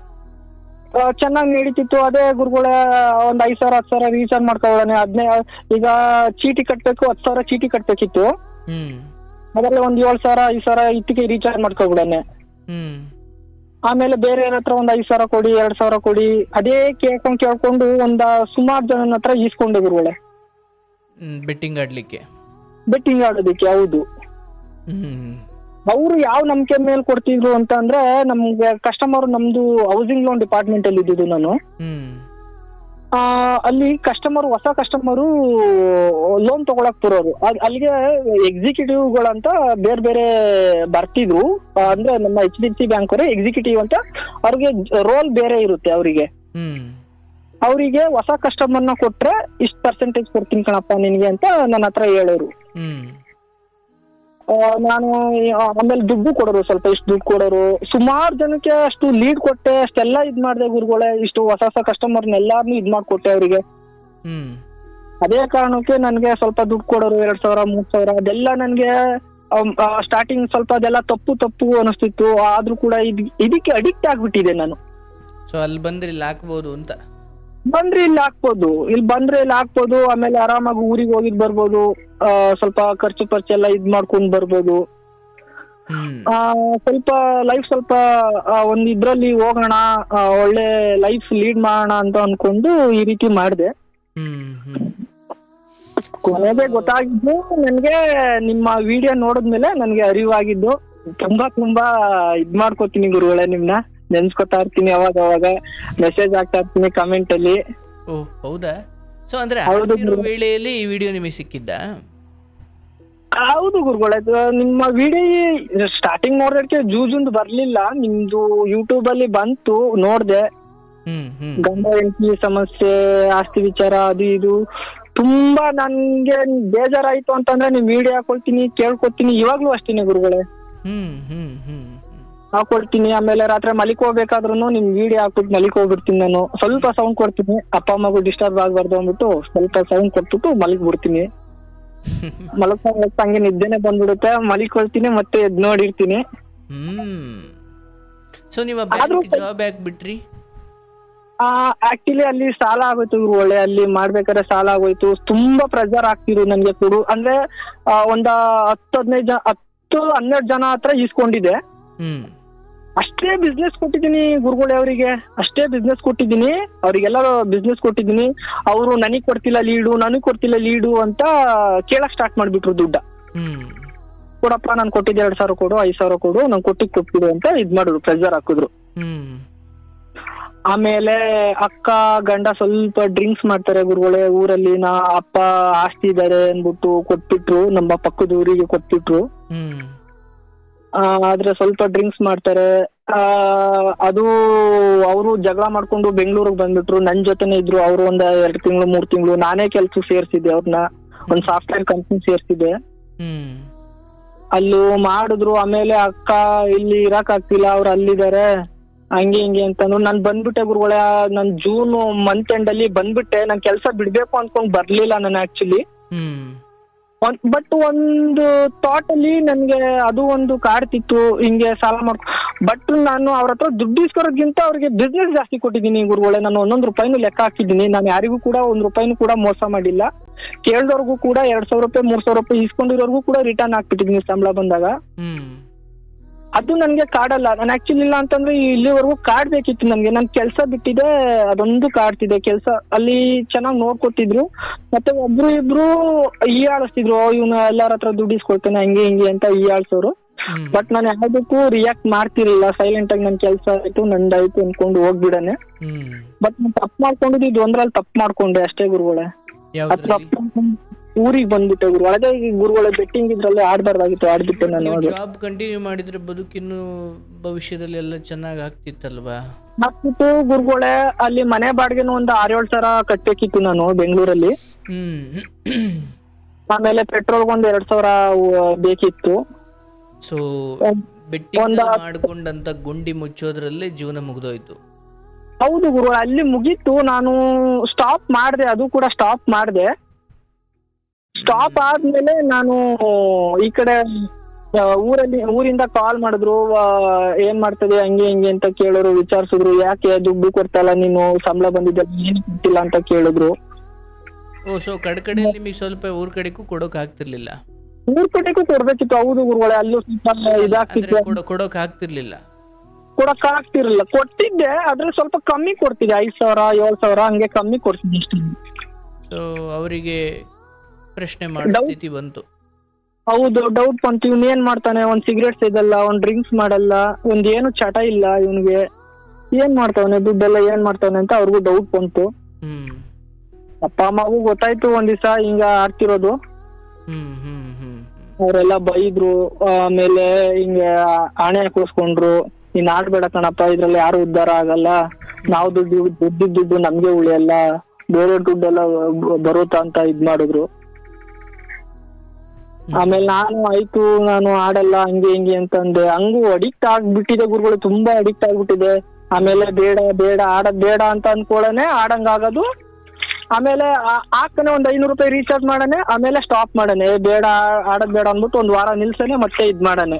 ಚೆನ್ನಾಗಿ ನಡೀತಿತ್ತು. ಅದೇ ಗುರುಗಳೇ ಒಂದ್ 5,000 10,000 ರೀಚಾರ್ಜ್ ಮಾಡ್ಕೊಳ್ಳೋಣ. ಈಗ ಚೀಟಿ ಕಟ್ಬೇಕು, 10,000 ಚೀಟಿ ಕಟ್ಬೇಕಿತ್ತು. ಅದರಲ್ಲಿ ಒಂದ್ 7,000 5,000 ಇತ್ತಿಗೆ ರೀಚಾರ್ಜ್ ಮಾಡ್ಕೊಬಿಡನೆ. ಆಮೇಲೆ ಬೇರೆ ಹತ್ರ ಒಂದ್ 5,000 ಕೊಡಿ 2,000 ಕೊಡಿ, ಅದೇ ಕೇಳ್ಕೊಂಡು ಸುಮಾರು ಜನ ಹತ್ರ ಈಸ್ಕೊಂಡೆ ಗುರುಗಳೇ. ಬೆಟ್ಟಿಂಗ್ ಆಡ್ಲಿಕ್ಕೆ, ಬೆಟ್ಟಿಂಗ್ ಆಡೋದಕ್ಕೆ. ಹೌದು. ಅವರು ಯಾವ ನಂಬಿಕೆ ಮೇಲೆ ಕೊಡ್ತಿದ್ರು ಅಂತ ಅಂದ್ರೆ, ನಮ್ಗೆ ಕಸ್ಟಮರ್, ನಮ್ದು ಹೌಸಿಂಗ್ ಲೋನ್ ಡಿಪಾರ್ಟ್ಮೆಂಟ್ ಅಲ್ಲಿ ಇದ್ದಿದ್ದು ನಾನು. ಅಲ್ಲಿ ಕಸ್ಟಮರ್, ಹೊಸ ಕಸ್ಟಮರು ಲೋನ್ ತಗೊಳಕ್ ಬರೋರು, ಅಲ್ಲಿಗೆ ಎಕ್ಸಿಕ್ಯೂಟಿವ್ಗಳಂತ ಬೇರೆ ಬೇರೆ ಬರ್ತಿದ್ರು. ಅಂದ್ರೆ ನಮ್ಮ HDFC ಬ್ಯಾಂಕ್ ಅವರೇ ಎಕ್ಸಿಕ್ಯೂಟಿವ್ ಅಂತ, ಅವ್ರಿಗೆ ರೋಲ್ ಬೇರೆ ಇರುತ್ತೆ. ಅವರಿಗೆ ಹೊಸ ಕಸ್ಟಮರ್ನ ಕೊಟ್ರೆ ಇಷ್ಟು ಪರ್ಸೆಂಟೇಜ್ ಕೊಡ್ತೀನಿ ಕಣಪ್ಪ ನಿನ್ಗೆ ಅಂತ ನನ್ನ ಹತ್ರ ಹೇಳೋರು. ನಾನು ಆಮೇಲೆ ದುಡ್ಡು ಕೊಡೋರು, ಸ್ವಲ್ಪ ಇಷ್ಟು ದುಡ್ಡು ಕೊಡೋರು. ಸುಮಾರು ಜನಕ್ಕೆ ಅಷ್ಟು ಲೀಡ್ ಕೊಟ್ಟೆ, ಅಷ್ಟೆಲ್ಲ ಇದ್ ಮಾಡಿದೆ ಗುರುಗಳೇ. ಇಷ್ಟು ಹೊಸ ಕಸ್ಟಮರ್ನ ಎಲ್ಲಾರನ್ನೂ ಇದ್ ಮಾಡ್ಕೊಟ್ಟೆ ಅವರಿಗೆ. ಅದೇ ಕಾರಣಕ್ಕೆ ನನ್ಗೆ ಸ್ವಲ್ಪ ದುಡ್ಡು ಕೊಡೋರು, 2,000 3,000 ಅದೆಲ್ಲ ನನ್ಗೆ ಸ್ಟಾರ್ಟಿಂಗ್ ಸ್ವಲ್ಪ ಅದೆಲ್ಲ ತಪ್ಪು ಅನಿಸ್ತಿತ್ತು. ಆದ್ರೂ ಕೂಡ ಇದಕ್ಕೆ ಅಡಿಕ್ಟ್ ಆಗ್ಬಿಟ್ಟಿದೆ ನಾನು. ಸೊ ಅಲ್ಲಿ ಬಂದ್ರೆ ಇಲ್ಲಿ ಹಾಕ್ಬೋದು ಅಂತ. ಇಲ್ಲಿ ಬಂದ್ರೆ ಇಲ್ಲಿ ಹಾಕ್ಬೋದು. ಆಮೇಲೆ ಆರಾಮಾಗಿ ಊರಿಗೆ ಹೋಗಿದ್ ಬರ್ಬೋದು. ಸ್ವಲ್ಪ ಖರ್ಚು ಎಲ್ಲ ಇದ್ ಮಾಡ್ಕೊಂಡ್ ಬರ್ಬೋದು. ಸ್ವಲ್ಪ ಲೈಫ್ ಸ್ವಲ್ಪ ಒಂದ್ ಇದ್ರಲ್ಲಿ ಹೋಗೋಣ, ಒಳ್ಳೆ ಲೈಫ್ ಲೀಡ್ ಮಾಡೋಣ ಅಂತ ಅನ್ಕೊಂಡು ಈ ರೀತಿ ಮಾಡಿದೆ. ಕೊನೆಗೆ ಗೊತ್ತಾಗಿದ್ದು ನನ್ಗೆ, ನಿಮ್ಮ ವಿಡಿಯೋ ನೋಡಿದ್ಮೇಲೆ ನನ್ಗೆ ಅರಿವಾಗಿದ್ದು. ತುಂಬಾ ಇದ್ ಮಾಡ್ಕೋತೀನಿ ಗುರುಗಳೇ, ನಿಮ್ನ ನೆನ್ಸ್ಕೊತಾ ಇರ್ತೀನಿ, ಅವಾಗ ಮೆಸೇಜ್ ಆಗ್ತಾ ಇರ್ತೀನಿ ಕಮೆಂಟ್ ಅಲ್ಲಿ. ಓಹ್ ಹೌದಾ? ಸೊ ಅಂದ್ರೆ ವೇಳೆಯಲ್ಲಿ ಈ ವಿಡಿಯೋ ನಿಮಗೆ ಸಿಕ್ಕಿದ್ದ? ಹೌದು ಗುರುಗಳೇ, ನಿಮ್ಮ ವಿಡಿಯೋ ಸ್ಟಾರ್ಟಿಂಗ್ ನೋಡೋದಕ್ಕೆ ಜೂಜುಂದು ಬರ್ಲಿಲ್ಲ. ನಿಮ್ದು ಯೂಟ್ಯೂಬ್ ಅಲ್ಲಿ ಬಂತು, ನೋಡ್ದೆ. ಗಂಡ ಹೆಂಡತಿ ಸಮಸ್ಯೆ, ಆಸ್ತಿ ವಿಚಾರ, ಅದು ಇದು ತುಂಬಾ ನನ್ಗೆ ಬೇಜಾರಾಯ್ತು ಅಂತಂದ್ರೆ ನಿಮ್ ವಿಡಿಯೋ ಹಾಕೊಳ್ತೀನಿ, ಕೇಳ್ಕೊತೀನಿ. ಇವಾಗ್ಲೂ ಅಷ್ಟೇನೆ ಗುರುಗಳೇ, ಹಾಕೊಳ್ತೀನಿ. ಆಮೇಲೆ ರಾತ್ರಿ ಮಲಿಕೋಬೇಕಾದ್ರೂ ನಿಮ್ ವಿಡಿಯೋ ಹಾಕ್ಬಿಟ್ಟು ಮಲಿಕೋಗ್ಬಿಡ್ತೀನಿ. ನಾನು ಸ್ವಲ್ಪ ಸೌಂಡ್ ಕೊಡ್ತೀನಿ, ಅಪ್ಪ ಅಮ್ಮಗೂ ಡಿಸ್ಟರ್ಬ್ ಆಗ್ಬಾರ್ದು ಅಂದ್ಬಿಟ್ಟು ಸ್ವಲ್ಪ ಸೌಂಡ್ ಕೊಟ್ಬಿಟ್ಟು ಮಲಗ್ಬಿಡ್ತೀನಿ. ಹಂಗೆ ನಿದ್ದೆನೆ ಬಂದ್ಬಿಡುತ್ತೆ, ಮಲಿಕೊಳ್ತೀನಿ, ಮತ್ತೆ ಎದ್ ನೋಡಿರ್ತೀನಿ. ಸೊ ನೀವು ಜಾಬ್ ಯಾಕೆ ಬಿಟ್ರಿ? ಆಕ್ಚುಲಿ ಅಲ್ಲಿ ಸಾಲ ಆಗೋಯ್ತು ಗುರುಗಳೇ. ಅಲ್ಲಿ ಮಾಡ್ಬೇಕಾದ್ರೆ ಸಾಲ ಆಗೋಯ್ತು. ತುಂಬಾ ಪ್ರೆಷರ್ ಆಗ್ತಿರು ನನ್ಗೆ ಕೊಡು ಅಂದ್ರೆ. ಒಂದ 10-12 ಜನ ಹತ್ರ ಈಸ್ಕೊಂಡಿದೆ. ಅಷ್ಟೇ ಬಿಸ್ನೆಸ್ ಕೊಟ್ಟಿದ್ದೀನಿ ಗುರುಗಳೇ ಅವರಿಗೆ, ಅವರಿಗೆಲ್ಲ ಬಿಸ್ನೆಸ್ ಕೊಟ್ಟಿದ್ದೀನಿ. ಅವರು ನನಗ್ ಕೊಡ್ತಿಲ್ಲ ಲೀಡು ಅಂತ ಕೇಳಕ್ ಸ್ಟಾರ್ಟ್ ಮಾಡ್ಬಿಟ್ರು ದುಡ್ಡ. ಕೊಡಪ್ಪ, ನಾನು ಕೊಟ್ಟಿದ್ದೆ 2,000 ಕೊಡು, 5,000 ಕೊಡು, ನಾನು ಕೊಟ್ಟಿದ್ದು ಅಂತ ಇದ್ ಮಾಡಿದ್ರು, ಪ್ರೆಷರ್ ಹಾಕಿದ್ರು. ಆಮೇಲೆ ಅಕ್ಕ ಗಂಡ ಸ್ವಲ್ಪ ಡ್ರಿಂಕ್ಸ್ ಮಾಡ್ತಾರೆ ಗುರುಗಳೇ ಊರಲ್ಲಿ. ಅಪ್ಪ ಆಸ್ತಿ ಇದಾರೆ ಅನ್ಬಿಟ್ಟು ಕೊಟ್ಬಿಟ್ರು, ನಮ್ಮ ಪಕ್ಕದ ಊರಿಗೆ ಕೊಟ್ಬಿಟ್ರು. ಆದ್ರೆ ಸ್ವಲ್ಪ ಡ್ರಿಂಕ್ಸ್ ಮಾಡ್ತಾರೆ. ಅದು ಅವರು ಜಗಳ ಮಾಡ್ಕೊಂಡು ಬೆಂಗಳೂರಿಗೆ ಬಂದ್ಬಿಟ್ರು. ನನ್ ಜೊತೆನೆ ಇದ್ರು ಅವರು. 2 ತಿಂಗಳು 3 ತಿಂಗಳು ನಾನೇ ಕೆಲ್ಸ ಸೇರ್ಸಿದ್ದೆ ಅವ್ರನ್ನ. ಒಂದ್ ಸಾಫ್ಟ್ವೇರ್ ಕಂಪ್ನಿ ಸೇರ್ಸಿದ್ದೆ. ಅಲ್ಲೂ ಮಾಡಿದ್ರು. ಆಮೇಲೆ ಅಕ್ಕ ಇಲ್ಲಿ ಇರಕ್ ಆಗ್ತಿಲ್ಲ, ಅವ್ರು ಅಲ್ಲಿದ್ದಾರೆ, ಹಂಗೆ ಹಿಂಗೆ ಅಂತಂದ್ರು. ನಾನ್ ಬಂದ್ಬಿಟ್ಟೆ ಗುರುಗಳೇ. ನಾನ್ ಜೂನ್ ಮಂತ್ ಎಂಡ್ ಅಲ್ಲಿ ಬಂದ್ಬಿಟ್ಟೆ. ನಾನ್ ಕೆಲ್ಸ ಬಿಡ್ಬೇಕು ಅನ್ಕೊಂಡ್ ಬರ್ಲಿಲ್ಲ ನಾನು ಆಕ್ಚುಲಿ. ಬಟ್ ಒಂದು ಥಾಟ್ ಅಲ್ಲಿ ನನ್ಗೆ ಅದು ಒಂದು ಕಾಡ್ತಿತ್ತು, ಹಿಂಗೆ ಸಾಲ ಬಟ್ ನಾನು ಅವ್ರ ಹತ್ರ ದುಡ್ಡು ಇಸ್ಕೊರೋದ್ಕಿಂತ ಅವ್ರಿಗೆ ಬಿಸ್ನೆಸ್ ಜಾಸ್ತಿ ಕೊಟ್ಟಿದ್ದೀನಿ ಗುರುಗಳೇ. ನಾನು 1 ರೂಪಾಯಿನೂ ಲೆಕ್ಕ ಹಾಕಿದ್ದೀನಿ. ನಾನು ಯಾರಿಗೂ ಕೂಡ 1 ರೂಪಾಯಿನೂ ಕೂಡ ಮೋಸ ಮಾಡಿಲ್ಲ. ಕೇಳ್ದವ್ರಿಗೂ ಕೂಡ 2,000 ರೂಪಾಯಿ 3,000 ರೂಪಾಯಿ ಇಸ್ಕೊಂಡಿರೋರ್ಗೂ ಕೂಡ ರಿಟರ್ನ್ ಹಾಕ್ಬಿಟ್ಟಿದ್ದೀನಿ ಸಂಬಳ ಬಂದಾಗ. ಅದು ನನ್ಗೆ ಕಾಡಲ್ಲ. ನಾನು ಆಕ್ಚುಲಿ ಇಲ್ಲ ಅಂತಂದ್ರೆ ಇಲ್ಲಿವರೆಗೂ ಕಾಡ್ಬೇಕಿತ್ತು ನನ್ಗೆ. ನನ್ ಕೆಲ್ಸ ಬಿಟ್ಟಿದೆ, ಅದೊಂದು ಕಾಡ್ತಿದೆ. ಕೆಲ್ಸ ಅಲ್ಲಿ ಚೆನ್ನಾಗಿ ನೋಡ್ಕೊತಿದ್ರು. ಮತ್ತೆ ಇಬ್ರು ಆಳಿಸ್ತಿದ್ರು, ಇವ್ನು ಎಲ್ಲಾರ ಹತ್ರ ದುಡ್ಡು ಇಸ್ಕೊಳ್ತಾನೆ ಹಂಗೆ ಹಿಂಗೆ ಅಂತ ಆಳ್ಸೋರು. ಬಟ್ ನಾನು ಯಾವ್ದಕ್ಕೂ ರಿಯಾಕ್ಟ್ ಮಾಡ್ತಿರ್ಲಿಲ್ಲ. ಸೈಲೆಂಟ್ ಆಗಿ ನನ್ ಕೆಲ್ಸ ಆಯ್ತು ನಂದಾಯ್ತು ಅನ್ಕೊಂಡು ಹೋಗ್ಬಿಡನೆ. ಬಟ್ ನಾನು ತಪ್ಪು ಮಾಡ್ಕೊಂಡಿದ್ದು ಇದು ಒಂದ್ರಲ್ಲಿ ತಪ್ಪು ಮಾಡ್ಕೊಂಡೆ ಅಷ್ಟೇ ಗುರುಗಳೇ. ಊರಿಗೆ ಬಂದ್ಬಿಟ್ಟೆ ಗುರು. ಅದೇ ಗುರುಗಳೇ ಬೆಟ್ಟಿಂಗ್ ಇದ್ರಲ್ಲಿ ಆಡ್ಬಾರ್ದಾಗಿತ್ತು, ಆಡ್ಬಿಟ್ಟೆ ನಾನು. ಜಾಬ್ ಕಂಟಿನ್ಯೂ ಮಾಡಿದ್ರೆ ಬದುಕಿನ್ನು ಭವಿಷ್ಯದಲ್ಲಿ ಎಲ್ಲ ಚೆನ್ನಾಗಿ ಆಗ್ತಿತ್ತಲ್ವಾ? ಹಾಕ್ಬಿಟ್ಟು ಗುರುಗಳೇ ಅಲ್ಲಿ ಮನೆ ಬಾಡಿಗೆನು ಒಂದು 6-7 ಸಾವಿರ ಕಟ್ಬೇಕಿತ್ತು ನಾನು ಬೆಂಗಳೂರಲ್ಲಿ. ಹ್ಮ್ ಆಮೇಲೆ ಪೆಟ್ರೋಲ್ಗೆ ಒಂದು 2 ಸಾವಿರ ಬೇಕಿತ್ತು. ಸೊ ಬೆಟ್ಟಿಂಗ್ ಮಾಡ್ಕೊಂಡಂತ ಗುಂಡಿ ಮುಚ್ಚೋದ್ರಲ್ಲೇ ಜೀವನ ಮುಗ್ದೋಯ್ತು. ಹೌದು ಗುರುಗಳೇ, ಅಲ್ಲಿ ಮುಗೀತು. ನಾನು ಸ್ಟಾಪ್ ಮಾಡಿದೆ, ಅದು ಕೂಡ ಸ್ಟಾಪ್ ಮಾಡಿದೆ. ಸ್ಟಾಪ್ ಆದ್ಮೇಲೆ ನಾನು ಈ ಕಡೆ ಊರಿಂದ ಕಾಲ್ ಮಾಡಿದ್ರು, ಏನ್ ಮಾಡ್ತದೆ ಹಂಗೆ ಹಿಂಗೆ ಅಂತ ಕೇಳೋರು, ವಿಚಾರಿಸಿದ್ರು. ಯಾಕೆ ದುಡ್ಡು ಕೊಡ್ತಲ್ಲ ನೀನು, ಸಂಬಳ ಬಂದಿದ್ದ ಏನು ಕೊಟ್ಟಿಲ್ಲ ಅಂತ ಕೇಳಿದ್ರು. ಸೊ ಕಡೆಯಲ್ಲಿ ನಿಮಗೆ ಸ್ವಲ್ಪ ಊರ್ ಕಡೆಗೂ ಕೊಡೋಕ್ ಆಗ್ತಿರ್ಲಿಲ್ಲ? ಊರ್ ಕಡೆಗೂ ಕೊಡ್ಬೇಕಿತ್ತು. ಹೌದು ಗುರುಗಳೇ, ಅಲ್ಲೂ ಸ್ವಲ್ಪ ಇದಾಗ್ತಿತ್ತು, ಕೊಡೋಕ್ ಆಗ್ತಿರ್ಲಿಲ್ಲ. ಕೊಡಕ್ ಆಗ್ತಿರ್ಲಿಲ್ಲ. ಕೊಟ್ಟಿದ್ದೆ, ಅದ್ರಲ್ಲಿ ಸ್ವಲ್ಪ ಕಮ್ಮಿ ಕೊಡ್ತಿದ್ದೆ, 5 ಸಾವಿರ 7 ಸಾವಿರ ಹಂಗೆ ಕಮ್ಮಿ ಕೊಡ್ತಿದ್ದೆ ಅಷ್ಟೇ. ಸೊ ಅವರಿಗೆ ಪ್ರಶ್ನೆ ಮಾಡೋ ಸ್ಥಿತಿ ಬಂತು. ಹೌದು, ಡೌಟ್ ಬಂತು. ಇವ್ನು ಏನ್ ಮಾಡ್ತಾನೆ, ಒಂದ್ ಸಿಗರೇಟ್ ಸಿಗಲ್ಲ, ಒಂದ್ ಡ್ರಿಂಕ್ಸ್ ಮಾಡಲ್ಲ, ಒಂದ್ ಏನು ಚಟ ಇಲ್ಲ ಇವನ್ಗೆ, ಏನ್ ಮಾಡ್ತಾವನೆ, ದುಡ್ಡೆಲ್ಲ ಏನ್ ಮಾಡ್ತಾವನೆ ಅಂತ ಅವ್ರಿಗೂ ಡೌಟ್ ಬಂತು. ಅಪ್ಪ ಅಮ್ಮಗೂ ಗೊತ್ತಾಯ್ತು ಒಂದ್ ದಿವಸ ಹಿಂಗ ಆಡ್ತಿರೋದು. ಅವರೆಲ್ಲ ಬೈದ್ರು. ಆಮೇಲೆ ಹಿಂಗ ಆಣೆ ಹಾಕಿಸ್ಕೊಂಡ್ರು, ನೀನ್ ಆಡ್ಬೇಡ ಕಣಪ್ಪ, ಇದ್ರಲ್ಲಿ ಯಾರು ಉದ್ಧಾರ ಆಗಲ್ಲ, ನಾವು ದುಡ್ಡು ನಮ್ಗೆ ಉಳಿಯಲ್ಲ, ಬೇರೆ ದುಡ್ಡೆಲ್ಲ ಬರುತ್ತಾ ಅಂತ ಇದ್ ಮಾಡಿದ್ರು. ಆಮೇಲೆ ನಾನು ಆಡಲ್ಲ ಹಂಗೆ ಹಿಂಗೆ ಅಂತಂದೆ. ಹಂಗೂ ಅಡಿಕ್ಟ್ ಆಗ್ಬಿಟ್ಟಿದೆ ಗುರುಗಳು, ತುಂಬಾ ಅಡಿಕ್ಟ್ ಆಗ್ಬಿಟ್ಟಿದೆ. ಆಮೇಲೆ ಬೇಡ ಬೇಡ ಆಡದ್ ಬೇಡ ಅಂತ ಅನ್ಕೊಳ್ಳನೆ ಆಡಂಗ್ ಆಗೋದು. ಆಮೇಲೆ ಹಾಕ್ತಾನೆ, ಒಂದ್ 500 ರೂಪಾಯಿ ರೀಚಾರ್ಜ್ ಮಾಡನೆ, ಆಮೇಲೆ ಸ್ಟಾಪ್ ಮಾಡನೆ, ಬೇಡ ಆಡದ್ ಬೇಡ ಅಂದ್ಬಿಟ್ಟು 1 ವಾರ ನಿಲ್ಸನೆ, ಮತ್ತೆ ಇದ್ ಮಾಡನೆ.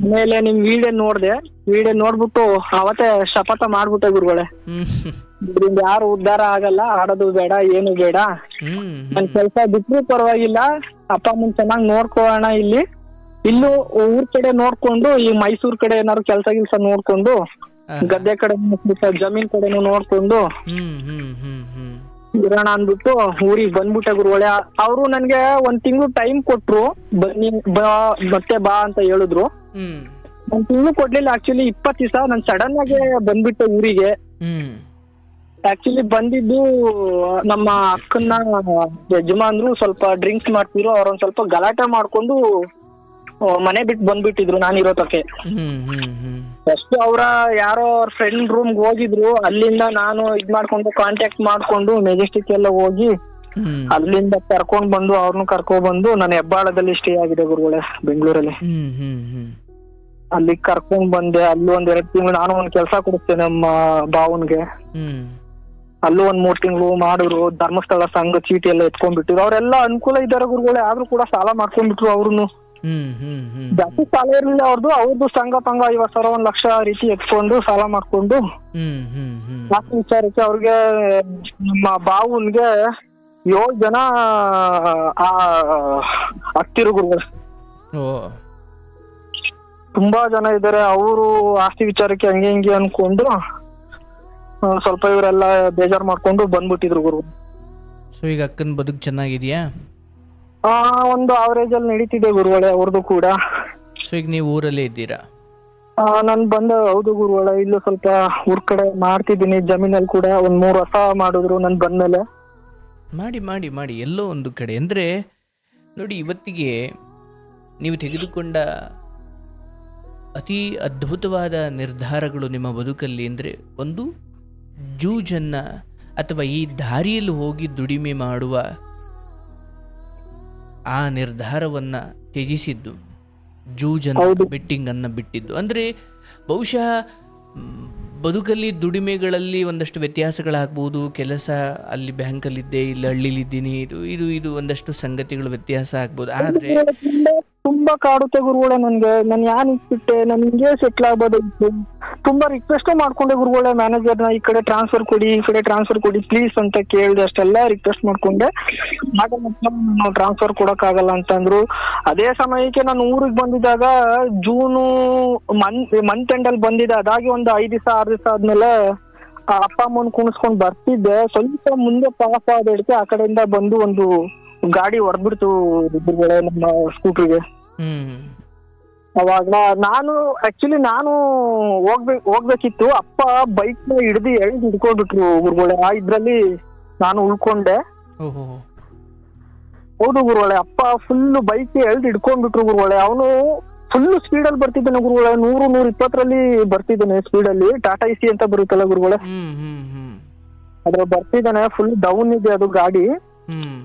ಆಮೇಲೆ ನಿಮ್ ವಿಡಿಯೋ ನೋಡ್ದೆ, ವಿಡಿಯೋ ನೋಡ್ಬಿಟ್ಟು ಅವತ್ತೇ ಶಪಥ ಮಾಡ್ಬಿಟ್ಟೆ ಗುರುಗಳೇ, ಇದ್ರಿಂದ ಯಾರು ಉದ್ಧಾರ ಆಗಲ್ಲ, ಆಡೋದು ಬೇಡ ಏನು ಬೇಡ, ನನ್ ಕೆಲ್ಸ ಬಿಟ್ರು ಪರವಾಗಿಲ್ಲ, ಅಪ್ಪ ಅಮ್ಮನ್ ಚೆನ್ನಾಗ್ ನೋಡ್ಕೋಣ, ಇಲ್ಲೂ ಊರ್ ಕಡೆ ನೋಡ್ಕೊಂಡು, ಈ ಮೈಸೂರ್ ಕಡೆ ಏನಾದ್ರು ಕೆಲ್ಸ ಗಿಲ್ಸ ನೋಡ್ಕೊಂಡು, ಗದ್ದೆ ಕಡೆ ಜಮೀನ್ ಕಡೆನು ನೋಡ್ಕೊಂಡು ಇರೋಣ ಅಂದ್ಬಿಟ್ಟು ಊರಿಗೆ ಬಂದ್ಬಿಟ್ಟೆ ಗುರುಗಳೇ. ಅವರು ನನ್ಗೆ 1 ತಿಂಗಳು ಟೈಮ್ ಕೊಟ್ರು, ಬನ್ನಿ ಮತ್ತೆ ಬಾ ಅಂತ ಹೇಳಿದ್ರು. 1 ತಿಂಗಳು ಕೊಡ್ಲಿಲ್ಲ, ಆಕ್ಚುಲಿ 20 ದಿವಸ. ನಾನು ಸಡನ್ ಆಗಿ ಬಂದ್ಬಿಟ್ಟೆ ಊರಿಗೆ. ಆಕ್ಚುಲಿ ಬಂದಿದ್ದು ನಮ್ಮ ಅಕ್ಕನ ಯಜಮಾನ್ರು ಸ್ವಲ್ಪ ಡ್ರಿಂಕ್ಸ್ ಮಾಡ್ತಿದ್ರು, ಅವ್ರೊಂದ್ ಸ್ವಲ್ಪ ಗಲಾಟೆ ಮಾಡ್ಕೊಂಡು ಮನೆ ಬಿಟ್ಟು ಬಂದ್ಬಿಟ್ಟಿದ್ರು ನಾನಿರೋತಕ್ಕೆ. ಫಸ್ಟ್ ಅವರ ಯಾರೋ ಅವ್ರ ಫ್ರೆಂಡ್ ರೂಮ್ಗೆ ಹೋಗಿದ್ರು, ಅಲ್ಲಿಂದ ನಾನು ಇದ್ ಮಾಡ್ಕೊಂಡು ಕಾಂಟ್ಯಾಕ್ಟ್ ಮಾಡ್ಕೊಂಡು ಮೆಜೆಸ್ಟಿಕ್ ಎಲ್ಲ ಹೋಗಿ ಅಲ್ಲಿಂದ ಕರ್ಕೊಂಡ್ ಬಂದು ಅವ್ರನ್ನ ಕರ್ಕೊಂಡ್ ಬಂದು ನಾನು ಹೆಬ್ಬಾಳದಲ್ಲಿ ಸ್ಟೇ ಆಗಿದೆ ಗುರುಗಳೇ, ಬೆಂಗಳೂರಲ್ಲಿ. ಅಲ್ಲಿ ಕರ್ಕೊಂಡ್ ಬಂದೆ. ಅಲ್ಲೂ 1-2 ತಿಂಗಳು ನಾನು ಒಂದ್ ಕೆಲ್ಸ ಕೊಡಿಸ್ತೇನೆ ನಮ್ಮ ಭಾವನ್ಗೆ. ಅಲ್ಲೂ 1-3 ತಿಂಗಳು ಮಾಡಿದ್ರು. ಧರ್ಮಸ್ಥಳ ಸಂಘ ಚೀಟಿ ಎಲ್ಲ ಎತ್ಕೊಂಡ್ಬಿಟ್ಟಿದ್ರು. ಅವರೆಲ್ಲ ಅನುಕೂಲ ಇದ್ದಾರೆ ಗುರುಗಳೇ, ಆದ್ರೂ ಕೂಡ ಸಾಲ ಮಾಡ್ಕೊಂಡ್ಬಿಟ್ರು. ಅವ್ರುನು ಜಾಸ್ತಿ ಸಾಲ ಇರ್ಲಿಲ್ಲ ಅವ್ರದ್ದು ಸಂಘ ಪಂಗ 50 ಸಾವಿರ 1 ಲಕ್ಷ ರೀತಿ ಎತ್ಕೊಂಡು ಸಾಲ ಮಾಡ್ಕೊಂಡು ವಿಚಾರಕ್ಕೆ ಅವ್ರಿಗೆ ನಮ್ಮ ಬಾವುನ್ಗೆ 7 ಜನ ಹತ್ತಿರು ಗುರುಗಳು, ತುಂಬಾ ಜನ ಇದಾರೆ. ಅವರು ಆಸ್ತಿ ವಿಚಾರಕ್ಕೆ ಹಂಗೆ ಹಿಂಗೆ ಅನ್ಕೊಂಡು ಸ್ವಲ್ಪ ಇವರೆಲ್ಲ ಬೇಜಾರ್ ಮಾಡ್ಕೊಂಡು ಬಂದ್ಬಿಟ್ಟಿದ್ರು ಗುರು. ಸೊ ಈಗ ಅಕ್ಕನ ಬದುಕು ಚೆನ್ನಾಗಿದ್ಯಾ? ಒಂದು ಅವರೇಜ್ ಅಲ್ಲಿ ನಡೀತಿದೆ ಗುರುಗಳೇ ಅವ್ರದ್ದು ಕೂಡ. ಸೊ ಈಗ ನೀವು ಊರಲ್ಲೇ ಇದ್ದೀರಾ? ನಾನು ಬಂದ ಹೌದು ಗುರುಗಳೇ, ಇಲ್ಲೂ ಸ್ವಲ್ಪ ಊರ್ ಕಡೆ ಮಾಡ್ತಿದ್ದೀನಿ. ಜಮೀನಲ್ಲಿ ಕೂಡ 1-3 ವರ್ಷ ಮಾಡಿದ್ರು ನನ್ ಬಂದ್ಮೇಲೆ. ಮಾಡಿ ಮಾಡಿ ಮಾಡಿ ಎಲ್ಲೋ ಒಂದು ಕಡೆ. ಅಂದರೆ ನೋಡಿ, ಇವತ್ತಿಗೆ ನೀವು ತೆಗೆದುಕೊಂಡ ಅತಿ ಅದ್ಭುತವಾದ ನಿರ್ಧಾರಗಳು ನಿಮ್ಮ ಬದುಕಲ್ಲಿ ಅಂದರೆ, ಒಂದು ಜೂಜನ್ನು ಅಥವಾ ಈ ದಾರಿಯಲ್ಲಿ ಹೋಗಿ ದುಡಿಮೆ ಮಾಡುವ ಆ ನಿರ್ಧಾರವನ್ನು ತ್ಯಜಿಸಿದ್ದು, ಜೂಜನ್ನು ಬೆಟ್ಟಿಂಗನ್ನು ಬಿಟ್ಟಿದ್ದು. ಅಂದರೆ ಬಹುಶಃ ಬದುಕಲ್ಲಿ ದುಡಿಮೆಗಳಲ್ಲಿ ಒಂದಷ್ಟು ವ್ಯತ್ಯಾಸಗಳಾಗ್ಬೋದು. ಕೆಲಸ ಅಲ್ಲಿ ಬ್ಯಾಂಕಲ್ಲಿದ್ದೆ, ಇಲ್ಲಿ ಹಳ್ಳಿಲಿದ್ದೀನಿ, ಇದು ಒಂದಷ್ಟು ಸಂಗತಿಗಳು ವ್ಯತ್ಯಾಸ ಆಗ್ಬೋದು. ಆದರೆ ತುಂಬಾ ಕಾಡುತ್ತೆ ಗುರುಗಳೇ ನನ್ಗೆ. ನಾನು ಯಾನ್ ಇಟ್ಬಿಟ್ಟೆ, ನನ್ಗೆ ಸೆಟ್ಲ್ ಆಗ್ಬೋದಾಗಿತ್ತು. ತುಂಬಾ ರಿಕ್ವೆಸ್ಟ್ ಮಾಡ್ಕೊಂಡೆ ಗುರುಗಳೇ ಮ್ಯಾನೇಜರ್ನ, ಈ ಕಡೆ ಟ್ರಾನ್ಸ್ಫರ್ ಕೊಡಿ, ಈ ಕಡೆ ಟ್ರಾನ್ಸ್ಫರ್ ಕೊಡಿ ಪ್ಲೀಸ್ ಅಂತ ಕೇಳಿದೆ. ಅಷ್ಟೆಲ್ಲ ರಿಕ್ವೆಸ್ಟ್ ಮಾಡ್ಕೊಂಡೆ. ನಾವು ಟ್ರಾನ್ಸ್ಫರ್ ಕೊಡಕ್ ಆಗಲ್ಲ ಅಂತಂದ್ರು. ಅದೇ ಸಮಯಕ್ಕೆ ನಾನು ಊರಿಗೆ ಬಂದಿದ್ದಾಗ ಜೂನು ಮಂತ್ ಎಂಡ್ ಅಲ್ಲಿ ಬಂದಿದ್ದೆ. ಅದಾಗಿ ಒಂದು 5 ದಿವಸ 6 ದಿವಸ ಆದ್ಮೇಲೆ ಅಪ್ಪ ಅಮ್ಮನ್ ಕುಣಿಸ್ಕೊಂಡ್ ಬರ್ತಿದ್ದೆ. ಸ್ವಲ್ಪ ಮುಂದೆ ಪಾಸ್ ಆದಕ್ಕೆ ಆ ಕಡೆಯಿಂದ ಬಂದು ಒಂದು ಗಾಡಿ ಹೊಡೆದ್ಬಿಡ್ತು ಗುರುಗಳೇ ನಮ್ಮ ಸ್ಕೂಟ್ರಿಗೆ. ಅವಾಗ ನಾನು ಹೋಗ್ಬೇಕಿತ್ತು. ಅಪ್ಪ ಬೈಕ್ ನ ಎಳ್ದು ಹಿಡ್ಕೊಂಡ್ಬಿಟ್ರು ಗುರುಗಳೇ. ಇದ್ರಲ್ಲಿ ನಾನು ಉಳ್ಕೊಂಡೆ. ಹೌದು ಗುರುಗಳೇ, ಅಪ್ಪ ಫುಲ್ ಬೈಕ್ ಎಳ್ದು ಹಿಡ್ಕೊಂಡ್ಬಿಟ್ರು ಗುರುಗಳೇ. ಅವನು ಫುಲ್ ಸ್ಪೀಡಲ್ಲಿ ಬರ್ತಿದ್ದಾನೆ ಗುರುಗಳೇ, 100-120ರಲ್ಲಿ ಬರ್ತಿದ್ದಾನೆ ಸ್ಪೀಡಲ್ಲಿ. ಟಾಟಾ ಇಸಿ ಅಂತ ಬರುತ್ತಲ್ಲ ಗುರುಗಳೇ, ಹ್ಮ್ ಹ್ಮ್ ಹ್ಮ್ ಅದ್ರ ಬರ್ತಿದ್ದಾನೆ. ಫುಲ್ ಡೌನ್ ಇದೆ ಅದು ಗಾಡಿ, ಹ್ಮ್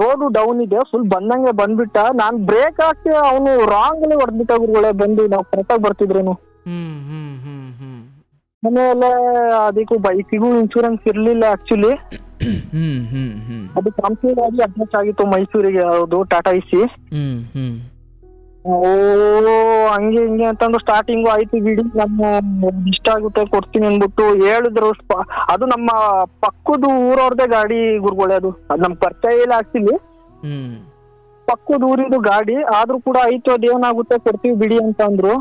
ರೋಡು ಡೌನ್ ಇದೆ. ಫುಲ್ ಬಂದಂಗೆ ಬಂದ್ಬಿಟ್ಟ. ನಾನ್ ಬ್ರೇಕ್ ಹಾಕಿ ಅವನು ರಾಂಗ್ ಅಲ್ಲಿ ಹೊಡೆದ್ಬಿಟ್ಟ ಗುರುಗಳೇ. ಬಂದು ನಾವು ಕರೆಕ್ಟಾಗಿ ಬರ್ತಿದ್ರೇನು. ಹ್ಮ್ ಹ್ಮ್ ಹ್ಮ್ ಹ್ಮ್ ಆಮೇಲೆ ಅದಕ್ಕೂ ಬೈಕಿಗೂ ಇನ್ಶೂರೆನ್ಸ್ ಇರ್ಲಿಲ್ಲ ಆಕ್ಚುಲಿ. ಹ್ಮ್ ಹ್ಮ್ ಹ್ಮ್ ಅದು ಕಂಪ್ಲೀಟ್ ಆಗಿ ಅಡ್ಜಸ್ಟ್ ಆಗಿತ್ತು ಮೈಸೂರಿಗೆ. ಅದು ಟಾಟಾ ಇಸಿ. ಹ್ಮ್ ಹ್ಮ್ ಓ ಹಂಗೆ ಹಿಂಗೆ ಅಂತಂದು ಸ್ಟಾರ್ಟಿಂಗು ಆಯ್ತು ಬಿಡಿ, ನಮ್ಮ ಇಷ್ಟ ಆಗುತ್ತೆ ಕೊಡ್ತೀನಿ ಅಂದ್ಬಿಟ್ಟು ಹೇಳಿದ್ರು. ಅದು ನಮ್ಮ ಪಕ್ಕದ ಊರವ್ರದೇ ಗಾಡಿ ಗುರುಗಳೇ. ಅದು ನಮ್ ಪರಿಚಯ ಇಲ್ಲ ಆಕ್ಚುಲಿ, ಹ್ಮ್ ಪಕ್ಕದ ಊರಿದು ಗಾಡಿ ಆದ್ರೂ ಕೂಡ ಆಯ್ತು ಅದೇನಾಗುತ್ತೆ ಕೊಡ್ತೀವಿ ಬಿಡಿ ಅಂತ ಅಂದ್ರು.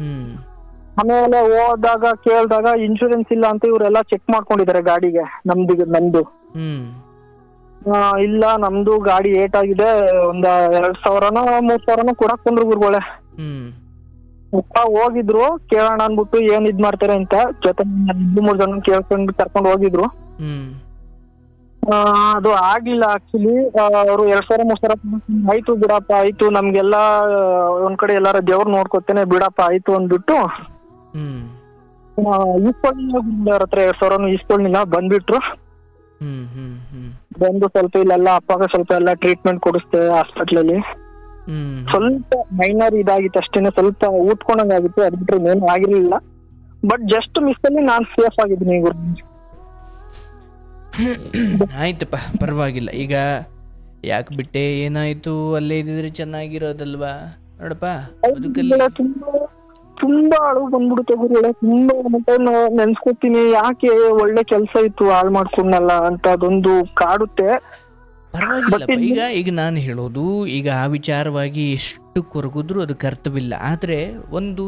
ಹ್ಮ್ ಆಮೇಲೆ ಹೋದಾಗ ಕೇಳಿದಾಗ ಇನ್ಶೂರೆನ್ಸ್ ಇಲ್ಲ ಅಂತ ಇವರೆಲ್ಲ ಚೆಕ್ ಮಾಡ್ಕೊಂಡಿದ್ದಾರೆ ಗಾಡಿಗೆ. ನಂದು ಹ್ಮ್ ಇಲ್ಲ ನಮ್ದು ಗಾಡಿ ಏಟ್ ಆಗಿದೆ, ಒಂದ 2,000ನೋ 3,000ನೋ ಕೊಡಕ್ ಬಂದ್ರು ಗುರುಗಳೇ. ಹ್ಮ್ ಹೋಗಿದ್ರು ಕೇಳೋಣ ಅನ್ಬಿಟ್ಟು ಏನ್ ಇದ್ ಮಾಡ್ತಾರೆ ಅಂತ. ಜೊತೆ 2-3 ಜನ ಕೇಳ್ಕೊಂಡು ಕರ್ಕೊಂಡು ಹೋಗಿದ್ರು. ಹ್ಮ್ ಅದು ಆಗ್ಲಿಲ್ಲ ಆಕ್ಚುಲಿ. ಅವರು 2,000-3,000 ಆಯ್ತು ಬಿಡಪ್ಪ ಆಯ್ತು, ನಮ್ಗೆಲ್ಲಾ ಒಂದ್ ಕಡೆ ಎಲ್ಲಾರ ದೇವ್ರು ನೋಡ್ಕೊತೇನೆ ಬಿಡಪ್ಪ ಆಯ್ತು ಅಂದ್ಬಿಟ್ಟು ಹ್ಮ್ ಈಸ್ಕೊಳ್ಳಿಲ್ಲ. ಅವ್ರ ಹತ್ರ 2,000 ಈಸ್ಕೊಳ್ಳಿಲ್ಲ, ಬಂದ್ಬಿಟ್ರು. ಹ್ಮ್ ಹ್ಮ್ ಹ್ಮ್ ಬಂದು ಸ್ವಲ್ಪ ಇಲ್ಲೆಲ್ಲ ಅಪ್ಪಾಗ ಸ್ವಲ್ಪ ಎಲ್ಲ ಟ್ರೀಟ್ಮೆಂಟ್ ಕೊಡಿಸ್ತೆ ಹಾಸ್ಪಿಟ್ಲಲ್ಲಿ. ಹ್ಮ್ ಸ್ವಲ್ಪ ಮೈನರ್ ಇದಾಗಿತ್ತು ಅಷ್ಟೇನೆ, ಸ್ವಲ್ಪ ಊದ್ಕೊಂಡಂಗ್ ಆಗಿತ್ತು. ಅದ್ ಬಿಟ್ರೆ ಏನು ಆಗಿರ್ಲಿಲ್ಲ. ಬಟ್ ಜಸ್ಟ್ ಮಿಸ್ ಅಲ್ಲಿ ನಾನ್ ಸೇಫ್ ಆಗಿದ್ದೀನಿ ಗುರು. ಆಯ್ತಪ್ಪ, ಪರವಾಗಿಲ್ಲ. ಈಗ ಯಾಕೆ ಬಿಟ್ಟೆ, ಏನಾಯ್ತು, ಅಲ್ಲೇ ಇದ್ದಿದ್ರೆ ಚೆನ್ನಾಗಿರೋದಲ್ವಾ. ನೋಡಪ್ಪ, ಬದುಕಲ್ಲಿ ತುಂಬಾ ಅಳು ಬಂದ್ಬಿಡುತ್ತೆ ಗುರುಗಳೇ. ತುಂಬಾ ನೆನ್ಸ್ಕೊತೀನಿ, ಯಾಕೆ ಒಳ್ಳೆ ಕೆಲ್ಸ ಇತ್ತು ಹಾಳು ಮಾಡ್ಕೊಂಡಲ್ಲ ಅಂತ ಅದೊಂದು ಕಾಡುತ್ತೆ. ಪರವಾಗಿಲ್ಲಪ್ಪ. ಈಗ ನಾನು ಹೇಳೋದು, ಈಗ ಆ ವಿಚಾರವಾಗಿ ಎಷ್ಟು ಕೊರಗಿದ್ರು ಅದು ಕರ್ತವ್ಯವಿಲ್ಲ. ಆದರೆ ಒಂದು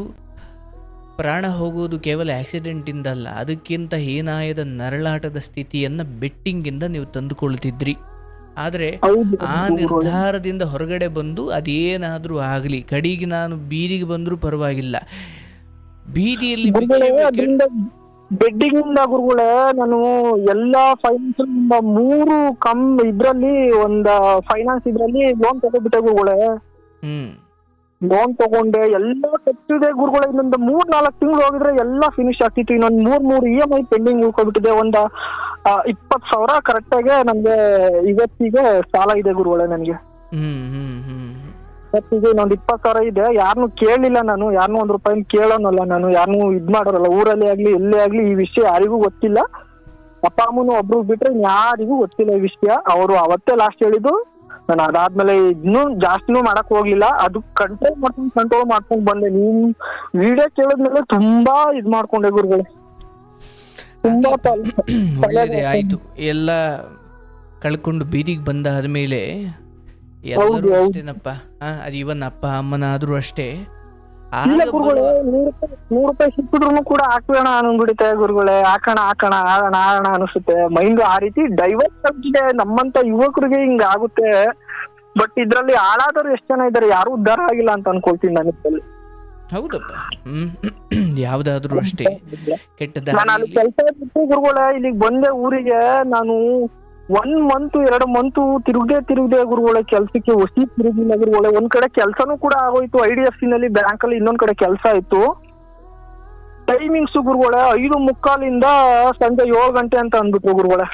ಪ್ರಾಣ ಹೋಗೋದು ಕೇವಲ ಆಕ್ಸಿಡೆಂಟಿಂದ ಅಲ್ಲ, ಅದಕ್ಕಿಂತ ಹೀನಾಯದ ನರಳಾಟದ ಸ್ಥಿತಿಯನ್ನು ಬೆಟ್ಟಿಂಗಿಂದ ನೀವು ತಂದುಕೊಳ್ತಿದ್ರಿ. ಆದರೆ ಆ ನಿರ್ಧಾರದಿಂದ ಹೊರಗಡೆ ಬಂದು ಅದೇನಾದರೂ ಆಗಲಿ, ಕಡೆಗೆ ನಾನು ಬೀದಿಗೆ ಬಂದರೂ ಪರವಾಗಿಲ್ಲ, ಬೀದಿಯಲ್ಲಿ ಬೆಡ್ಡಿಂದ ಗುರುಗಳೇ ನಾನು ಎಲ್ಲಾ ಫೈನಾನ್ಸ್ 3 ಇದ್ರಲ್ಲಿ ಫೈನಾನ್ಸ್ ಇದ್ರಲ್ಲಿ ಲೋನ್ ತಗೋಬಿಟ್ಟೆ ಗುರುಗಳೇ. ಲೋನ್ ತಗೊಂಡೆ, ಎಲ್ಲ ಕಟ್ಟಿದೆ ಗುರುಗಳೇ. ಇನ್ನೊಂದು 3-4 ತಿಂಗಳು ಹೋಗಿದ್ರೆ ಎಲ್ಲ ಫಿನಿಶ್ ಆಗ್ತಿತ್ತು. ಇನ್ನೊಂದು 3 EMI ಪೆಂಡಿಂಗ್ ಉಳ್ಕೊಬಿಟ್ಟಿದೆ. 20,000 ಕರೆಕ್ಟಾಗೆ ನನ್ಗೆ ಇವತ್ತಿಗೆ ಸಾಲ ಇದೆ ಗುರುಗಳೇ ನನಗೆ. ಇವತ್ತಿಗೆ ಇನ್ನೊಂದು 20,000 ಇದೆ. ಯಾರನ್ನು ಕೇಳಿಲ್ಲ ನಾನು, ಯಾರನ್ನೂ 1 ರೂಪಾಯಿ ಕೇಳೋನಲ್ಲ ನಾನು, ಯಾರನ್ನೂ ಇದ್ ಮಾಡೋರಲ್ಲ. ಊರಲ್ಲಿ ಆಗ್ಲಿ ಎಲ್ಲೇ ಆಗ್ಲಿ ಈ ವಿಷಯ ಯಾರಿಗೂ ಗೊತ್ತಿಲ್ಲ. ಅಪ್ಪ ಅಮ್ಮನು ಒಬ್ರು ಬಿಟ್ರೆ ಯಾರಿಗೂ ಗೊತ್ತಿಲ್ಲ ಈ ವಿಷಯ. ಅವರು ಅವತ್ತೇ ಲಾಸ್ಟ್ ಹೇಳಿದ್ದು. ನಾನು ಅದಾದ್ಮೇಲೆ ಇನ್ನೂ ಜಾಸ್ತಿನೂ ಮಾಡಕ್ ಹೋಗ್ಲಿಲ್ಲ. ಅದು ಕಂಟ್ರೋಲ್ ಮಾಡ್ಕೊಂಡ್ ಬಂದೆ. ನೀನ್ ವಿಡಿಯೋ ಕೇಳಿದ್ಮೇಲೆ ತುಂಬಾ ಇದ್ ಮಾಡ್ಕೊಂಡೆ ಗುರುಗಳೇ. ತುಂಬಾ ಒಳ್ಳೇದೇ ಆಯ್ತು. ಎಲ್ಲ ಕಳ್ಕೊಂಡು ಬೀದಿಗೆ ಬಂದಾದ್ಮೇಲೆ ಎಲ್ಲರೂ ಅಷ್ಟೇನಪ್ಪ. ಅದು ಇವನ್ ಅಪ್ಪ ಅಮ್ಮನಾದ್ರೂ ಅಷ್ಟೇ. ಇಲ್ಲ ಗುರುಗಳೇ, 100 ರೂಪಾಯಿ ಸಿಕ್ಕಿದ್ರು ಕೂಡ ಹಾಕೋಣ ಅನ್ಬಿಡುತ್ತೆ ಗುರುಗಳೇ. ಹಾಕೋಣ ಅನಿಸುತ್ತೆ. ಮೈಂಡ್ ಆ ರೀತಿ ಡೈವರ್ಟ್ ಆಗ್ತಿದೆ. ನಮ್ಮಂತ ಯುವಕರಿಗೆ ಹಿಂಗ ಆಗುತ್ತೆ. ಬಟ್ ಇದ್ರಲ್ಲಿ ಹಾಳಾದವ್ರು ಎಷ್ಟು ಜನ ಇದ್ದಾರೆ, ಯಾರು ಉದ್ಧಾರ ಆಗಿಲ್ಲ ಅಂತ ಅನ್ಕೊಳ್ತೀನಿ ನಾನು ಇದ್ರಲ್ಲಿ. ಹೌದಪ್ಪ. ಯಾವ್ದಾದ್ರು ಅಷ್ಟೇ ಕೆಟ್ಟದ. ನಾನು ಅಲ್ಲಿ ಕೆಲಸ ಬಿಟ್ಟು ಗುರುಗಳೇ ಇಲ್ಲಿಗೆ ಬಂದೆ ಊರಿಗೆ. ನಾನು 1 ಮಂತ್ 2 ಮಂತು ತಿರುಗದೆ ಗುರುಗಳೇ. ಕೆಲ್ಸಕ್ಕೆ ಹೊಸಿ ತಿರುಗಿಲ್ಲ ಗುರುಗಳೇ. ಒಂದ್ ಕಡೆ ಕೆಲ್ಸನೂ ಕೂಡ ಆಗೋಯ್ತು. IDFC ನಲ್ಲಿ ಬ್ಯಾಂಕ್ ಅಲ್ಲಿ ಇನ್ನೊಂದ್ ಕಡೆ ಕೆಲಸ ಆಯ್ತು. ಟೈಮಿಂಗ್ಸ್ ಗುರುಗಳೇ 5:45 ಸಂಜೆ 7 ಗಂಟೆ ಅಂತ ಅಂದ್ಬಿಟ್ರು ಗುರುಗಳೇ.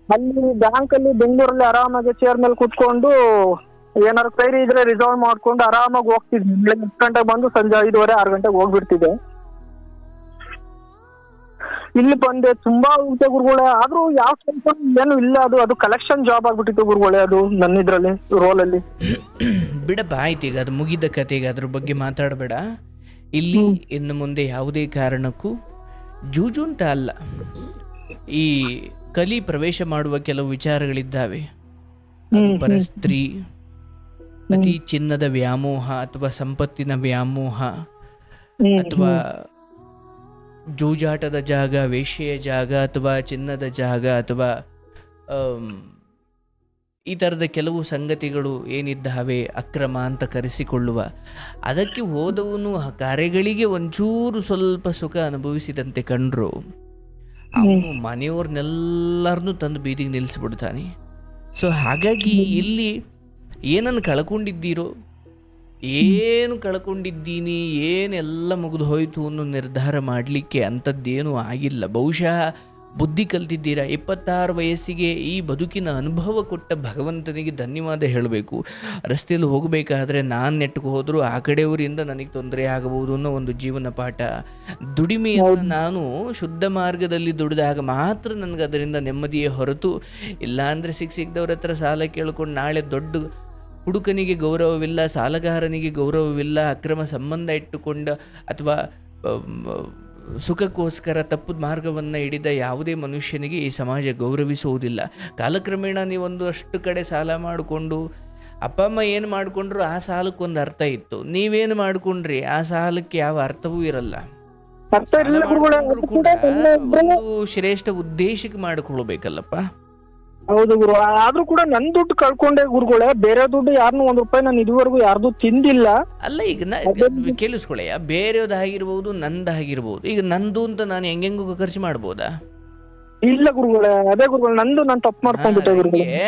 ಅಲ್ಲಿ ಬ್ಯಾಂಕ್ ಅಲ್ಲಿ ಬೆಂಗಳೂರಲ್ಲಿ ಆರಾಮಾಗಿ ಚೇರ್ ಮೇಲೆ ಕುತ್ಕೊಂಡು ಏನಾದ್ರು ಕೈರಿ ಇದ್ರೆ ರಿಸರ್ವ್ ಮಾಡ್ಕೊಂಡು ಆರಾಮಾಗಿ ಹೋಗ್ತಿದ್ವಿ. 10 ಗಂಟೆಗೆ ಬಂದು ಸಂಜೆ 5:30-6 ಗಂಟೆಗೆ ಹೋಗ್ಬಿಡ್ತಿದ್ದೆ. ಇಲ್ಲಿ ಬಂದೆ ತುಂಬಾ ಉಂಟೆ ಗುರುಗಳೇ. ಆದ್ರೂ ಯಾವ ಕೆಲಸ ಏನು ಇಲ್ಲ. ಅದು ಕಲೆಕ್ಷನ್ ಜಾಬ್ ಆಗ್ಬಿಟ್ಟಿತ್ತು ಗುರುಗಳೇ. ಅದು ನನ್ನ ಇದ್ರಲ್ಲಿ ರೋಲಲ್ಲಿ. ಬಿಡಪ್ಪ, ಆಯ್ತು. ಈಗ ಅದು ಮುಗಿದ ಕತೆಗೆ ಅದ್ರ ಬಗ್ಗೆ ಮಾತಾಡಬೇಡ ಇಲ್ಲಿ. ಇನ್ನು ಮುಂದೆ ಯಾವುದೇ ಕಾರಣಕ್ಕೂ ಜೂಜು ಅಂತ ಅಲ್ಲ, ಈ ಕಲಿ ಪ್ರವೇಶ ಮಾಡುವ ಕೆಲವು ವಿಚಾರಗಳಿದ್ದಾವೆ. ಪರಸ್ತ್ರೀ, ಅತಿ ಚಿನ್ನದ ವ್ಯಾಮೋಹ ಅಥವಾ ಸಂಪತ್ತಿನ ವ್ಯಾಮೋಹ, ಅಥವಾ ಜೂಜಾಟದ ಜಾಗ, ವೇಶ್ಯೆಯ ಜಾಗ, ಅಥವಾ ಚಿನ್ನದ ಜಾಗ, ಅಥವಾ ಈ ಥರದ ಕೆಲವು ಸಂಗತಿಗಳು ಏನಿದ್ದಾವೆ ಅಕ್ರಮ ಅಂತ ಕರೆಸಿಕೊಳ್ಳುವ, ಅದಕ್ಕೆ ಹೋದವನು ಆ ಕಾರ್ಯಗಳಿಗೆ ಒಂಚೂರು ಸ್ವಲ್ಪ ಸುಖ ಅನುಭವಿಸಿದಂತೆ ಕಂಡ್ರು ಅವನು ಮನೆಯವ್ರನ್ನೆಲ್ಲರನ್ನೂ ತಂದು ಬೀದಿಗೆ ನಿಲ್ಲಿಸ್ಬಿಡ್ತಾನೆ. ಸೊ ಹಾಗಾಗಿ ಇಲ್ಲಿ ಏನನ್ನು ಕಳ್ಕೊಂಡಿದ್ದೀರೋ ಏನು ಕಳ್ಕೊಂಡಿದ್ದೀನಿ, ಏನೆಲ್ಲ ಮುಗಿದು ಹೋಯಿತು ಅನ್ನೋ ನಿರ್ಧಾರ ಮಾಡಲಿಕ್ಕೆ ಅಂಥದ್ದೇನೂ ಆಗಿಲ್ಲ. ಬಹುಶಃ ಬುದ್ಧಿ ಕಲ್ತಿದ್ದೀರಾ. 26 ವಯಸ್ಸಿಗೆ ಈ ಬದುಕಿನ ಅನುಭವ ಕೊಟ್ಟ ಭಗವಂತನಿಗೆ ಧನ್ಯವಾದ ಹೇಳಬೇಕು. ರಸ್ತೆಯಲ್ಲಿ ಹೋಗಬೇಕಾದ್ರೆ ನಾನು ನೆಟ್ಟಗೆ ಹೋದರೂ ಆ ಕಡೆಯವರಿಂದ ನನಗೆ ತೊಂದರೆ ಆಗಬಹುದು ಅನ್ನೋ ಒಂದು ಜೀವನ ಪಾಠ. ದುಡಿಮೆಯನ್ನು ನಾನು ಶುದ್ಧ ಮಾರ್ಗದಲ್ಲಿ ದುಡಿದಾಗ ಮಾತ್ರ ನನಗೆ ಅದರಿಂದ ನೆಮ್ಮದಿಯೇ ಹೊರತು, ಇಲ್ಲಾಂದರೆ ಸಿಕ್ಕದವ್ರ ಹತ್ರ ಸಾಲ ಕೇಳ್ಕೊಂಡು ನಾಳೆ ದೊಡ್ಡ ಹುಡುಕನಿಗೆ ಗೌರವವಿಲ್ಲ, ಸಾಲಗಾರನಿಗೆ ಗೌರವವಿಲ್ಲ, ಅಕ್ರಮ ಸಂಬಂಧ ಇಟ್ಟುಕೊಂಡ ಅಥವಾ ಸುಖಕ್ಕೋಸ್ಕರ ತಪ್ಪು ಮಾರ್ಗವನ್ನು ಹಿಡಿದ ಯಾವುದೇ ಮನುಷ್ಯನಿಗೆ ಈ ಸಮಾಜ ಗೌರವಿಸುವುದಿಲ್ಲ. ಕಾಲಕ್ರಮೇಣ ನೀವೊಂದು ಅಷ್ಟು ಕಡೆ ಸಾಲ ಮಾಡಿಕೊಂಡು ಅಪ್ಪ ಅಮ್ಮ ಏನು ಮಾಡಿಕೊಂಡ್ರು ಆ ಸಾಲಕ್ಕೊಂದು ಅರ್ಥ ಇತ್ತು. ನೀವೇನು ಮಾಡಿಕೊಂಡ್ರಿ ಆ ಸಾಲಕ್ಕೆ ಯಾವ ಅರ್ಥವೂ ಇರಲ್ಲ. ಸಾಲ ಮಾಡ್ಕೊಂಡ್ರು ಕೂಡ ಒಂದು ಶ್ರೇಷ್ಠ ಉದ್ದೇಶಕ್ಕೆ ಮಾಡಿಕೊಳ್ಬೇಕಲ್ಲಪ್ಪ. ಹೌದು ಗುರು. ಆದ್ರೂ ಕೂಡ ನನ್ ದುಡ್ಡು ಕಳ್ಕೊಂಡೆ ಗುರುಗಳೇ, ಬೇರೆ ದುಡ್ಡು ಯಾರನ್ನೂ ₹1 ನಾನು ಇದುವರೆಗೂ ಯಾರ್ದು ತಿಂದಿಲ್ಲ. ಅಲ್ಲ, ಈಗ ಕೇಳಿಸ್ಕೊಳ್ಳಿ, ಬೇರೆಯದಾಗಿರ್ಬೋದು, ನಂದಾಗಿರ್ಬೋದು. ಈಗ ನಂದು ಅಂತ ನಾನು ಹೆಂಗೆಂಗೂ ಖರ್ಚು ಮಾಡ್ಬೋದಾ? ಇಲ್ಲ ಗುರುಗಳೇ, ಅದೇ ಗುರುಗಳು, ನಂದು ನಾನು ತಪ್ಪು ಮಾಡ್ಕೊಂಡ್ಬಿಟ್ಟೆ ಗುರುಗಳೇ.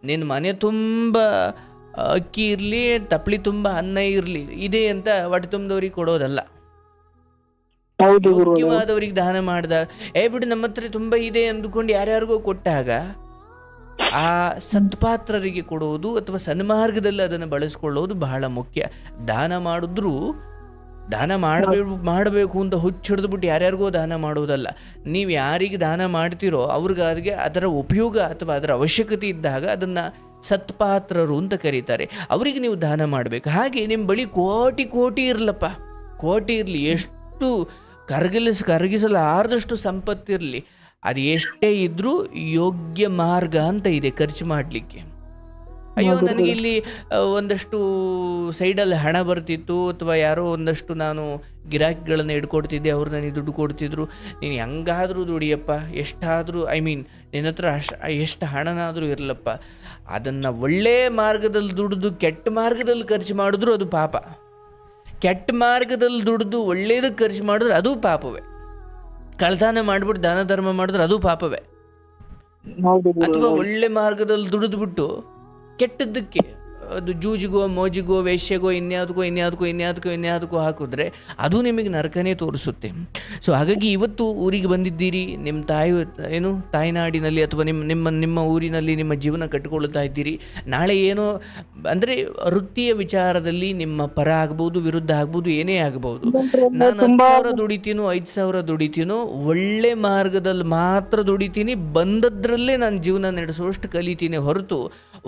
ನಿನ್ನ ಮನೆ ತುಂಬ ಅಕ್ಕಿ ಇರಲಿ, ತಪ್ಪಲಿ ತುಂಬ ಅನ್ನ ಇರಲಿ, ಇದೆ ಅಂತ ಹೊಟ್ಟೆ ತುಂಬದವ್ರಿಗೆ ಕೊಡೋದಲ್ಲ. ಹೌದು ಗುರು. ಮುಖ್ಯವಾದವ್ರಿಗೆ ದಾನ ಮಾಡಿದಾಗ ಬಿಡು ನಮ್ಮ ಹತ್ರ ತುಂಬ ಇದೆ ಅಂದುಕೊಂಡು ಯಾರ್ಯಾರಿಗೋ ಕೊಟ್ಟಾಗ ಆ ಸತ್ಪಾತ್ರರಿಗೆ ಕೊಡುವುದು ಅಥವಾ ಸನ್ಮಾರ್ಗದಲ್ಲಿ ಅದನ್ನು ಬಳಸ್ಕೊಳ್ಳೋದು ಬಹಳ ಮುಖ್ಯ. ದಾನ ಮಾಡಿದ್ರೂ ದಾನ ಮಾಡಬೇಕು ಅಂತ ಹುಚ್ಚಿಡ್ದುಬಿಟ್ಟು ಯಾರ್ಯಾರಿಗೋ ದಾನ ಮಾಡೋದಲ್ಲ. ನೀವು ಯಾರಿಗೆ ದಾನ ಮಾಡ್ತೀರೋ ಅವ್ರಿಗೆ ಅದರ ಉಪಯೋಗ ಅಥವಾ ಅದರ ಅವಶ್ಯಕತೆ ಇದ್ದಾಗ ಅದನ್ನು ಸತ್ಪಾತ್ರರು ಅಂತ ಕರೀತಾರೆ. ಅವರಿಗೆ ನೀವು ದಾನ ಮಾಡಬೇಕು. ಹಾಗೆ ನಿಮ್ಮ ಬಳಿ ಕೋಟಿ ಇರಲಪ್ಪ, ಕೋಟಿ ಇರಲಿ, ಎಷ್ಟು ಕರಗಿಸಲಾರದಷ್ಟು ಸಂಪತ್ತಿರಲಿ, ಅದು ಎಷ್ಟೇ ಇದ್ರೂ ಯೋಗ್ಯ ಮಾರ್ಗ ಅಂತ ಇದೆ ಖರ್ಚು ಮಾಡಲಿಕ್ಕೆ. ಅಯ್ಯೋ ನನಗೆ ಇಲ್ಲಿ ಒಂದಷ್ಟು ಸೈಡಲ್ಲಿ ಹಣ ಬರ್ತಿತ್ತು ಅಥವಾ ಯಾರೋ ಒಂದಷ್ಟು ನಾನು ಗಿರಾಕಿಗಳನ್ನು ಇಟ್ಕೊಡ್ತಿದ್ದೆ, ಅವ್ರು ನನಗೆ ದುಡ್ಡು ಕೊಡ್ತಿದ್ರು, ನೀನು ಹೆಂಗಾದರೂ ದುಡಿಯಪ್ಪ, ಎಷ್ಟಾದರೂ ನಿನ್ನ ಹತ್ರ ಎಷ್ಟು ಹಣನಾದರೂ ಇರಲಪ್ಪ, ಅದನ್ನು ಒಳ್ಳೆಯ ಮಾರ್ಗದಲ್ಲಿ ದುಡಿದು ಕೆಟ್ಟ ಮಾರ್ಗದಲ್ಲಿ ಖರ್ಚು ಮಾಡಿದ್ರು ಅದು ಪಾಪ. ಕೆಟ್ಟ ಮಾರ್ಗದಲ್ಲಿ ದುಡಿದು ಒಳ್ಳೇದಕ್ಕೆ ಖರ್ಚು ಮಾಡಿದ್ರೆ ಅದು ಪಾಪವೇ. ಕಳ್ತನ ಮಾಡಿಬಿಟ್ಟು ದಾನ ಧರ್ಮ ಮಾಡಿದ್ರೆ ಅದು ಪಾಪವೇ. ಅಥವಾ ಒಳ್ಳೆ ಮಾರ್ಗದಲ್ಲಿ ದುಡಿದ್ಬಿಟ್ಟು ಕೆಟ್ಟದ್ದಕ್ಕೆ, ಅದು ಜೂಜಿಗೋ ಮೋಜಿಗೋ ವೇಶ್ಯೆಗೋ ಇನ್ಯಾವುದಕ್ಕೋ ಹಾಕಿದ್ರೆ ಅದು ನಿಮಗೆ ನರಕನೇ ತೋರಿಸುತ್ತೆ. ಸೊ ಹಾಗಾಗಿ ಇವತ್ತು ಊರಿಗೆ ಬಂದಿದ್ದೀರಿ, ನಿಮ್ಮ ತಾಯ್ನಾಡಿನಲ್ಲಿ ಅಥವಾ ನಿಮ್ಮ ಊರಿನಲ್ಲಿ ನಿಮ್ಮ ಜೀವನ ಕಟ್ಟಿಕೊಳ್ತಾ ಇದ್ದೀರಿ. ನಾಳೆ ಏನೋ ಅಂದರೆ ವೃತ್ತಿಯ ವಿಚಾರದಲ್ಲಿ ನಿಮ್ಮ ಪರ ಆಗ್ಬೋದು, ವಿರುದ್ಧ ಆಗ್ಬೋದು, ಏನೇ ಆಗ್ಬೋದು. ನಾನು 10,000 ದುಡಿತೀನೋ 5,000 ದುಡಿತೀನೋ, ಒಳ್ಳೆ ಮಾರ್ಗದಲ್ಲಿ ಮಾತ್ರ ದುಡಿತೀನಿ, ಬಂದದ್ರಲ್ಲೇ ನಾನು ಜೀವನ ನಡೆಸುವಷ್ಟು ಕಲಿತೀನಿ ಹೊರತು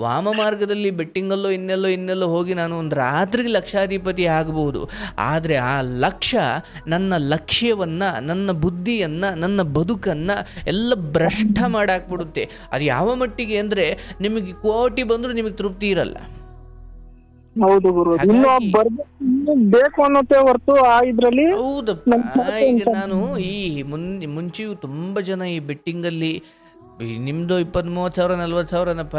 ವಾಮ ಮಾರ್ಗದಲ್ಲಿ ಬೆಟ್ಟಿಂಗಲ್ಲೋ ಇನ್ನೆಲ್ಲೋ ಹೋಗಿ ನಾನು ಒಂದು ರಾತ್ರಿಗೆ ಲಕ್ಷಾಧಿಪತಿ ಆಗಬಹುದು. ಆದರೆ ಆ ಲಕ್ಷ್ಯ ನನ್ನ ಲಕ್ಷ್ಯವನ್ನು, ನನ್ನ ಬುದ್ಧಿಯನ್ನು, ನನ್ನ ಬದುಕನ್ನು ಎಲ್ಲ ಭ್ರಷ್ಟ ಮಾಡಾಕ್ಬಿಡುತ್ತೆ. ಅದು ಯಾವ ಮಟ್ಟಿಗೆ ಅಂದರೆ ನಿಮಗೆ ಕೋಟಿ ಬಂದರೂ ನಿಮಗೆ ತೃಪ್ತಿ ಇರಲ್ಲ. ಹೌದು ಗುರು, ಬೇಕು ಅನ್ನೋದೇ ಹೊರತು ಇದ್ರಲ್ಲಿ. ಹೌದಪ್ಪ. ಈಗ ನಾನು ಈ ಮುಂಚೆಯೂ ತುಂಬ ಜನ ಈ ಬೆಟ್ಟಿಂಗಲ್ಲಿ ನಿಮ್ಮದು 20-30 ಸಾವಿರ 40 ಸಾವಿರನಪ್ಪ,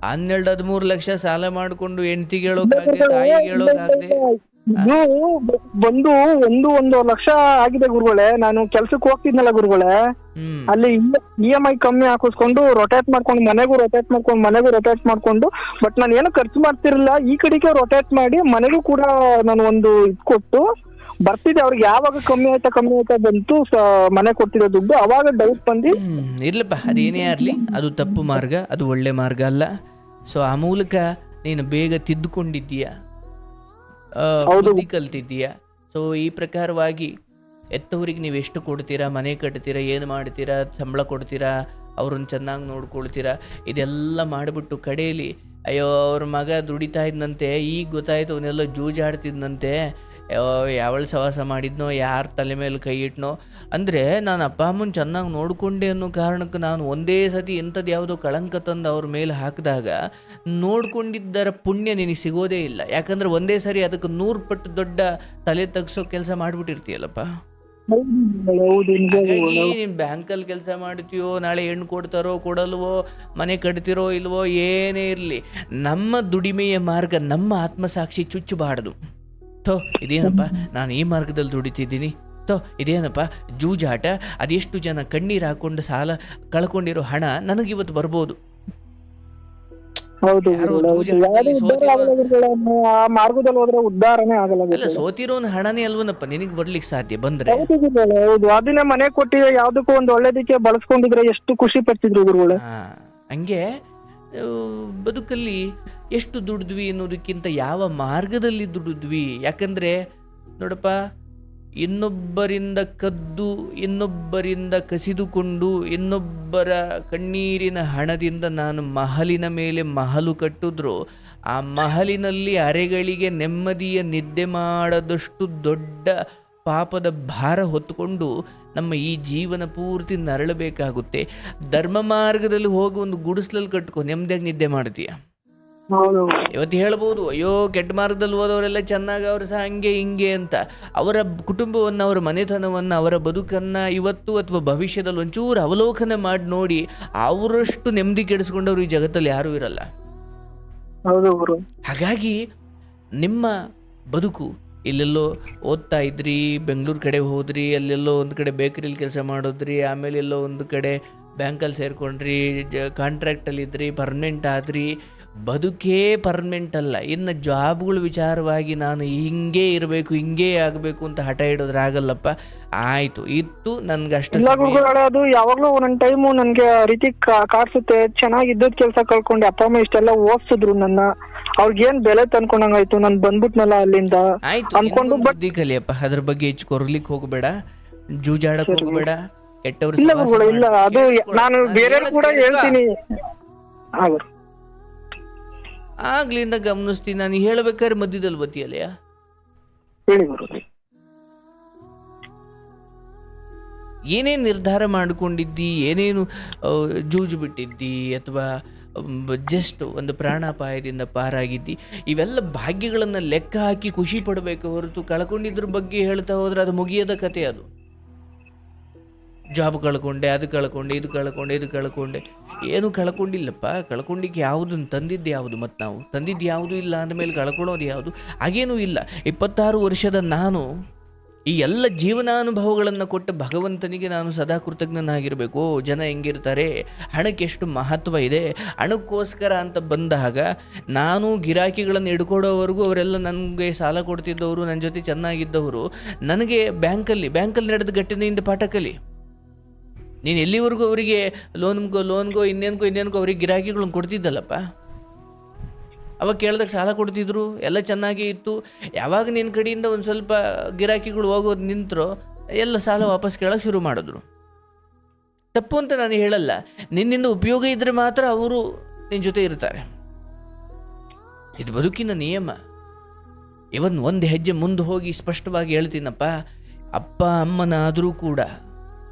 12-13 ಲಕ್ಷ ಸಾಲ ಮಾಡಿಕೊಂಡು ಹೆಂಡ್ತಿಗೆ ಹೇಳೋಕ್ಕಾಗದೆ, ತಾಯಿಗೆ ಹೇಳೋಕ್ಕಾಗದೆ ಬಂದು 1 ಲಕ್ಷ ಆಗಿದೆ ಗುರುಗಳೇ. ನಾನು ಕೆಲ್ಸಕ್ಕೆ ಹೋಗ್ತಿದ್ನಲ್ಲ ಗುರುಗಳೇ, ಅಲ್ಲಿ EMI ಕಮ್ಮಿ ಹಾಕಿಸ್ಕೊಂಡು ರೊಟೇಟ್ ಮಾಡ್ಕೊಂಡು ಮನೆಗೂ ರೊಟೇಟ್ ಮಾಡ್ಕೊಂಡು ಬಟ್ ನಾನು ಏನು ಖರ್ಚು ಮಾಡ್ತಿರ್ಲಿಲ್ಲ. ಈ ಕಡೆಗೆ ರೊಟೇಟ್ ಮಾಡಿ ಮನೆಗೂ ಕೂಡ ನಾನು ಒಂದು ಕೊಟ್ಟು ಬರ್ತಿದ್ದೆ. ಅವ್ರಿಗೆ ಯಾವಾಗ ಕಮ್ಮಿ ಆಯ್ತಾ ಬಂತು ಮನೆ ಕೊಡ್ತಿದ್ದೆ ದುಡ್ಡು, ಅವಾಗ ಡೌಟ್ ಬಂದು ಇರ್ಲಪ್ಪ, ಅದೇನೇ ಆಗಲಿ ಅದು ತಪ್ಪು ಮಾರ್ಗ, ಅದು ಒಳ್ಳೆ ಮಾರ್ಗ ಅಲ್ಲ. ಸೊ ಆ ಮೂಲಕ ನೀನು ಬೇಗ ತಿದ್ದುಕೊಂಡಿದ್ದೀಯ, ಬುದ್ಧಿ ಕಲ್ತಿದ್ದೀಯ. ಸೊ ಈ ಪ್ರಕಾರವಾಗಿ ಎತ್ತವರಿಗೆ ನೀವು ಎಷ್ಟು ಕೊಡ್ತೀರಾ, ಮನೆ ಕಟ್ತೀರಾ, ಏನು ಮಾಡ್ತೀರಾ, ಸಂಬಳ ಕೊಡ್ತೀರಾ, ಅವ್ರನ್ನ ಚೆನ್ನಾಗಿ ನೋಡ್ಕೊಳ್ತೀರಾ, ಇದೆಲ್ಲ ಮಾಡಿಬಿಟ್ಟು ಕಡೆಯಲ್ಲಿ ಅಯ್ಯೋ ಅವ್ರ ಮಗ ದುಡಿತಾ ಇದ್ದಂತೆ, ಈಗ ಗೊತ್ತಾಯ್ತು ಅವನ್ನೆಲ್ಲ ಜೂಜಾಡ್ತಿದ್ದಂತೆ, ಯಾವಳು ಸವಾಸ ಮಾಡಿದ್ನೋ, ಯಾರ ತಲೆ ಮೇಲೆ ಕೈ ಇಟ್ನೋ ಅಂದರೆ ನಾನು ಅಪ್ಪ ಅಮ್ಮನ ಚೆನ್ನಾಗಿ ನೋಡಿಕೊಂಡೆ ಅನ್ನೋ ಕಾರಣಕ್ಕೆ ನಾನು ಒಂದೇ ಸತಿ ಎಂಥದ್ದು ಯಾವುದೋ ಕಳಂಕ ತಂದು ಅವ್ರ ಮೇಲೆ ಹಾಕಿದಾಗ ನೋಡ್ಕೊಂಡಿದ್ದರ ಪುಣ್ಯ ನಿನಗೆ ಸಿಗೋದೇ ಇಲ್ಲ. ಯಾಕಂದರೆ ಒಂದೇ ಸರಿ ಅದಕ್ಕೆ 100 ಪಟ್ಟು ದೊಡ್ಡ ತಲೆ ತಗ್ಸೋ ಕೆಲಸ ಮಾಡಿಬಿಟ್ಟಿರ್ತೀಯಲ್ಲಪ್ಪ. ಹಾಗಾಗಿ ನೀನು ಬ್ಯಾಂಕಲ್ಲಿ ಕೆಲಸ ಮಾಡ್ತೀಯೋ, ನಾಳೆ ಹೆಣ್ಣು ಕೊಡ್ತಾರೋ ಕೊಡಲ್ವೋ, ಮನೆ ಕಟ್ತಿರೋ ಇಲ್ವೋ, ಏನೇ ಇರಲಿ, ನಮ್ಮ ದುಡಿಮೆಯ ಮಾರ್ಗ ನಮ್ಮ ಆತ್ಮಸಾಕ್ಷಿ ಚುಚ್ಚಬಾರ್ದು. ಇದೇನಪ್ಪ ನಾನು ಈ ಮಾರ್ಗದಲ್ಲಿ ದುಡಿತಿದ್ದೀನಿ, ಇದೇನಪ್ಪ ಜೂಜಾಟ, ಅದೆಷ್ಟು ಜನ ಕಣ್ಣೀರು ಹಾಕ್ಕೊಂಡು ಸಾಲ ಕಳ್ಕೊಂಡಿರೋ ಹಣ ನನಗಿವತ್ತು ಬರ್ಬೋದು. ಹೌದು ಯಾರೋ ಗುರುಗಳೇ, ಹೌದು. ಜೂಜಾಟದಲ್ಲಿ ಯಾವ್ದು ಉದ್ಧಾರ ಆಗಲ್ಲ ಗುರುಗಳೇ. ಆ ಮಾರ್ಗದಲ್ಲಿ ಹೋದ್ರೆ ಉದ್ಧಾರನೇ ಆಗಲ್ಲ ಅಲ್ಲ ಗುರುಗಳೇ. ಸೋತಿರೋನ್ ಹಣನೇ ಅಲ್ವನಪ್ಪ ನಿನಗೆ ಬರ್ಲಿಕ್ಕೆ ಸಾಧ್ಯ ಬಂದ್ರೆ. ಹೌದು ಗುರುಗಳೇ, ಹೌದು. ಅದನ್ನೇ ಮನೆ ಕೊಟ್ಟಿ ಯಾವ್ದಕ್ಕೂ ಒಂದು ಒಳ್ಳೇದಕ್ಕೆ ಬಳಸ್ಕೊಂಡಿದ್ರೆ ಎಷ್ಟು ಖುಷಿ ಪಡ್ತಿದ್ರು ಗುರುಗಳೇ. ಹಾ ಹಂಗೆ ಆ, ಬದುಕಲ್ಲಿ ಎಷ್ಟು ದುಡಿದ್ವಿ ಅನ್ನೋದಕ್ಕಿಂತ ಯಾವ ಮಾರ್ಗದಲ್ಲಿ ದುಡಿದ್ವಿ. ಯಾಕಂದ್ರೆ ನೋಡಪ್ಪ, ಇನ್ನೊಬ್ಬರಿಂದ ಕದ್ದು, ಇನ್ನೊಬ್ಬರಿಂದ ಕಸಿದುಕೊಂಡು, ಇನ್ನೊಬ್ಬರ ಕಣ್ಣೀರಿನ ಹಣದಿಂದ ನಾನು ಮಹಲಿನ ಮೇಲೆ ಮಹಲು ಕಟ್ಟಿದ್ರು ಆ ಮಹಲಿನಲ್ಲಿ ಅರೆಗಳಿಗೆ ನೆಮ್ಮದಿಯ ನಿದ್ದೆ ಮಾಡದಷ್ಟು ದೊಡ್ಡ ಪಾಪದ ಭಾರ ಹೊತ್ತುಕೊಂಡು ನಮ್ಮ ಈ ಜೀವನ ಪೂರ್ತಿ ನರಳಬೇಕಾಗುತ್ತೆ. ಧರ್ಮ ಮಾರ್ಗದಲ್ಲಿ ಹೋಗಿ ಒಂದು ಗುಡಿಸ್ಲಲ್ಲಿ ಕಟ್ಕೊ, ನೆಮ್ಮದಿಯಾಗಿ ನಿದ್ದೆ ಮಾಡ್ತೀಯ. ಹೌದು ಇವತ್ತು ಹೇಳ್ಬೋದು, ಅಯ್ಯೋ ಕೆಟ್ಟ ಮಾರ್ಗದಲ್ಲಿ ಹೋದವರೆಲ್ಲ ಚೆನ್ನಾಗಿ ಅವರು ಸಹ ಹಂಗೆ ಹಿಂಗೆ ಅಂತ. ಅವರ ಕುಟುಂಬವನ್ನು, ಅವರ ಮನೆತನವನ್ನು, ಅವರ ಬದುಕನ್ನು ಇವತ್ತು ಅಥವಾ ಭವಿಷ್ಯದಲ್ಲಿ ಒಂಚೂರು ಅವಲೋಕನ ಮಾಡಿ ನೋಡಿ, ಅವರಷ್ಟು ನೆಮ್ಮದಿ ಕೆಡಿಸ್ಕೊಂಡವ್ರು ಈ ಜಗತ್ತಲ್ಲಿ ಯಾರೂ ಇರಲ್ಲ. ಹೌದು ಗುರು. ಹಾಗಾಗಿ ನಿಮ್ಮ ಬದುಕು ಇಲ್ಲೆಲ್ಲೋ ಓದ್ತಾ ಇದ್ರಿ, ಬೆಂಗಳೂರು ಕಡೆ ಹೋದ್ರಿ, ಅಲ್ಲೆಲ್ಲೋ ಒಂದು ಕಡೆ ಬೇಕರಿಲಿ ಕೆಲಸ ಮಾಡೋದ್ರಿ, ಆಮೇಲೆ ಎಲ್ಲೋ ಒಂದು ಕಡೆ ಬ್ಯಾಂಕಲ್ಲಿ ಸೇರ್ಕೊಂಡ್ರಿ, ಕಾಂಟ್ರಾಕ್ಟಲ್ಲಿದ್ರಿ, ಪರ್ಮನೆಂಟ್ ಆದ್ರಿ. ಬದುಕೇ ಪರ್ಮನೆಂಟ್ ಅಲ್ಲ. ಇನ್ನು ಜಾಬ್ಗಳ ವಿಚಾರವಾಗಿ ನಾನು ಹಿಂಗೇ ಇರಬೇಕು, ಹಿಂಗೇ ಆಗಬೇಕು ಅಂತ ಹಠ ಹಿಡೋದ್ರೆ ಆಗಲ್ಲಪ್ಪ. ಆಯಿತು, ಇತ್ತು ನನ್ಗಷ್ಟು ಇಲ್ಲ ಗುರುಗಳೇ, ಅದು ಯಾವಾಗ್ಲೂ ಒಂದೊಂದ್ ಟೈಮು ನನ್ಗೆ ಆ ರೀತಿ ಕಾಡ್ಸುತ್ತೆ. ಚೆನ್ನಾಗಿದ್ದದ್ ಕೆಲ್ಸ ಕಳ್ಕೊಂಡೆ. ಅಪ್ಪ ಅಮ್ಮ ಇಷ್ಟೆಲ್ಲ ಓದಿಸಿದ್ರು ನನ್ನ, ಅವ್ರಿಗೇನ್ ಬೆಲೆ ತಂದ್ಕೊಂಡಂಗಾಯ್ತು. ನಾನ್ ಬಂದ್ಬಿಟ್ನಲ್ಲ ಅಲ್ಲಿಂದ ಅನ್ಕೊಂಡು. ಬುದ್ಧಿ ಕಲಿಯಪ್ಪ, ಅದ್ರ ಬಗ್ಗೆ ಹೆಚ್ಚು ಕೊರ್ಲಿಕ್ಕೆ ಹೋಗಬೇಡ, ಜೂಜಾಡಕ್ ಹೋಗಬೇಡ, ಕೆಟ್ಟವ್ರ ಇಲ್ಲ ಗುರುಗಳೇ, ಇಲ್ಲ. ಅದು ನಾನು ಬೇರೆ ಕೂಡ ಹೇಳ್ತೀನಿ. ಆಗ್ಲಿಂದ ಗಮನಿಸ್ತೀನಿ. ನಾನು ಹೇಳ್ಬೇಕಾದ್ರೆ ಮಧ್ಯದಲ್ಲಿ ಬತ್ತಿಯಲ್ಲ, ಹೇಳಿ ಗುರು. ಏನೇನು ನಿರ್ಧಾರ ಮಾಡಿಕೊಂಡಿದ್ದಿ, ಏನೇನು ಜೂಜು ಬಿಟ್ಟಿದ್ದಿ, ಅಥವಾ ಜಸ್ಟ್ ಒಂದು ಪ್ರಾಣಾಪಾಯದಿಂದ ಪಾರಾಗಿದ್ದಿ, ಇವೆಲ್ಲ ಭಾಗ್ಯಗಳನ್ನು ಲೆಕ್ಕ ಹಾಕಿ ಖುಷಿ ಪಡಬೇಕು ಹೊರತು ಕಳ್ಕೊಂಡಿದ್ರ ಬಗ್ಗೆ ಹೇಳ್ತಾ ಹೋದ್ರೆ ಅದು ಮುಗಿಯದ ಕತೆ. ಅದು ಜಾಬ್ ಕಳ್ಕೊಂಡೆ, ಅದು ಕಳ್ಕೊಂಡೆ, ಇದು ಕಳ್ಕೊಂಡೆ, ಇದು ಕಳ್ಕೊಂಡೆ, ಏನು ಕಳ್ಕೊಂಡಿಲ್ಲಪ್ಪ. ಕಳ್ಕೊಂಡಿಕ್ಕೆ ಯಾವುದನ್ನು ತಂದಿದ್ದು ಯಾವುದು? ಮತ್ತು ನಾವು ತಂದಿದ್ದು ಯಾವುದೂ ಇಲ್ಲ ಅಂದಮೇಲೆ ಕಳ್ಕೊಳ್ಳೋದು ಯಾವುದು? ಹಾಗೇನೂ ಇಲ್ಲ. 26 ವರ್ಷದ ನಾನು ಈ ಎಲ್ಲ ಜೀವನಾನುಭವಗಳನ್ನು ಕೊಟ್ಟ ಭಗವಂತನಿಗೆ ನಾನು ಸದಾ ಕೃತಜ್ಞನಾಗಿರಬೇಕು. ಜನ ಹೆಂಗಿರ್ತಾರೆ, ಹಣಕ್ಕೆ ಎಷ್ಟು ಮಹತ್ವ ಇದೆ, ಹಣಕ್ಕೋಸ್ಕರ ಅಂತ ಬಂದಾಗ ನಾನು ಗಿರಾಕಿಗಳನ್ನು ಹಿಡ್ಕೊಡೋವರೆಗೂ ಅವರೆಲ್ಲ ನನಗೆ ಸಾಲ ಕೊಡ್ತಿದ್ದವರು, ನನ್ನ ಜೊತೆ ಚೆನ್ನಾಗಿದ್ದವರು. ನನಗೆ ಬ್ಯಾಂಕಲ್ಲಿ ನಡೆದ ಘಟನೆಯಿಂದ ಪಾಠ ಕಲಿ. ನೀನು ಎಲ್ಲಿವರೆಗೂ ಅವರಿಗೆ ಲೋನ್ಗೋ ಇನ್ನೇನ್ಗೋ ಅವ್ರಿಗೆ ಗಿರಾಕಿಗಳನ್ನ ಕೊಡ್ತಿದ್ದಲ್ಲಪ್ಪ. ಅವಾಗ ಕೇಳಿದಾಗ ಸಾಲ ಕೊಡ್ತಿದ್ರು, ಎಲ್ಲ ಚೆನ್ನಾಗೇ ಇತ್ತು. ಯಾವಾಗ ನಿನ್ನ ಕಡೆಯಿಂದ ಒಂದು ಸ್ವಲ್ಪ ಗಿರಾಕಿಗಳು ಹೋಗೋದು ನಿಂತರೋ ಎಲ್ಲ ಸಾಲ ವಾಪಸ್ ಕೇಳೋಕೆ ಶುರು ಮಾಡಿದ್ರು. ತಪ್ಪು ಅಂತ ನಾನು ಹೇಳಲ್ಲ, ನಿನ್ನಿಂದ ಉಪಯೋಗ ಇದ್ದರೆ ಮಾತ್ರ ಅವರು ನಿನ್ನ ಜೊತೆ ಇರ್ತಾರೆ. ಇದು ಬದುಕಿನ ನಿಯಮ. ಒಂದು ಹೆಜ್ಜೆ ಮುಂದೆ ಹೋಗಿ ಸ್ಪಷ್ಟವಾಗಿ ಹೇಳ್ತೀನಪ್ಪ, ಅಪ್ಪ ಅಮ್ಮನಾದರೂ ಕೂಡ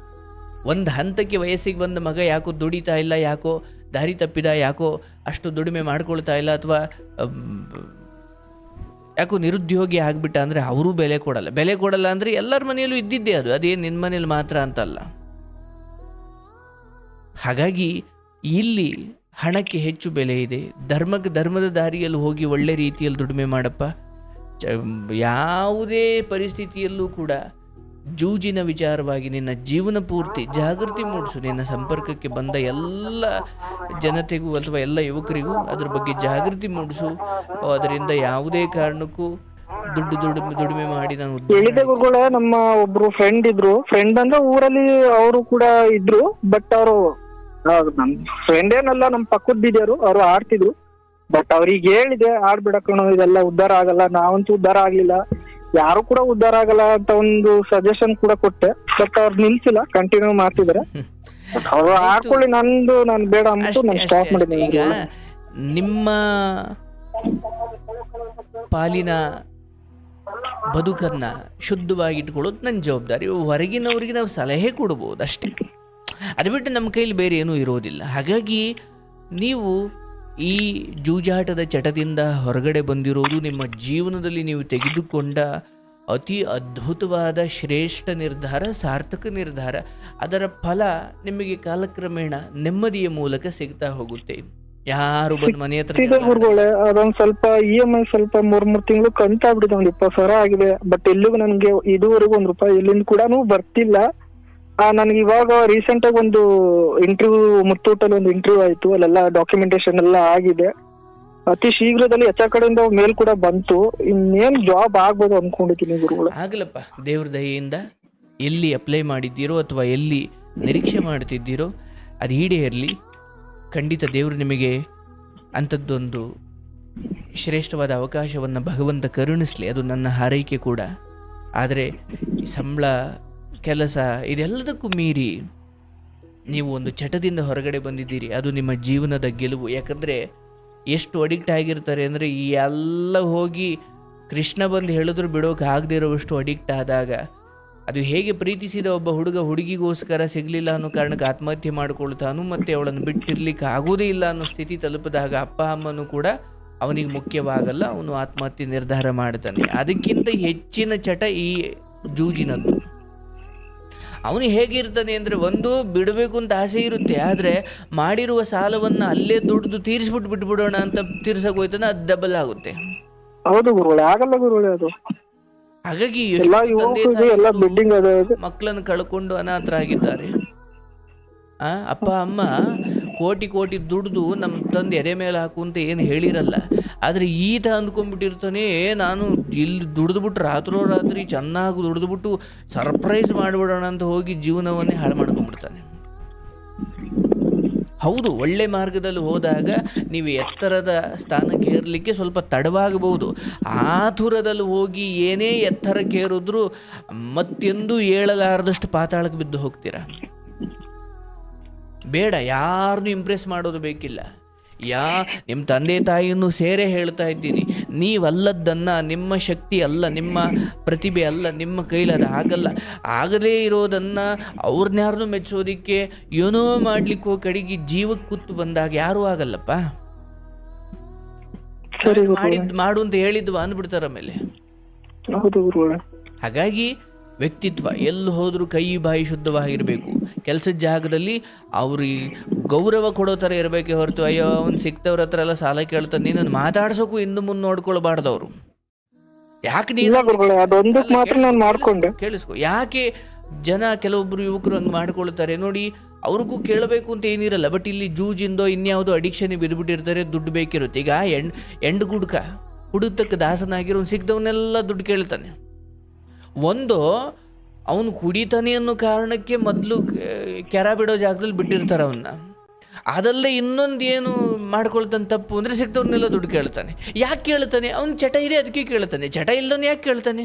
ಒಂದು ಹಂತಕ್ಕೆ ವಯಸ್ಸಿಗೆ ಬಂದ ಮಗ ಯಾಕೋ ದುಡಿತಾ ಇಲ್ಲ, ಯಾಕೋ ದಾರಿ ತಪ್ಪಿದ, ಯಾಕೋ ಅಷ್ಟು ದುಡಿಮೆ ಮಾಡ್ಕೊಳ್ತಾ ಇಲ್ಲ, ಅಥವಾ ಯಾಕೋ ನಿರುದ್ಯೋಗಿ ಆಗಿಬಿಟ್ಟ ಅಂದರೆ ಅವರೂ ಬೆಲೆ ಕೊಡಲ್ಲ. ಅಂದರೆ ಎಲ್ಲರ ಮನೆಯಲ್ಲೂ ಇದ್ದಿದ್ದೇ ಅದು, ಅದೇನು ನಿನ್ನ ಮನೇಲಿ ಮಾತ್ರ ಅಂತಲ್ಲ. ಹಾಗಾಗಿ ಇಲ್ಲಿ ಹಣಕ್ಕೆ ಹೆಚ್ಚು ಬೆಲೆ ಇದೆ. ಧರ್ಮದ ದಾರಿಯಲ್ಲಿ ಹೋಗಿ ಒಳ್ಳೆ ರೀತಿಯಲ್ಲಿ ದುಡಿಮೆ ಮಾಡಪ್ಪ. ಯಾವುದೇ ಪರಿಸ್ಥಿತಿಯಲ್ಲೂ ಕೂಡ ಜೂಜಿನ ವಿಚಾರವಾಗಿ ನಿನ್ನ ಜೀವನ ಪೂರ್ತಿ ಜಾಗೃತಿ ಮೂಡಿಸು. ನಿನ್ನ ಸಂಪರ್ಕಕ್ಕೆ ಬಂದ ಎಲ್ಲ ಜನತೆಗೂ ಅಥವಾ ಎಲ್ಲ ಯುವಕರಿಗೂ ಅದ್ರ ಬಗ್ಗೆ ಜಾಗೃತಿ ಮೂಡಿಸು. ಅದರಿಂದ ಯಾವುದೇ ಕಾರಣಕ್ಕೂ ದುಡಿಮೆ ಮಾಡಿ ನಾನು ಹೇಳಿದೆ ಗುರುಗಳೇ. ನಮ್ಮ ಒಬ್ರು ಫ್ರೆಂಡ್ ಅಂದ್ರೆ ಊರಲ್ಲಿ ಅವರು ಕೂಡ ಇದ್ರು. ಬಟ್ ಅವರು ನಮ್ ಫ್ರೆಂಡ್ ಏನಲ್ಲ, ನಮ್ ಪಕ್ಕದ ಬಿದ್ದರು, ಅವರು ಆಡ್ತಿದ್ರು. ಬಟ್ ಅವ್ರಿಗೆ ಹೇಳಿದೆ, ಆಡ್ಬಿಡ ಕಣೋ, ಇದೆಲ್ಲ ಉದ್ಧಾರ ಆಗಲ್ಲ, ನಾವಂತೂ ಉದ್ಧಾರ ಆಗ್ಲಿಲ್ಲ, ಯಾರು ಕೂಡ ಉದ್ಧಾರ ಆಗಲ್ಲ ಅಂತ ಒಂದು ಸಜೆಷನ್ ಕೂಡ ಕೊಟ್ಟೆ. ಬಟ್ ಅವ್ರು ನಿಲ್ಸಿಲ್ಲ, ಕಂಟಿನ್ಯೂ ಮಾಡ್ತಿದಾರೆ. ಅವ್ರು ಆಡ್ಕೊಳ್ಳಿ, ನಾನು ಬೇಡ ಅಂದ್ಬಿಟ್ಟು ನಾನು ಸ್ಟಾಪ್ ಮಾಡಿದ್ದೀನಿ. ಈಗ ನಿಮ್ಮ ಪಾಲಿನ ಬದುಕನ್ನ ಶುದ್ಧವಾಗಿ ಇಟ್ಕೊಳ್ಳೋದು ನನ್ನ ಜವಾಬ್ದಾರಿ. ಹೊರಗಿನವರಿಗೆ ನಾವು ಸಲಹೆ ಕೊಡ್ಬೋದು ಅಷ್ಟೇ, ಅದು ಬಿಟ್ಟು ನಮ್ಮ ಕೈಲಿ ಬೇರೆ ಏನೂ ಇರೋದಿಲ್ಲ. ಹಾಗಾಗಿ ನೀವು ಈ ಜೂಜಾಟದ ಚಟದಿಂದ ಹೊರಗಡೆ ಬಂದಿರೋದು ನಿಮ್ಮ ಜೀವನದಲ್ಲಿ ನೀವು ತೆಗೆದುಕೊಂಡ ಅತಿ ಅದ್ಭುತವಾದ ಶ್ರೇಷ್ಠ ನಿರ್ಧಾರ, ಸಾರ್ಥಕ ನಿರ್ಧಾರ. ಅದರ ಫಲ ನಿಮಗೆ ಕಾಲಕ್ರಮೇಣ ನೆಮ್ಮದಿಯ ಮೂಲಕ ಸಿಗ್ತಾ ಹೋಗುತ್ತೆ. ಯಾರು ಬಂದು ಮನೆ ಹತ್ರ ಅದೊಂದ್ ಸ್ವಲ್ಪ EMI ಸ್ವಲ್ಪ 3 ತಿಂಗಳು ಕಂತಾಗ್ಬಿಟ್ಟಿದೆ. ಒಂದ್ 20,000 ಆಗಿದೆ. ಬಟ್ ಎಲ್ಲಿಗೂ ನನ್ಗೆ ಇದುವರೆಗೂ ₹1 ಎಲ್ಲಿಂದ ಕೂಡ ಬರ್ತಿಲ್ಲ. ನನ್ಗೆ ಇವಾಗ ರೀಸೆಂಟ್ ಆಗಿ ಒಂದು ಇಂಟರ್ವ್ಯೂ, ಮುತ್ತೂಟಲ್ಲಿ ಒಂದು ಇಂಟರ್ವ್ಯೂ ಆಯ್ತು. ಅಲ್ಲೆಲ್ಲ ಡಾಕ್ಯುಮೆಂಟೇಶನ್ ಎಲ್ಲ ಆಗಿದೆ. ಅತಿ ಶೀಘ್ರದಲ್ಲಿ ಹೆಚ್ಚ ಕಡೆಯಿಂದ ಮೇಲ್ ಕೂಡ ಬಂತು. ಇನ್ನೇನ್ ಜಾಬ್ ಆಗ್ಬೋದು ಅನ್ಕೊಂಡಿದ್ದೀನಿ ಗುರುಗಳೇ. ಆಗಲಪ್ಪ, ದೇವ್ರ ದಯೆಯಿಂದ ಎಲ್ಲಿ ಅಪ್ಲೈ ಮಾಡಿದ್ದೀರೋ ಅಥವಾ ಎಲ್ಲಿ ನಿರೀಕ್ಷೆ ಮಾಡ್ತಿದ್ದೀರೋ ಅದು ಈಡೇರಲಿ. ಖಂಡಿತ ದೇವರು ನಿಮಗೆ ಅಂಥದ್ದೊಂದು ಶ್ರೇಷ್ಠವಾದ ಅವಕಾಶವನ್ನು ಭಗವಂತ ಕರುಣಿಸಲಿ, ಅದು ನನ್ನ ಹಾರೈಕೆ ಕೂಡ. ಆದರೆ ಈ ಸಂಬಳ, ಕೆಲಸ ಇದೆಲ್ಲದಕ್ಕೂ ಮೀರಿ ನೀವು ಒಂದು ಚಟದಿಂದ ಹೊರಗಡೆ ಬಂದಿದ್ದೀರಿ, ಅದು ನಿಮ್ಮ ಜೀವನದ ಗೆಲುವು. ಯಾಕಂದರೆ ಎಷ್ಟು ಅಡಿಕ್ಟ್ ಆಗಿರ್ತಾರೆ ಅಂದರೆ, ಈ ಎಲ್ಲ ಹೋಗಿ ಕೃಷ್ಣ ಬಂದು ಹೇಳಿದ್ರು ಬಿಡೋಕೆ ಆಗದೆ ಇರೋವಷ್ಟು ಅಡಿಕ್ಟ್ ಆದಾಗ, ಅದು ಹೇಗೆ ಪ್ರೀತಿಸಿದ ಒಬ್ಬ ಹುಡುಗ ಹುಡುಗಿಗೋಸ್ಕರ ಸಿಗಲಿಲ್ಲ ಅನ್ನೋ ಕಾರಣಕ್ಕೆ ಆತ್ಮಹತ್ಯೆ ಮಾಡಿಕೊಳ್ತಾನು, ಮತ್ತು ಅವಳನ್ನು ಬಿಟ್ಟಿರ್ಲಿಕ್ಕೆ ಆಗೋದೇ ಇಲ್ಲ ಅನ್ನೋ ಸ್ಥಿತಿ ತಲುಪಿದಾಗ ಅಪ್ಪ ಅಮ್ಮನೂ ಕೂಡ ಅವನಿಗೆ ಮುಖ್ಯವಾಗಲ್ಲ, ಅವನು ಆತ್ಮಹತ್ಯೆ ನಿರ್ಧಾರ ಮಾಡ್ತಾನೆ. ಅದಕ್ಕಿಂತ ಹೆಚ್ಚಿನ ಚಟ ಈ ಜೂಜಿನದ್ದು. ಅವನು ಹೇಗಿರ್ತಾನೆ ಅಂದರೆ, ಒಂದು ಬಿಡಬೇಕು ಅಂತ ಆಸೆ ಇರುತ್ತೆ, ಆದರೆ ಮಾಡಿರುವ ಸಾಲವನ್ನು ಅಲ್ಲೇ ದುಡ್ದು ತೀರಿಸ್ಬಿಟ್ಟು ಬಿಟ್ಬಿಡೋಣ ಅಂತ ತೀರ್ಸಕ್ಕೆ ಹೋಯ್ತಾನೆ, ಅದು ಡಬಲ್ ಆಗುತ್ತೆ. ಹೌದು ಗುರುಗಳೇ, ಆಗಲ್ಲ ಗುರುಗಳೇ ಅದು. ಹಾಗಾಗಿ ಎಲ್ಲ ಯುವಕರಿಗೆ ಎಲ್ಲ ಬಿಲ್ಡಿಂಗ್ ಅದ ಮಕ್ಕಳನ್ನು ಕಳ್ಕೊಂಡು ಅನಾಥರಾಗಿದ್ದಾರೆ. ಅಪ್ಪ ಅಮ್ಮ ಕೋಟಿ ಕೋಟಿ ದುಡ್ದು ನಮ್ಮ ತಂದು ಎದೆ ಮೇಲೆ ಹಾಕು ಅಂತ ಏನು ಹೇಳಿರಲ್ಲ, ಆದರೆ ಈತ ಅಂದ್ಕೊಂಡ್ಬಿಟ್ಟಿರ್ತಾನೆ, ನಾನು ಇಲ್ಲಿ ದುಡಿದ್ಬಿಟ್ಟು ರಾತ್ರಿ ಚೆನ್ನಾಗಿ ದುಡಿದ್ಬಿಟ್ಟು ಸರ್ಪ್ರೈಸ್ ಮಾಡಿಬಿಡೋಣ ಅಂತ ಹೋಗಿ ಜೀವನವನ್ನೇ ಹಾಳು ಮಾಡ್ಕೊಂಡ್ಬಿಡ್ತಾನೆ. ಹೌದು, ಒಳ್ಳೆ ಮಾರ್ಗದಲ್ಲಿ ಹೋದಾಗ ನೀವು ಎತ್ತರದ ಸ್ಥಾನಕ್ಕೆ ಏರಲಿಕ್ಕೆ ಸ್ವಲ್ಪ ತಡವಾಗಬಹುದು. ಆತುರದಲ್ಲಿ ಹೋಗಿ ಏನೇ ಎತ್ತರಕ್ಕೆ ಏರಿದ್ರೂ ಮತ್ತೆಂದೂ ಏಳಲಾರದಷ್ಟು ಪಾತಾಳಕ್ಕೆ ಬಿದ್ದು ಹೋಗ್ತೀರ. ಬೇಡ, ಯಾರನ್ನೂ ಇಂಪ್ರೆಸ್ ಮಾಡೋದು ಬೇಕಿಲ್ಲ. ನಿಮ್ಮ ತಂದೆ ತಾಯಿಯನ್ನು ಸೇರೇ ಹೇಳ್ತಾ ಇದ್ದೀನಿ, ನೀವಲ್ಲದ್ದನ್ನು, ನಿಮ್ಮ ಶಕ್ತಿ ಅಲ್ಲ, ನಿಮ್ಮ ಪ್ರತಿಭೆ ಅಲ್ಲ, ನಿಮ್ಮ ಕೈಲಿ ಅದು ಆಗಲ್ಲ, ಆಗದೇ ಇರೋದನ್ನು ಅವ್ರನ್ಯಾರನ್ನೂ ಮೆಚ್ಚೋದಿಕ್ಕೆ ಏನೋ ಮಾಡ್ಲಿಕ್ಕೆ ಹೋಗಿ ಕಡೆಗೆ ಜೀವಕ್ಕೆ ಕೂತು ಬಂದಾಗ ಯಾರೂ ಆಗಲ್ಲಪ್ಪ. ಮಾಡು ಅಂತ ಹೇಳಿದ್ವ ಅಂದ್ಬಿಡ್ತಾರ ಮೇಲೆ. ಹಾಗಾಗಿ ವ್ಯಕ್ತಿತ್ವ ಎಲ್ಲಿ ಹೋದರೂ ಕೈ ಬಾಯಿ ಶುದ್ಧವಾಗಿರಬೇಕು. ಕೆಲಸದ ಜಾಗದಲ್ಲಿ ಅವ್ರಿಗೆ ಗೌರವ ಕೊಡೋ ಥರ ಇರಬೇಕೆ ಹೊರತು, ಅಯ್ಯೋ ಅವ್ನು ಸಿಕ್ತವ್ರ ಹತ್ರ ಎಲ್ಲ ಸಾಲ ಕೇಳ್ತಾನೆ, ನೀನನ್ನು ಮಾತಾಡ್ಸೋಕು ಇನ್ನು ಮುಂದೆ ನೋಡ್ಕೊಳ್ಬಾರ್ದವ್ರು. ಯಾಕೆ ಕೇಳಿಸ್ಕೊ, ಯಾಕೆ ಜನ ಕೆಲವೊಬ್ರು ಯುವಕರು ಹಂಗೆ ಮಾಡ್ಕೊಳ್ತಾರೆ ನೋಡಿ. ಅವ್ರಿಗೂ ಕೇಳಬೇಕು ಅಂತ ಏನಿರಲ್ಲ, ಬಟ್ ಇಲ್ಲಿ ಜೂಜಿಂದೋ ಇನ್ಯಾವುದೋ ಅಡಿಕ್ಷನ್ ಬಿದ್ದುಬಿಟ್ಟಿರ್ತಾರೆ, ದುಡ್ಡು ಬೇಕಿರುತ್ತೆ. ಈಗ ಎಂಡು ಹುಡುತಕ್ಕೆ ದಾಸನಾಗಿರೋ ಸಿಕ್ದವನ್ನೆಲ್ಲ ದುಡ್ಡು ಕೇಳ್ತಾನೆ. ಒಂದು ಅವನು ಕುಡಿತಾನೆ ಅನ್ನೋ ಕಾರಣಕ್ಕೆ ಮೊದಲು ಕೆರ ಬಿಡೋ ಜಾಗದಲ್ಲಿ ಬಿಟ್ಟಿರ್ತಾರೆ ಅವನ್ನ. ಅದಲ್ಲೇ ಇನ್ನೊಂದು ಏನು ಮಾಡ್ಕೊಳ್ತಾನೆ ತಪ್ಪು ಅಂದರೆ ಸಿಕ್ತವ್ರನ್ನೆಲ್ಲ ದುಡ್ಡು ಕೇಳ್ತಾನೆ. ಯಾಕೆ ಕೇಳ್ತಾನೆ? ಅವ್ನು ಚಟ ಇದೆ ಅದಕ್ಕೆ ಕೇಳ್ತಾನೆ. ಚಟ ಇಲ್ಲವನು ಯಾಕೆ ಕೇಳ್ತಾನೆ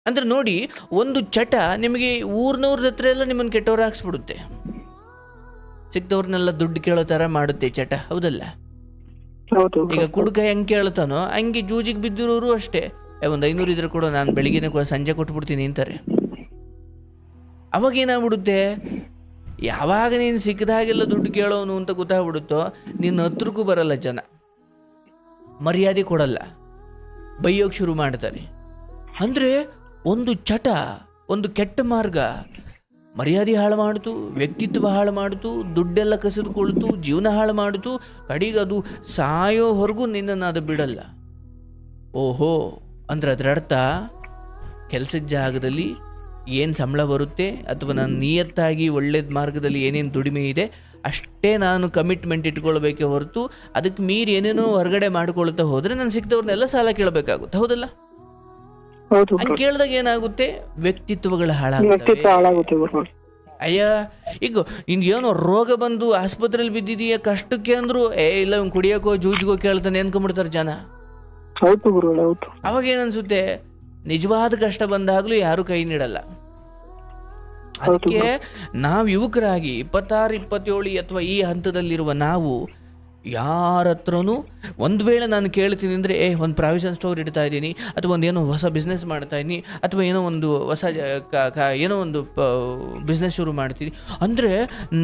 ಅಂದರೆ ನೋಡಿ, ಒಂದು ಚಟ ನಿಮಗೆ ಊರ್ನವ್ರ ಹತ್ರ ಎಲ್ಲ ನಿಮ್ಮನ್ನು ಕೆಟ್ಟವ್ರು ಹಾಕ್ಸ್ಬಿಡುತ್ತೆ. ಸಿಕ್ತವ್ರನ್ನೆಲ್ಲ ದುಡ್ಡು ಕೇಳೋ ಥರ ಮಾಡುತ್ತೆ ಚಟ, ಹೌದಲ್ಲ? ಈಗ ಕುಡುಕ ಹೆಂಗೆ ಕೇಳ್ತಾನೋ ಹಂಗೆ ಜೂಜಿಗೆ ಬಿದ್ದಿರೋರು ಅಷ್ಟೇ. ಒಂದು 500 ಇದ್ರೆ ಕೂಡ ನಾನು ಬೆಳಿಗ್ಗೆನೇ ಕೂಡ ಸಂಜೆ ಕೊಟ್ಬಿಡ್ತೀನಿ ಅಂತಾರೆ. ಅವಾಗ ಏನಾಗ್ಬಿಡುತ್ತೆ, ಯಾವಾಗ ನೀನು ಸಿಕ್ಕದಾಗೆಲ್ಲ ದುಡ್ಡು ಕೇಳೋನು ಅಂತ ಗೊತ್ತಾಗ್ಬಿಡುತ್ತೋ, ನಿನ್ನ ಹತ್ರಕ್ಕೂ ಬರಲ್ಲ ಜನ, ಮರ್ಯಾದೆ ಕೊಡಲ್ಲ, ಬೈಯೋಕ್ಕೆ ಶುರು ಮಾಡ್ತಾರೆ. ಅಂದರೆ ಒಂದು ಚಟ, ಒಂದು ಕೆಟ್ಟ ಮಾರ್ಗ ಮರ್ಯಾದೆ ಹಾಳು ಮಾಡ್ತು, ವ್ಯಕ್ತಿತ್ವ ಹಾಳು ಮಾಡ್ತು, ದುಡ್ಡೆಲ್ಲ ಕಸಿದುಕೊಳ್ತು, ಜೀವನ ಹಾಳು ಮಾಡ್ತು, ಕಡೆಗೆ ಅದು ಸಾಯೋವರೆಗೂ ನಿನ್ನನ್ನು ಅದು ಬಿಡಲ್ಲ. ಓಹೋ ಅಂದ್ರೆ ಅದರ ಅರ್ಥ, ಕೆಲಸದ ಜಾಗದಲ್ಲಿ ಏನು ಸಂಬಳ ಬರುತ್ತೆ ಅಥವಾ ನಾನು ನಿಯತ್ತಾಗಿ ಒಳ್ಳೆಯ ಮಾರ್ಗದಲ್ಲಿ ಏನೇನು ದುಡಿಮೆ ಇದೆ ಅಷ್ಟೇ ನಾನು ಕಮಿಟ್ಮೆಂಟ್ ಇಟ್ಕೊಳ್ಬೇಕೆ ಹೊರತು ಅದಕ್ಕೆ ಮೀರಿ ಏನೇನೋ ಹೊರಗಡೆ ಮಾಡ್ಕೊಳ್ತಾ ಹೋದರೆ ನಾನು ಸಿಕ್ತವ್ರನ್ನೆಲ್ಲ ಸಾಲ ಕೇಳಬೇಕಾಗುತ್ತೆ, ಹೌದಲ್ಲ? ಹಂಗೆ ಕೇಳಿದಾಗ ಏನಾಗುತ್ತೆ, ವ್ಯಕ್ತಿತ್ವಗಳು ಹಾಳಾಗುತ್ತೆ. ಅಯ್ಯ, ಈಗ ನಿನ್ಗೇನೋ ರೋಗ ಬಂದು ಆಸ್ಪತ್ರೆಯಲ್ಲಿ ಬಿದ್ದಿದೀಯ ಕಷ್ಟಕ್ಕೆ ಅಂದ್ರು ಇಲ್ಲ ಇವ್ನು ಕುಡಿಯೋಕೋ ಜೂಜ್ಗೋ ಕೇಳ್ತಾನೆ ಅನ್ಕೊಂಡ್ಬಿಡ್ತಾರೆ ಜನ. ಅವಾಗ ಏನನ್ಸುತ್ತೆ, ನಿಜವಾದ ಕಷ್ಟ ಬಂದಾಗಲೂ ಯಾರು ಕೈ ನೀಡಲ್ಲ. ಅದಕ್ಕೆ ನಾವು ಯುವಕರಾಗಿ 26, 27 ಅಥವಾ ಈ ಹಂತದಲ್ಲಿರುವ ನಾವು ಯಾರ ಹತ್ರನೂ ಒಂದು ವೇಳೆ ನಾನು ಕೇಳ್ತೀನಿ ಅಂದರೆ, ಒಂದು ಪ್ರಾವಿಷನ್ ಸ್ಟೋರ್ ಇಡ್ತಾ ಇದ್ದೀನಿ ಅಥವಾ ಒಂದೇನೋ ಹೊಸ ಬಿಸ್ನೆಸ್ ಮಾಡ್ತಾ ಇದ್ದೀನಿ ಅಥವಾ ಏನೋ ಒಂದು ಹೊಸ ಏನೋ ಒಂದು ಬಿಸ್ನೆಸ್ ಶುರು ಮಾಡ್ತೀನಿ ಅಂದರೆ,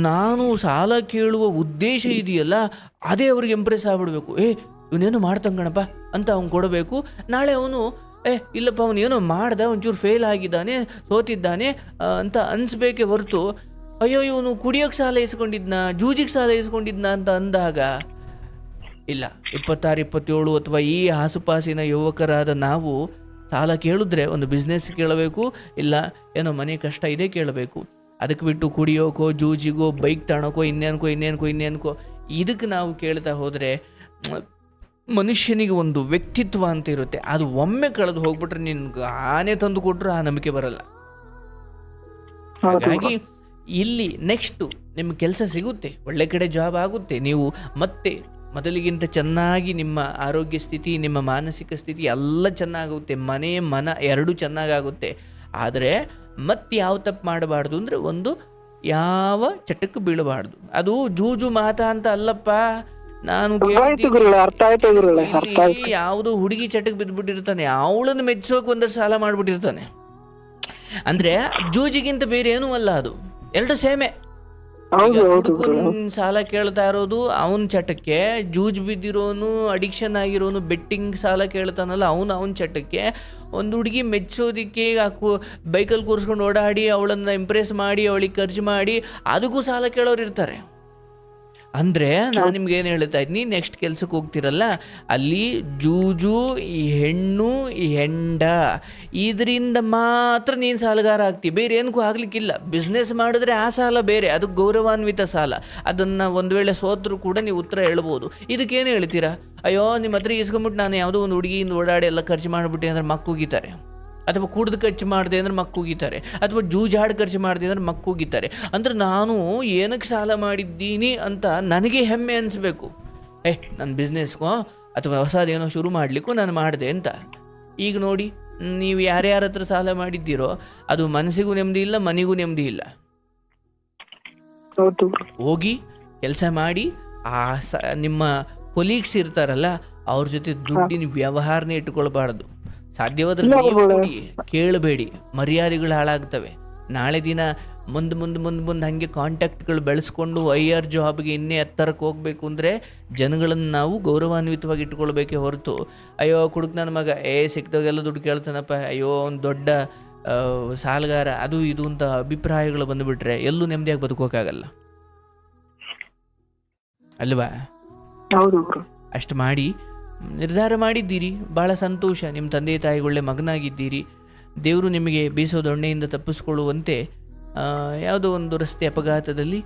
ನಾನು ಸಾಲ ಕೇಳುವ ಉದ್ದೇಶ ಇದೆಯಲ್ಲ ಅದೇ ಅವ್ರಿಗೆ ಇಂಪ್ರೆಸ್ ಆಗ್ಬಿಡ್ಬೇಕು. ಇವನೇನೋ ಮಾಡ್ತಂಗಣಪ್ಪ ಅಂತ ಅವ್ನು ಕೊಡಬೇಕು. ನಾಳೆ ಅವನು ಇಲ್ಲಪ್ಪ ಅವನು ಏನೋ ಮಾಡ್ದ, ಒಂಚೂರು ಫೇಲ್ ಆಗಿದ್ದಾನೆ, ಸೋತಿದ್ದಾನೆ ಅಂತ ಅನಿಸ್ಬೇಕೆ ಹೊರತು, ಅಯ್ಯೋ ಇವನು ಕುಡಿಯೋಕ್ಕೆ ಸಾಲ ಇಸ್ಕೊಂಡಿದ್ನ, ಜೂಜಿಗೆ ಸಾಲ ಇಸ್ಕೊಂಡಿದ್ನ ಅಂತ ಅಂದಾಗ ಇಲ್ಲ. 26, 27 ಅಥವಾ ಈ ಆಸುಪಾಸಿನ ಯುವಕರಾದ ನಾವು ಸಾಲ ಕೇಳಿದ್ರೆ ಒಂದು ಬಿಸ್ನೆಸ್ ಕೇಳಬೇಕು, ಇಲ್ಲ ಏನೋ ಮನೆ ಕಷ್ಟ ಇದೆ ಕೇಳಬೇಕು. ಅದಕ್ಕೆ ಬಿಟ್ಟು ಕುಡಿಯೋಕೋ ಜೂಜಿಗೋ ಬೈಕ್ ತಗೊಳಕೋ ಇನ್ನೇನ್ಕೋ ಇದಕ್ಕೆ ನಾವು ಕೇಳ್ತಾ ಹೋದರೆ ಮನುಷ್ಯನಿಗೆ ಒಂದು ವ್ಯಕ್ತಿತ್ವ ಅಂತ ಇರುತ್ತೆ, ಅದು ಒಮ್ಮೆ ಕಳೆದು ಹೋಗ್ಬಿಟ್ರೆ ನಿನ್ಗೆ ಆನೆ ತಂದು ಕೊಟ್ಟರು ಆ ನಂಬಿಕೆ ಬರಲ್ಲ. ಹಾಗಾಗಿ ಇಲ್ಲಿ ನೆಕ್ಸ್ಟು ನಿಮ್ಗೆ ಕೆಲಸ ಸಿಗುತ್ತೆ, ಒಳ್ಳೆ ಕಡೆ ಜಾಬ್ ಆಗುತ್ತೆ, ನೀವು ಮತ್ತೆ ಮೊದಲಿಗಿಂತ ಚೆನ್ನಾಗಿ ನಿಮ್ಮ ಆರೋಗ್ಯ ಸ್ಥಿತಿ, ನಿಮ್ಮ ಮಾನಸಿಕ ಸ್ಥಿತಿ ಎಲ್ಲ ಚೆನ್ನಾಗುತ್ತೆ, ಮನ ಎರಡೂ ಚೆನ್ನಾಗಾಗುತ್ತೆ. ಆದರೆ ಮತ್ತೆ ಯಾವ ತಪ್ಪು ಮಾಡಬಾರ್ದು ಅಂದರೆ, ಒಂದು ಯಾವ ಚಟಕ್ಕೆ ಬೀಳಬಾರ್ದು. ಅದು ಜೂಜು ಮಾತಾ ಅಂತ ಅಲ್ಲಪ್ಪ, ನಾನು ಯಾವುದು ಹುಡುಗಿ ಚಟಕ್ಕೆ ಬಿದ್ದುಬಿಟ್ಟಿರ್ತಾನೆ, ಅವಳನ್ನು ಮೆಚ್ಚೋಕೆ ಒಂದಷ್ಟು ಸಾಲ ಮಾಡಿಬಿಟ್ಟಿರ್ತಾನೆ. ಅಂದರೆ ಜೂಜಿಗಿಂತ ಬೇರೆ ಏನೂ ಅಲ್ಲ, ಅದು ಎರಡು ಸೇಮೆ. ಹುಡುಗನ್ ಸಾಲ ಕೇಳ್ತಾ ಇರೋದು ಅವನ ಚಟಕ್ಕೆ, ಜೂಜ್ ಬಿದ್ದಿರೋನು ಅಡಿಕ್ಷನ್ ಆಗಿರೋನು ಬೆಟ್ಟಿಂಗ್ ಸಾಲ ಕೇಳ್ತಾನಲ್ಲ ಅವನ ಚಟಕ್ಕೆ, ಒಂದು ಹುಡುಗಿ ಮೆಚ್ಚೋದಿಕ್ಕೆ ಬೈಕಲ್ಲಿ ಕೂರಿಸ್ಕೊಂಡು ಓಡಾಡಿ ಅವಳನ್ನು ಇಂಪ್ರೆಸ್ ಮಾಡಿ ಅವಳಿಗೆ ಖರ್ಚು ಮಾಡಿ ಅದಕ್ಕೂ ಸಾಲ ಕೇಳೋರು ಇರ್ತಾರೆ. ಅಂದರೆ ನಾನು ನಿಮ್ಗೆ ಏನು ಹೇಳ್ತಾ ಇದ್ದೀನಿ, ನೆಕ್ಸ್ಟ್ ಕೆಲ್ಸಕ್ಕೆ ಹೋಗ್ತಿರಲ್ಲ ಅಲ್ಲಿ ಜೂಜು, ಈ ಹೆಣ್ಣು, ಈ ಹೆಂಡ, ಇದರಿಂದ ಮಾತ್ರ ನೀನು ಸಾಲಗಾರ ಆಗ್ತಿ, ಬೇರೆ ಏನಕ್ಕೂ ಆಗ್ಲಿಕ್ಕಿಲ್ಲ. ಬಿಸ್ನೆಸ್ ಮಾಡಿದ್ರೆ ಆ ಸಾಲ ಬೇರೆ, ಅದು ಗೌರವಾನ್ವಿತ ಸಾಲ, ಅದನ್ನು ಒಂದು ವೇಳೆ ಸೋತ್ರೂ ಕೂಡ ನೀವು ಉತ್ತರ ಹೇಳ್ಬೋದು. ಇದಕ್ಕೇನು ಹೇಳ್ತೀರಾ, ಅಯ್ಯೋ ನಿಮ್ಮ ಹತ್ರ ಇಸ್ಕೊಂಬಿಟ್ಟು ನಾನು ಯಾವುದೋ ಒಂದು ಹುಡುಗಿಯಿಂದ ಓಡಾಡಿ ಎಲ್ಲ ಖರ್ಚು ಮಾಡಿಬಿಟ್ಟೆ ಅಂದ್ರೆ ಮಕ್ಕೂಗಿತಾರೆ, ಅಥವಾ ಕುಡ್ದು ಖರ್ಚು ಮಾಡಿದೆ ಅಂದ್ರೆ ಮಕ್ಕೂಗಿತಾರೆ, ಅಥವಾ ಜೂಜಾಡು ಖರ್ಚು ಮಾಡಿದೆ ಅಂದ್ರೆ ಮಕ್ಕೂಗಿತಾರೆ. ಅಂದರೆ ನಾನು ಏನಕ್ಕೆ ಸಾಲ ಮಾಡಿದ್ದೀನಿ ಅಂತ ನನಗೆ ಹೆಮ್ಮೆ ಅನಿಸ್ಬೇಕು. ನನ್ನ ಬಿಸ್ನೆಸ್ಗೋ ಅಥವಾ ಹೊಸದೇನೋ ಶುರು ಮಾಡಲಿಕ್ಕೂ ನಾನು ಮಾಡಿದೆ ಅಂತ. ಈಗ ನೋಡಿ, ನೀವು ಯಾರ್ಯಾರ ಹತ್ರ ಸಾಲ ಮಾಡಿದ್ದೀರೋ ಅದು ಮನಸ್ಸಿಗೂ ನೆಮ್ಮದಿ ಇಲ್ಲ, ಮನೆಗೂ ನೆಮ್ಮದಿ ಇಲ್ಲ. ಹೋಗಿ ಕೆಲಸ ಮಾಡಿ ನಿಮ್ಮ ಕೊಲೀಗ್ಸ್ ಇರ್ತಾರಲ್ಲ ಅವ್ರ ಜೊತೆ ದುಡ್ಡಿನ ವ್ಯವಹಾರನೇ ಇಟ್ಕೊಳ್ಬಾರ್ದು. ಸಾಧ್ಯವಾದ್ರೆ ಕೇಳಬೇಡಿ, ಮರ್ಯಾದೆಗಳು ಹಾಳಾಗ್ತವೆ. ನಾಳೆ ದಿನ ಮುಂದೆ ಹಾಗೆ ಕಾಂಟ್ಯಾಕ್ಟ್ಗಳು ಬೆಳೆಸ್ಕೊಂಡು ಐಆರ್ ಜಾಬ್ಗೆ ಇನ್ನೇ ಎತ್ತರಕ್ಕೆ ಹೋಗ್ಬೇಕು ಅಂದರೆ ಜನಗಳನ್ನು ನಾವು ಗೌರವಾನ್ವಿತವಾಗಿ ಇಟ್ಕೊಳ್ಬೇಕೇ ಹೊರತು, ಅಯ್ಯೋ ಕುಡುಕ್ ನನ್ನ ಮಗ ಸಿಕ್ತಾಗೆಲ್ಲ ದುಡ್ಡು ಕೇಳ್ತಾನಪ್ಪ, ಅಯ್ಯೋ ಒಂದು ದೊಡ್ಡ ಸಾಲಗಾರ, ಅದು ಇದು ಅಂತ ಅಭಿಪ್ರಾಯಗಳು ಬಂದುಬಿಟ್ರೆ ಎಲ್ಲೂ ನೆಮ್ಮದಿಯಾಗಿ ಬದುಕೋಕ್ಕಾಗಲ್ಲ ಅಲ್ವಾ? ಅಷ್ಟು ಮಾಡಿ ನಿರ್ಧಾರ ಮಾಡಿದ್ದೀರಿ, ಭಾಳ ಸಂತೋಷ. ನಿಮ್ಮ ತಂದೆ ತಾಯಿಗಳೇ ಮಗನಾಗಿದ್ದೀರಿ. ದೇವರು ನಿಮಗೆ ಬೀಸೋ ದೊಣ್ಣೆಯಿಂದ ತಪ್ಪಿಸ್ಕೊಳ್ಳುವಂತೆ ಯಾವುದೋ ಒಂದು ರಸ್ತೆ ಅಪಘಾತದಲ್ಲಿ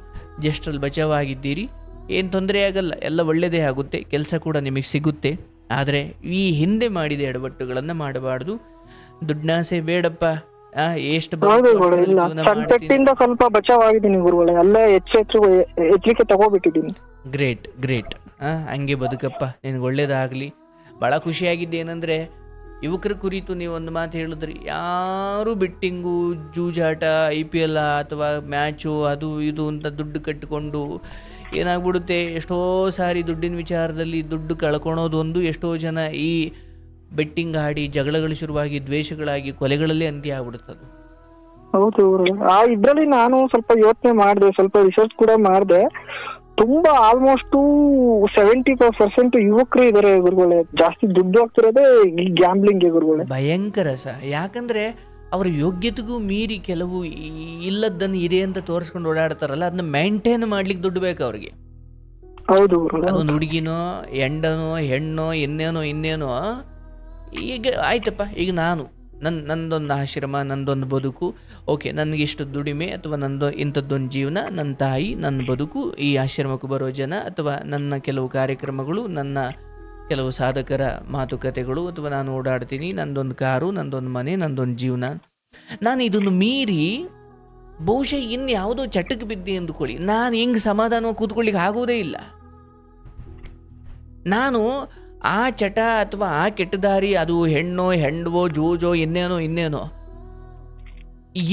ಜಸ್ಟ್ರಲ್ಲಿ ಬಚಾವಾಗಿದ್ದೀರಿ. ಏನು ತೊಂದರೆ ಆಗಲ್ಲ, ಎಲ್ಲ ಒಳ್ಳೆಯದೇ ಆಗುತ್ತೆ, ಕೆಲಸ ಕೂಡ ನಿಮಗೆ ಸಿಗುತ್ತೆ. ಆದರೆ ಈ ಹಿಂದೆ ಮಾಡಿದ ಎಡವಟ್ಟುಗಳನ್ನು ಮಾಡಬಾರ್ದು. ದುಡ್ಡಾಸೆ ಬೇಡಪ್ಪ. ಎಷ್ಟು ಸ್ವಲ್ಪ ಬಚಾವಾಗಿದ್ದೀನಿ ಗುರುಗಳೇ, ಎಲ್ಲ ಎಚ್ಚರಿಕೆ ತಗೋಬಿಟ್ಟಿದ್ದೀನಿ. ಗ್ರೇಟ್. ಹಂಗೆ ಬದುಕಪ್ಪ, ನಿನಗೆ ಒಳ್ಳೇದಾಗಲಿ. ಭಾಳ ಖುಷಿಯಾಗಿದ್ದೆ ಏನಂದರೆ, ಯುವಕರ ಕುರಿತು ನೀವು ಒಂದು ಮಾತು ಹೇಳಿದ್ರಿ, ಯಾರು ಬೆಟ್ಟಿಂಗು, ಜೂಜಾಟ, IPL ಅಥವಾ ಮ್ಯಾಚು ಅದು ಇದು ಅಂತ ದುಡ್ಡು ಕಟ್ಟಿಕೊಂಡು ಏನಾಗ್ಬಿಡುತ್ತೆ, ಎಷ್ಟೋ ಸಾರಿ ದುಡ್ಡಿನ ವಿಚಾರದಲ್ಲಿ ದುಡ್ಡು ಕಳ್ಕೊಳೋದು ಒಂದು, ಎಷ್ಟೋ ಜನ ಈ ಬೆಟ್ಟಿಂಗ್ ಆಡಿ ಜಗಳಗಳು ಶುರುವಾಗಿ ದ್ವೇಷಗಳಾಗಿ ಕೊಲೆಗಳಲ್ಲೇ ಅಂತ್ಯ ಆಗ್ಬಿಡುತ್ತದು. ಹೌದು, ಇದ್ರಲ್ಲಿ ನಾನು ಸ್ವಲ್ಪ ಯೋಚನೆ ಮಾಡಿದೆ, ಸ್ವಲ್ಪ ರಿಸರ್ಚ್ ಕೂಡ ಮಾಡಿದೆ. ತುಂಬಾ ಆಲ್ಮೋಸ್ಟ್ 70% ಯುವಕರು ಇದಾರೆ ಗುರುಗಳೇ. ಜಾಸ್ತಿ ದುಡ್ಡು ಆಗ್ತಿರೋದೇ ಈ ಗ್ಯಾಂಬ್ಲಿಂಗ್ ಗುರುಗಳೇ. ಭಯಂಕರ ಯಾಕಂದ್ರೆ ಅವ್ರ ಯೋಗ್ಯತೆಗೂ ಮೀರಿ ಕೆಲವು ಇಲ್ಲದನ್ನು ಇದೆ ಅಂತ ತೋರಿಸ್ಕೊಂಡು ಓಡಾಡ್ತಾರಲ್ಲ, ಅದನ್ನ ಮೇಂಟೈನ್ ಮಾಡ್ಲಿಕ್ಕೆ ದುಡ್ಡು ಬೇಕು ಅವ್ರಿಗೆ. ಹೌದು, ಅದೊಂದು ಹುಡುಗಿನೋ ಹೆಂಡನೋ ಹೆಣ್ಣೋ ಇನ್ನೇನೋ ಈಗ ಆಯ್ತಪ್ಪ, ಈಗ ನಾನು ನಂದೊಂದು ಆಶ್ರಮ, ನಂದೊಂದು ಬದುಕು, ಓಕೆ, ನನಗಿಷ್ಟು ದುಡಿಮೆ ಅಥವಾ ಇಂಥದ್ದೊಂದು ಜೀವನ, ನನ್ನ ತಾಯಿ, ನನ್ನ ಬದುಕು, ಈ ಆಶ್ರಮಕ್ಕೆ ಬರೋ ಜನ, ಅಥವಾ ನನ್ನ ಕೆಲವು ಕಾರ್ಯಕ್ರಮಗಳು, ನನ್ನ ಕೆಲವು ಸಾಧಕರ ಮಾತುಕತೆಗಳು, ಅಥವಾ ನಾನು ಓಡಾಡ್ತೀನಿ, ನಂದೊಂದು ಕಾರು, ನಂದೊಂದು ಮನೆ, ನಂದೊಂದು ಜೀವನ. ನಾನು ಇದನ್ನು ಮೀರಿ ಬಹುಶಃ ಇನ್ಯಾವುದೋ ಚಟಕ್ಕೆ ಬಿದ್ದೆ ಅಂದುಕೊಳ್ಳಿ, ನಾನು ಹಿಂಗೆ ಸಮಾಧಾನವಾಗಿ ಕೂತ್ಕೊಳ್ಳಿಕ್ಕೆ ಆಗೋದೇ ಇಲ್ಲ. ನಾನು ಆ ಚಟ ಅಥವಾ ಆ ಕೆಟ್ಟದಾರಿ, ಅದು ಹೆಂಡವೋ ಜೂಜೋ ಇನ್ನೇನೋ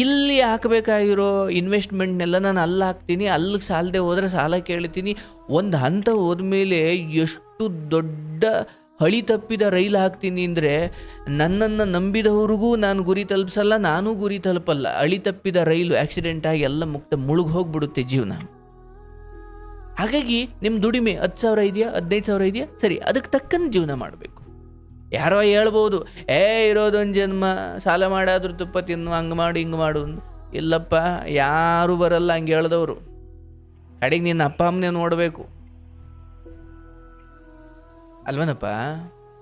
ಇಲ್ಲಿ ಹಾಕಬೇಕಾಗಿರೋ ಇನ್ವೆಸ್ಟ್ಮೆಂಟ್ನೆಲ್ಲ ನಾನು ಅಲ್ಲಿ ಹಾಕ್ತೀನಿ, ಅಲ್ಲಿಗೆ ಸಾಲದೆ ಹೋದರೆ ಸಾಲ ಕೇಳ್ತೀನಿ. ಒಂದು ಹಂತ ಹೋದ್ಮೇಲೆ ಎಷ್ಟು ದೊಡ್ಡ ಹಳಿ ತಪ್ಪಿದ ರೈಲು ಹಾಕ್ತೀನಿ ಅಂದರೆ, ನನ್ನನ್ನು ನಂಬಿದವ್ರಿಗೂ ನಾನು ಗುರಿ ತಲುಪಿಸಲ್ಲ, ನಾನೂ ಗುರಿ ತಲುಪಲ್ಲ. ಹಳಿ ತಪ್ಪಿದ ರೈಲು ಆಕ್ಸಿಡೆಂಟ್ ಆಗಿ ಎಲ್ಲ ಮುಳುಗಿ ಹೋಗ್ಬಿಡುತ್ತೆ ಜೀವನ. ಹಾಗಾಗಿ ನಿಮ್ಮ ದುಡಿಮೆ 10,000 ಇದೆಯಾ, 15,000 ಇದೆಯಾ, ಸರಿ, ಅದಕ್ಕೆ ತಕ್ಕಂತೆ ಜೀವನ ಮಾಡಬೇಕು. ಯಾರೋ ಹೇಳ್ಬೋದು, ಇರೋದೊಂದು ಜನ್ಮ, ಸಾಲ ಮಾಡಾದ್ರೂ ತುಪ್ಪ ತಿನ್ನು, ಹಂಗೆ ಮಾಡು ಹಿಂಗೆ ಮಾಡು. ಇಲ್ಲಪ್ಪ, ಯಾರೂ ಬರಲ್ಲ ಹಂಗೆ ಹೇಳ್ದವರು. ಕಡೆಗೆ ನಿನ್ನ ಅಪ್ಪ ಅಮ್ಮನೇ ನೋಡಬೇಕು ಅಲ್ವನಪ್ಪ?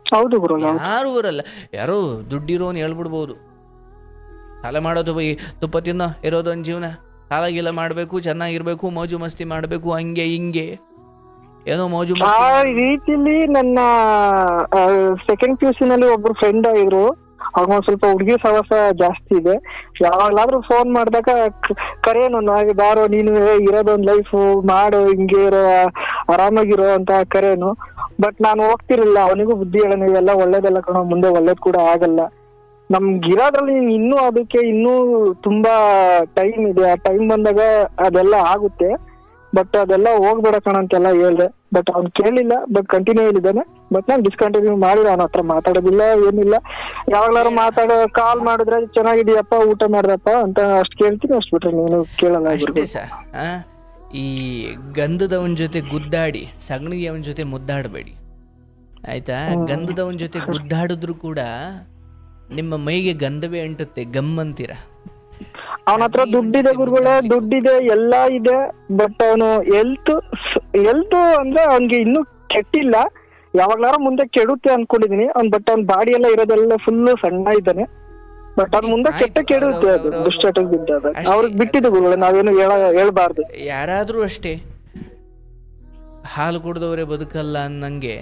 ಹೌದು, ಯಾರು ಬರಲ್ಲ. ಯಾರೋ ದುಡ್ಡಿರೋನು ಹೇಳ್ಬಿಡ್ಬೋದು, ಸಾಲ ಮಾಡೋದು ತುಪ್ಪ ತಿನ್ನೋ, ಇರೋದೊಂದು ಜೀವನ, ಸಾಲಾಗಿಲ್ಲ ಮಾಡಬೇಕು, ಚೆನ್ನಾಗಿರ್ಬೇಕು, ಮೋಜು ಮಸ್ತಿ ಮಾಡಬೇಕು, ಹಂಗೆ ಹಿಂಗೆ. ಏನೋ ಮೋಜು ಆ ಮಸ್ತಿ ರೀತಿಲಿ ನನ್ನ ಸೆಕೆಂಡ್ PUC ನಲ್ಲಿ ಒಬ್ರು ಫ್ರೆಂಡ್ ಇದ್ರು. ಅವ್ರ ಒಂದ್ ಸ್ವಲ್ಪ ಹುಡುಗಿ ಸಹವಾಸ ಜಾಸ್ತಿ ಇದೆ. ಯಾವಾಗ್ಲಾದ್ರೂ ಫೋನ್ ಮಾಡಿದಾಗ ಕರೆಯೇನು ಬಾರೋ ನೀನು ಇರೋದೊಂದ್ ಲೈಫ್ ಮಾಡು, ಹಿಂಗೆ ಇರೋ ಆರಾಮಾಗಿರೋ ಅಂತ ಕರೆಯೇನು. ಬಟ್ ನಾನು ಹೋಗ್ತಿರ್ಲಿಲ್ಲ. ಅವನಿಗೂ ಬುದ್ಧಿ ಹೇಳೋಣ, ಇವೆಲ್ಲ ಒಳ್ಳೇದಲ್ಲ ಕಣೋ, ಮುಂದೆ ಒಳ್ಳೇದ್ ಕೂಡ ಆಗಲ್ಲ. ನಮ್ಗಿರೋದ್ರಲ್ಲಿ ಇನ್ನೂ ಅದಕ್ಕೆ ಇನ್ನೂ ತುಂಬಾ ಟೈಮ್ ಇದೆ. ಆ ಟೈಮ್ ಬಂದಾಗ ಅದೆಲ್ಲ ಆಗುತ್ತೆ. ಬಟ್ ಅದೆಲ್ಲ ಹೋಗ್ಬೇಡ ಕಣ ಅಂತೆಲ್ಲ ಹೇಳ್ದೆ. ಬಟ್ ಅವ್ನು ಕೇಳಿಲ್ಲ. ಬಟ್ ಕಂಟಿನ್ಯೂ ಇದ್ದಾನೆ. ಬಟ್ ನಾನು ಡಿಸ್ಕಂಟಿನ್ಯೂ ಮಾಡಿಲ್ಲ. ಅವನ ಹತ್ರ ಮಾತಾಡೋದಿಲ್ಲ, ಏನಿಲ್ಲ. ಯಾವಾಗ್ಲಾರು ಕಾಲ್ ಮಾಡಿದ್ರೆ ಚೆನ್ನಾಗಿದೀಯಪ್ಪ, ಊಟ ಮಾಡ್ದಪ್ಪ ಅಂತ ಅಷ್ಟ್ ಕೇಳ್ತೀನಿ. ಅಷ್ಟ್ ಬಿಟ್ರೆ ನೀನು ಕೇಳಲ್ಲ. ಅಷ್ಟೇ ಸರ್. ಈ ಗಂಧದವನ ಜೊತೆ ಗುದ್ದಾಡಿ ಸಗಣಿಗೆ ಅವನ ಜೊತೆ ಮುದ್ದಾಡಬೇಡಿ, ಆಯ್ತಾ? ಗಂಧದವನ ಜೊತೆ ಗುದ್ದಾಡಿದ್ರು ಕೂಡ ನಿಮ್ಮ ಮೈಗೆ ಗಂಧವೇ ಅಂಟುತ್ತೆ, ಗಮ್ಮಂತೀರ. ಅವನ ಹತ್ರ ದುಡ್ಡಿದೆ ಗುರುಗಳೇ, ದುಡ್ಡಿದೆ, ಎಲ್ಲಾ ಇದೆ. ಬಟ್ ಅವನು ಹೆಲ್ತ್ ಅಂದ್ರೆ ಅವನ್ಗೆ ಇನ್ನೂ ಕೆಟ್ಟಿಲ್ಲ. ಯಾವಾಗ್ಲಾರ ಮುಂದೆ ಕೆಡುತ್ತೆ ಅನ್ಕೊಂಡಿದೀನಿ ಅವ್ನ್. ಬಟ್ ಅವ್ನ್ ಬಾಡಿ ಎಲ್ಲ ಇರೋದೆಲ್ಲ ಫುಲ್ ಸಣ್ಣ ಇದ್ದಾನೆ. ಬಟ್ ಅವ್ನ ಮುಂದೆ ಕೆಡುತ್ತೆ. ಅದು ದುಶ್ಚಟಕ್ಕೆ ಬಿದ್ದಾಗ ಅವ್ರಿಗೆ ಬಿಟ್ಟಿದ್ದು ಗುರುಗಳೇ, ನಾವೇನು ಹೇಳ್ಬಾರ್ದು. ಯಾರಾದ್ರೂ ಅಷ್ಟೇ, ಹಾಲು ಕುಡಿದವರೇ ಬದುಕಲ್ಲ ಅನ್ನಂಗೆ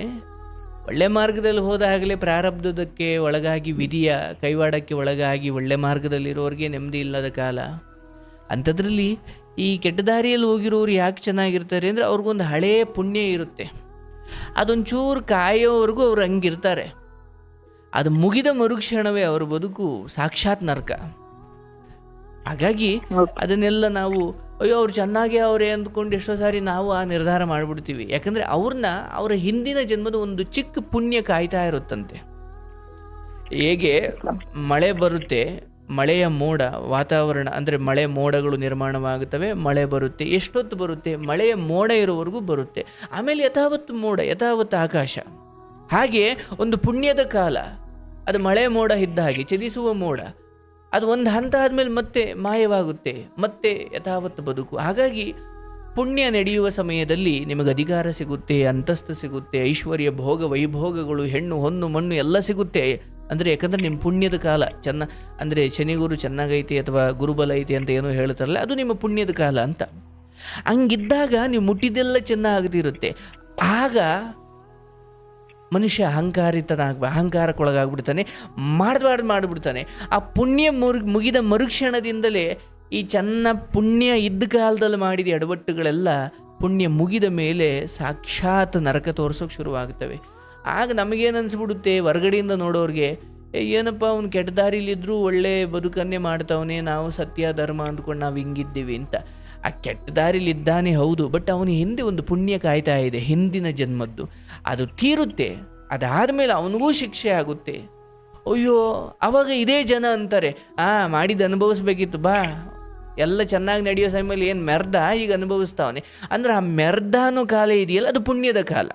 ಒಳ್ಳೆ ಮಾರ್ಗದಲ್ಲಿ ಹೋದಾಗಲೇ ಪ್ರಾರಬ್ಧದಕ್ಕೆ ಒಳಗಾಗಿ, ವಿಧಿಯ ಕೈವಾಡಕ್ಕೆ ಒಳಗಾಗಿ ಒಳ್ಳೆ ಮಾರ್ಗದಲ್ಲಿರೋರಿಗೆ ನೆಮ್ಮದಿ ಇಲ್ಲದ ಕಾಲ. ಅಂಥದ್ರಲ್ಲಿ ಈ ಕೆಟ್ಟ ದಾರಿಯಲ್ಲಿ ಹೋಗಿರೋರು ಯಾಕೆ ಚೆನ್ನಾಗಿರ್ತಾರೆ ಅಂದರೆ ಅವ್ರಿಗೊಂದು ಹಳೇ ಪುಣ್ಯ ಇರುತ್ತೆ. ಅದೊಂಚೂರು ಕಾಯೋವರೆಗೂ ಅವ್ರು ಹಂಗಿರ್ತಾರೆ. ಅದು ಮುಗಿದ ಮರುಕ್ಷಣವೇ ಅವ್ರ ಬದುಕು ಸಾಕ್ಷಾತ್ ನರಕ. ಹಾಗಾಗಿ ಅದನ್ನೆಲ್ಲ ನಾವು ಅಯ್ಯೋ ಅವ್ರು ಚೆನ್ನಾಗೇ ಅವರೇ ಅಂದ್ಕೊಂಡು ಎಷ್ಟೋ ಸಾರಿ ನಾವು ಆ ನಿರ್ಧಾರ ಮಾಡಿಬಿಡ್ತೀವಿ. ಯಾಕಂದರೆ ಅವರ ಹಿಂದಿನ ಜನ್ಮದ ಒಂದು ಚಿಕ್ಕ ಪುಣ್ಯ ಕಾಯ್ತಾ ಇರುತ್ತಂತೆ. ಹೇಗೆ ಮಳೆ ಬರುತ್ತೆ, ಮಳೆಯ ಮೋಡ ವಾತಾವರಣ ಅಂದರೆ ಮಳೆ ಮೋಡಗಳು ನಿರ್ಮಾಣವಾಗುತ್ತವೆ, ಮಳೆ ಬರುತ್ತೆ. ಎಷ್ಟೊತ್ತು ಬರುತ್ತೆ? ಮಳೆಯ ಮೋಡ ಇರೋವರೆಗೂ ಬರುತ್ತೆ. ಆಮೇಲೆ ಯಥಾವತ್ತು ಮೋಡ, ಯಥಾವತ್ತು ಆಕಾಶ. ಹಾಗೆ ಒಂದು ಪುಣ್ಯದ ಕಾಲ, ಅದು ಮಳೆ ಮೋಡ ಇದ್ದ ಹಾಗೆ ಚಲಿಸುವ ಮೋಡ. ಅದು ಒಂದು ಹಂತ ಆದಮೇಲೆ ಮತ್ತೆ ಮಾಯವಾಗುತ್ತೆ, ಮತ್ತೆ ಯಥಾವತ್ತು ಬದುಕು. ಹಾಗಾಗಿ ಪುಣ್ಯ ನಡೆಯುವ ಸಮಯದಲ್ಲಿ ನಿಮಗೆ ಅಧಿಕಾರ ಸಿಗುತ್ತೆ, ಅಂತಸ್ತು ಸಿಗುತ್ತೆ, ಐಶ್ವರ್ಯ, ಭೋಗ, ವೈಭೋಗಗಳು, ಹೆಣ್ಣು, ಹೊನ್ನು, ಮಣ್ಣು ಎಲ್ಲ ಸಿಗುತ್ತೆ. ಅಂದರೆ ಯಾಕಂದರೆ ನಿಮ್ಮ ಪುಣ್ಯದ ಕಾಲ ಅಂದರೆ ಶನಿಗುರು ಚೆನ್ನಾಗೈತಿ ಅಥವಾ ಗುರುಬಲ ಐತಿ ಅಂತ ಏನೋ ಹೇಳ್ತಾರಲ್ಲ, ಅದು ನಿಮ್ಮ ಪುಣ್ಯದ ಕಾಲ ಅಂತ. ಹಂಗಿದ್ದಾಗ ನೀವು ಮುಟ್ಟಿದ್ದೆಲ್ಲ ಚೆನ್ನಾಗ್ತಿರುತ್ತೆ. ಆಗ ಮನುಷ್ಯ ಅಹಂಕಾರಕ್ಕೊಳಗಾಗ್ಬಿಡ್ತಾನೆ, ಮಾಡಿಬಿಡ್ತಾನೆ. ಆ ಪುಣ್ಯ ಮುಗಿದ ಮರುಕ್ಷಣದಿಂದಲೇ ಈ ಪುಣ್ಯ ಇದ್ದ ಕಾಲದಲ್ಲಿ ಮಾಡಿದ ಎಡವಟ್ಟುಗಳೆಲ್ಲ ಪುಣ್ಯ ಮುಗಿದ ಮೇಲೆ ಸಾಕ್ಷಾತ್ ನರಕ ತೋರಿಸೋಕೆ ಶುರುವಾಗುತ್ತವೆ. ಆಗ ನಮಗೇನು ಅನಿಸ್ಬಿಡುತ್ತೆ, ಹೊರಗಡೆಯಿಂದ ನೋಡೋರಿಗೆ, ಏನಪ್ಪ ಅವ್ನು ಕೆಟ್ಟ ದಾರಿಲಿದ್ದರೂ ಒಳ್ಳೆ ಬದುಕನ್ನೇ ಮಾಡ್ತಾವನೆ, ನಾವು ಸತ್ಯ ಧರ್ಮ ಅಂದ್ಕೊಂಡು ನಾವು ಹಿಂಗಿದ್ದೀವಿ ಅಂತ. ಆ ಕೆಟ್ಟ ದಾರಿಲಿದ್ದಾನೆ ಹೌದು, ಬಟ್ ಅವನ ಹಿಂದೆ ಒಂದು ಪುಣ್ಯ ಕಾಯ್ತಾ ಇದೆ, ಹಿಂದಿನ ಜನ್ಮದ್ದು. ಅದು ತೀರುತ್ತೆ. ಅದಾದಮೇಲೆ ಅವನಿಗೂ ಶಿಕ್ಷೆ ಆಗುತ್ತೆ. ಅಯ್ಯೋ, ಅವಾಗ ಇದೇ ಜನ ಅಂತಾರೆ, ಮಾಡಿದ್ದು ಅನುಭವಿಸ್ಬೇಕಿತ್ತು, ಬಾ ಎಲ್ಲ ಚೆನ್ನಾಗಿ ನಡೆಯೋ ಸಮಯದಲ್ಲಿ ಏನು ಮೆರ್ದ, ಈಗ ಅನುಭವಿಸ್ತಾವನೆ. ಅಂದ್ರೆ ಆ ಮೆರ್ದ ಅನ್ನೋ ಕಾಲ ಇದೆಯಲ್ಲ, ಅದು ಪುಣ್ಯದ ಕಾಲ.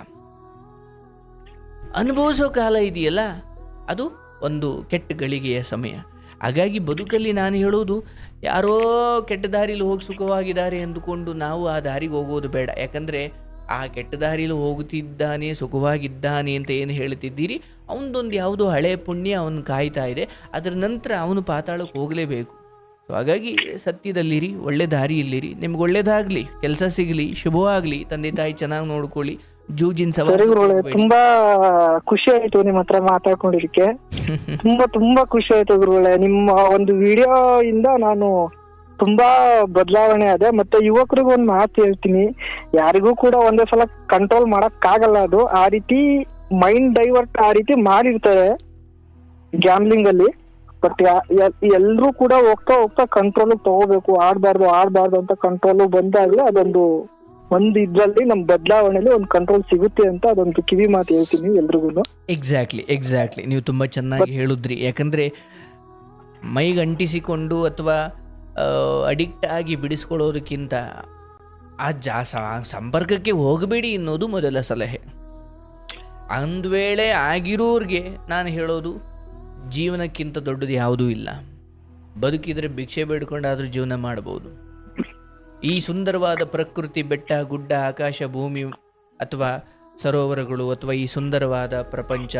ಅನುಭವಿಸೋ ಕಾಲ ಇದೆಯಲ್ಲ, ಅದು ಒಂದು ಕೆಟ್ಟ ಗಳಿಗೆಯ ಸಮಯ. ಹಾಗಾಗಿ ಬದುಕಲ್ಲಿ ನಾನು ಹೇಳೋದು, ಯಾರೋ ಕೆಟ್ಟ ದಾರಿಲಿ ಹೋಗಿ ಸುಖವಾಗಿದ್ದಾರೆ ಅಂದುಕೊಂಡು ನಾವು ಆ ದಾರಿಗೆ ಹೋಗೋದು ಬೇಡ. ಯಾಕಂದರೆ ಆ ಕೆಟ್ಟ ದಾರಿಲಿ ಹೋಗುತ್ತಿದ್ದಾನೆ, ಸುಖವಾಗಿದ್ದಾನೆ ಅಂತ ಏನು ಹೇಳ್ತಿದ್ದೀರಿ, ಅವನದೊಂದು ಯಾವುದೋ ಹಳೆ ಪುಣ್ಯ ಅವನು ಕಾಯ್ತಾ ಇದೆ. ಅದರ ನಂತರ ಅವನು ಪಾತಾಳಕ್ಕೆ ಹೋಗಲೇಬೇಕು. ಸೊ ಹಾಗಾಗಿ ಸತ್ಯದಲ್ಲಿರಿ, ಒಳ್ಳೆ ದಾರಿಯಲ್ಲಿರಿ, ನಿಮ್ಗೆ ಒಳ್ಳೇದಾಗಲಿ, ಕೆಲಸ ಸಿಗಲಿ, ಶುಭವಾಗಲಿ, ತಂದೆ ತಾಯಿ ಚೆನ್ನಾಗಿ ನೋಡ್ಕೊಳ್ಳಿ, ಜೂಜಿನ ತುಂಬಾ ಖುಷಿ ಆಯ್ತು ನಿಮ್ಮ ಹತ್ರ ಮಾತಾಡ್ಕೊಂಡಿದ್ದಕ್ಕೆ. ತುಂಬಾ ಖುಷಿ ಆಯ್ತು ಗುರುಗಳೇ. ನಿಮ್ಮ ಒಂದು ವಿಡಿಯೋ ಇಂದ ನಾನು ತುಂಬಾ ಬದಲಾವಣೆ ಆದೆ. ಮತ್ತೆ ಯುವಕರಿಗೂ ಒಂದು ಮಾತು ಹೇಳ್ತೀನಿ, ಯಾರಿಗೂ ಕೂಡ ಒಂದೇ ಸಲ ಕಂಟ್ರೋಲ್ ಮಾಡಕ್ ಆಗಲ್ಲ. ಅದು ಆ ರೀತಿ ಮೈಂಡ್ ಡೈವರ್ಟ್ ಆ ರೀತಿ ಮಾಡಿರ್ತಾರೆ ಗ್ಯಾಮ್ಲಿಂಗ್ ಅಲ್ಲಿ. ಬಟ್ ಎಲ್ರೂ ಕೂಡ ಹೋಗ್ತಾ ಕಂಟ್ರೋಲ್ ತಗೋಬೇಕು. ಆಡ್ಬಾರ್ದು ಅಂತ ಕಂಟ್ರೋಲ್ ಬಂದಾಗಲೇ ಅದೊಂದು ಇದ್ರಲ್ಲಿ ನಮ್ ಬದಲಾವಣೆಯಲ್ಲಿ ಒಂದು ಕಂಟ್ರೋಲ್ ಸಿಗುತ್ತೆ ಅಂತ ಅದೊಂದು ಕಿವಿ ಮಾತು ಹೇಳ್ತೀನಿ ಎಲ್ರಿಗೂ. ಎಕ್ಸಾಕ್ಟ್ಲಿ ನೀವು ತುಂಬಾ ಚೆನ್ನಾಗಿ ಹೇಳಿದ್ರಿ. ಯಾಕಂದ್ರೆ ಮೈಗೆ ಅಂಟಿಸಿಕೊಂಡು ಅಥವಾ ಅಡಿಕ್ಟ್ ಆಗಿ ಬಿಡಿಸ್ಕೊಳ್ಳೋದಕ್ಕಿಂತ ಸಂಪರ್ಕಕ್ಕೆ ಹೋಗಬೇಡಿ ಅನ್ನೋದು ಮೊದಲ ಸಲಹೆ. ಒಂದು ವೇಳೆ ಆಗಿರೋರಿಗೆ ನಾನು ಹೇಳೋದು, ಜೀವನಕ್ಕಿಂತ ದೊಡ್ಡದು ಯಾವುದೂ ಇಲ್ಲ. ಬದುಕಿದ್ರೆ ಭಿಕ್ಷೆ ಬೇಡ್ಕೊಂಡಾದ್ರೂ ಜೀವನ ಮಾಡ್ಬೋದು. ಈ ಸುಂದರವಾದ ಪ್ರಕೃತಿ, ಬೆಟ್ಟ ಗುಡ್ಡ, ಆಕಾಶ, ಭೂಮಿ ಅಥವಾ ಸರೋವರಗಳು ಅಥವಾ ಈ ಸುಂದರವಾದ ಪ್ರಪಂಚ,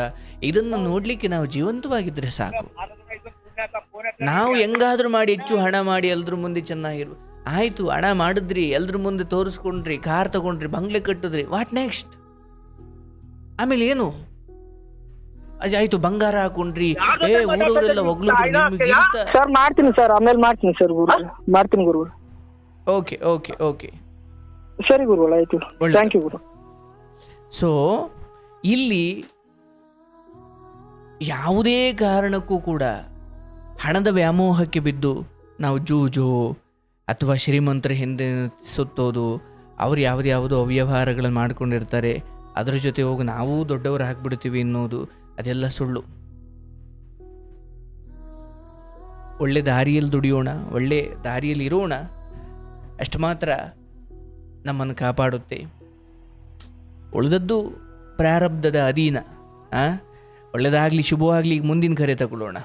ಇದನ್ನು ನೋಡಲಿಕ್ಕೆ ನಾವು ಜೀವಂತವಾಗಿದ್ದರೆ ಸಾಕು. ನಾವು ಹೆಂಗಾದ್ರೂ ಮಾಡಿ ಹೆಚ್ಚು ಹಣ ಮಾಡಿ ಎಲ್ಲರೂ ಮುಂದೆ ಚೆನ್ನಾಗಿರ್ಬೋದು. ಆಯಿತು, ಹಣ ಮಾಡಿದ್ರಿ, ಎಲ್ರ ಮುಂದೆ ತೋರಿಸ್ಕೊಂಡ್ರಿ, ಕಾರ್ ತಗೊಂಡ್ರಿ, ಬಂಗ್ಲೆ ಕಟ್ಟಿದ್ರಿ, ವಾಟ್ ನೆಕ್ಸ್ಟ್? ಆಮೇಲೆ ಏನು? ಆಯ್ತು, ಬಂಗಾರ ಹಾಕೊಂಡ್ರಿ, ಊರವರೆಲ್ಲ ಹೊಗಳಿದ್ರು ನಿಮಗಿಂತ. ಸರ್ ಮಾಡ್ತೀನಿ ಸರ್, ಆಮೇಲೆ ಮಾಡ್ತೀನಿ ಸರ್ ಗುರುಗಳೇ, ಮಾಡ್ತೀನಿ ಗುರುಗಳು. ಓಕೆ ಓಕೆ ಓಕೆ, ಸರಿ ಗುರುಗಳು, ಆಯ್ತು, ಥ್ಯಾಂಕ್ ಯು ಗುರು. ಸೊ ಇಲ್ಲಿ ಯಾವುದೇ ಕಾರಣಕ್ಕೂ ಕೂಡ ಹಣದ ವ್ಯಾಮೋಹಕ್ಕೆ ಬಿದ್ದು ನಾವು ಜೂಜು ಅಥವಾ ಶ್ರೀಮಂತರ ಹಿಂದೆ ಸುತ್ತೋದು, ಅವ್ರು ಯಾವುದೋ ಅವ್ಯವಹಾರಗಳನ್ನು ಮಾಡ್ಕೊಂಡಿರ್ತಾರೆ, ಅದರ ಜೊತೆ ಹೋಗಿ ನಾವು ದೊಡ್ಡವರು ಹಾಕ್ಬಿಡ್ತೀವಿ ಅನ್ನೋದು, ಅದೆಲ್ಲ ಸುಳ್ಳು. ಒಳ್ಳೆ ದಾರಿಯಲ್ಲಿ ದುಡಿಯೋಣ, ಒಳ್ಳೆ ದಾರಿಯಲ್ಲಿ ಇರೋಣ, ಅಷ್ಟು ಮಾತ್ರ ನಮ್ಮನ್ನು ಕಾಪಾಡುತ್ತೆ. ಉಳಿದದ್ದು ಪ್ರಾರಬ್ಧದ ಅಧೀನ. ಒಳ್ಳೆಯದಾಗಲಿ, ಶುಭವಾಗಲಿ. ಮುಂದಿನ ಕರೆ ತಗೊಳ್ಳೋಣ.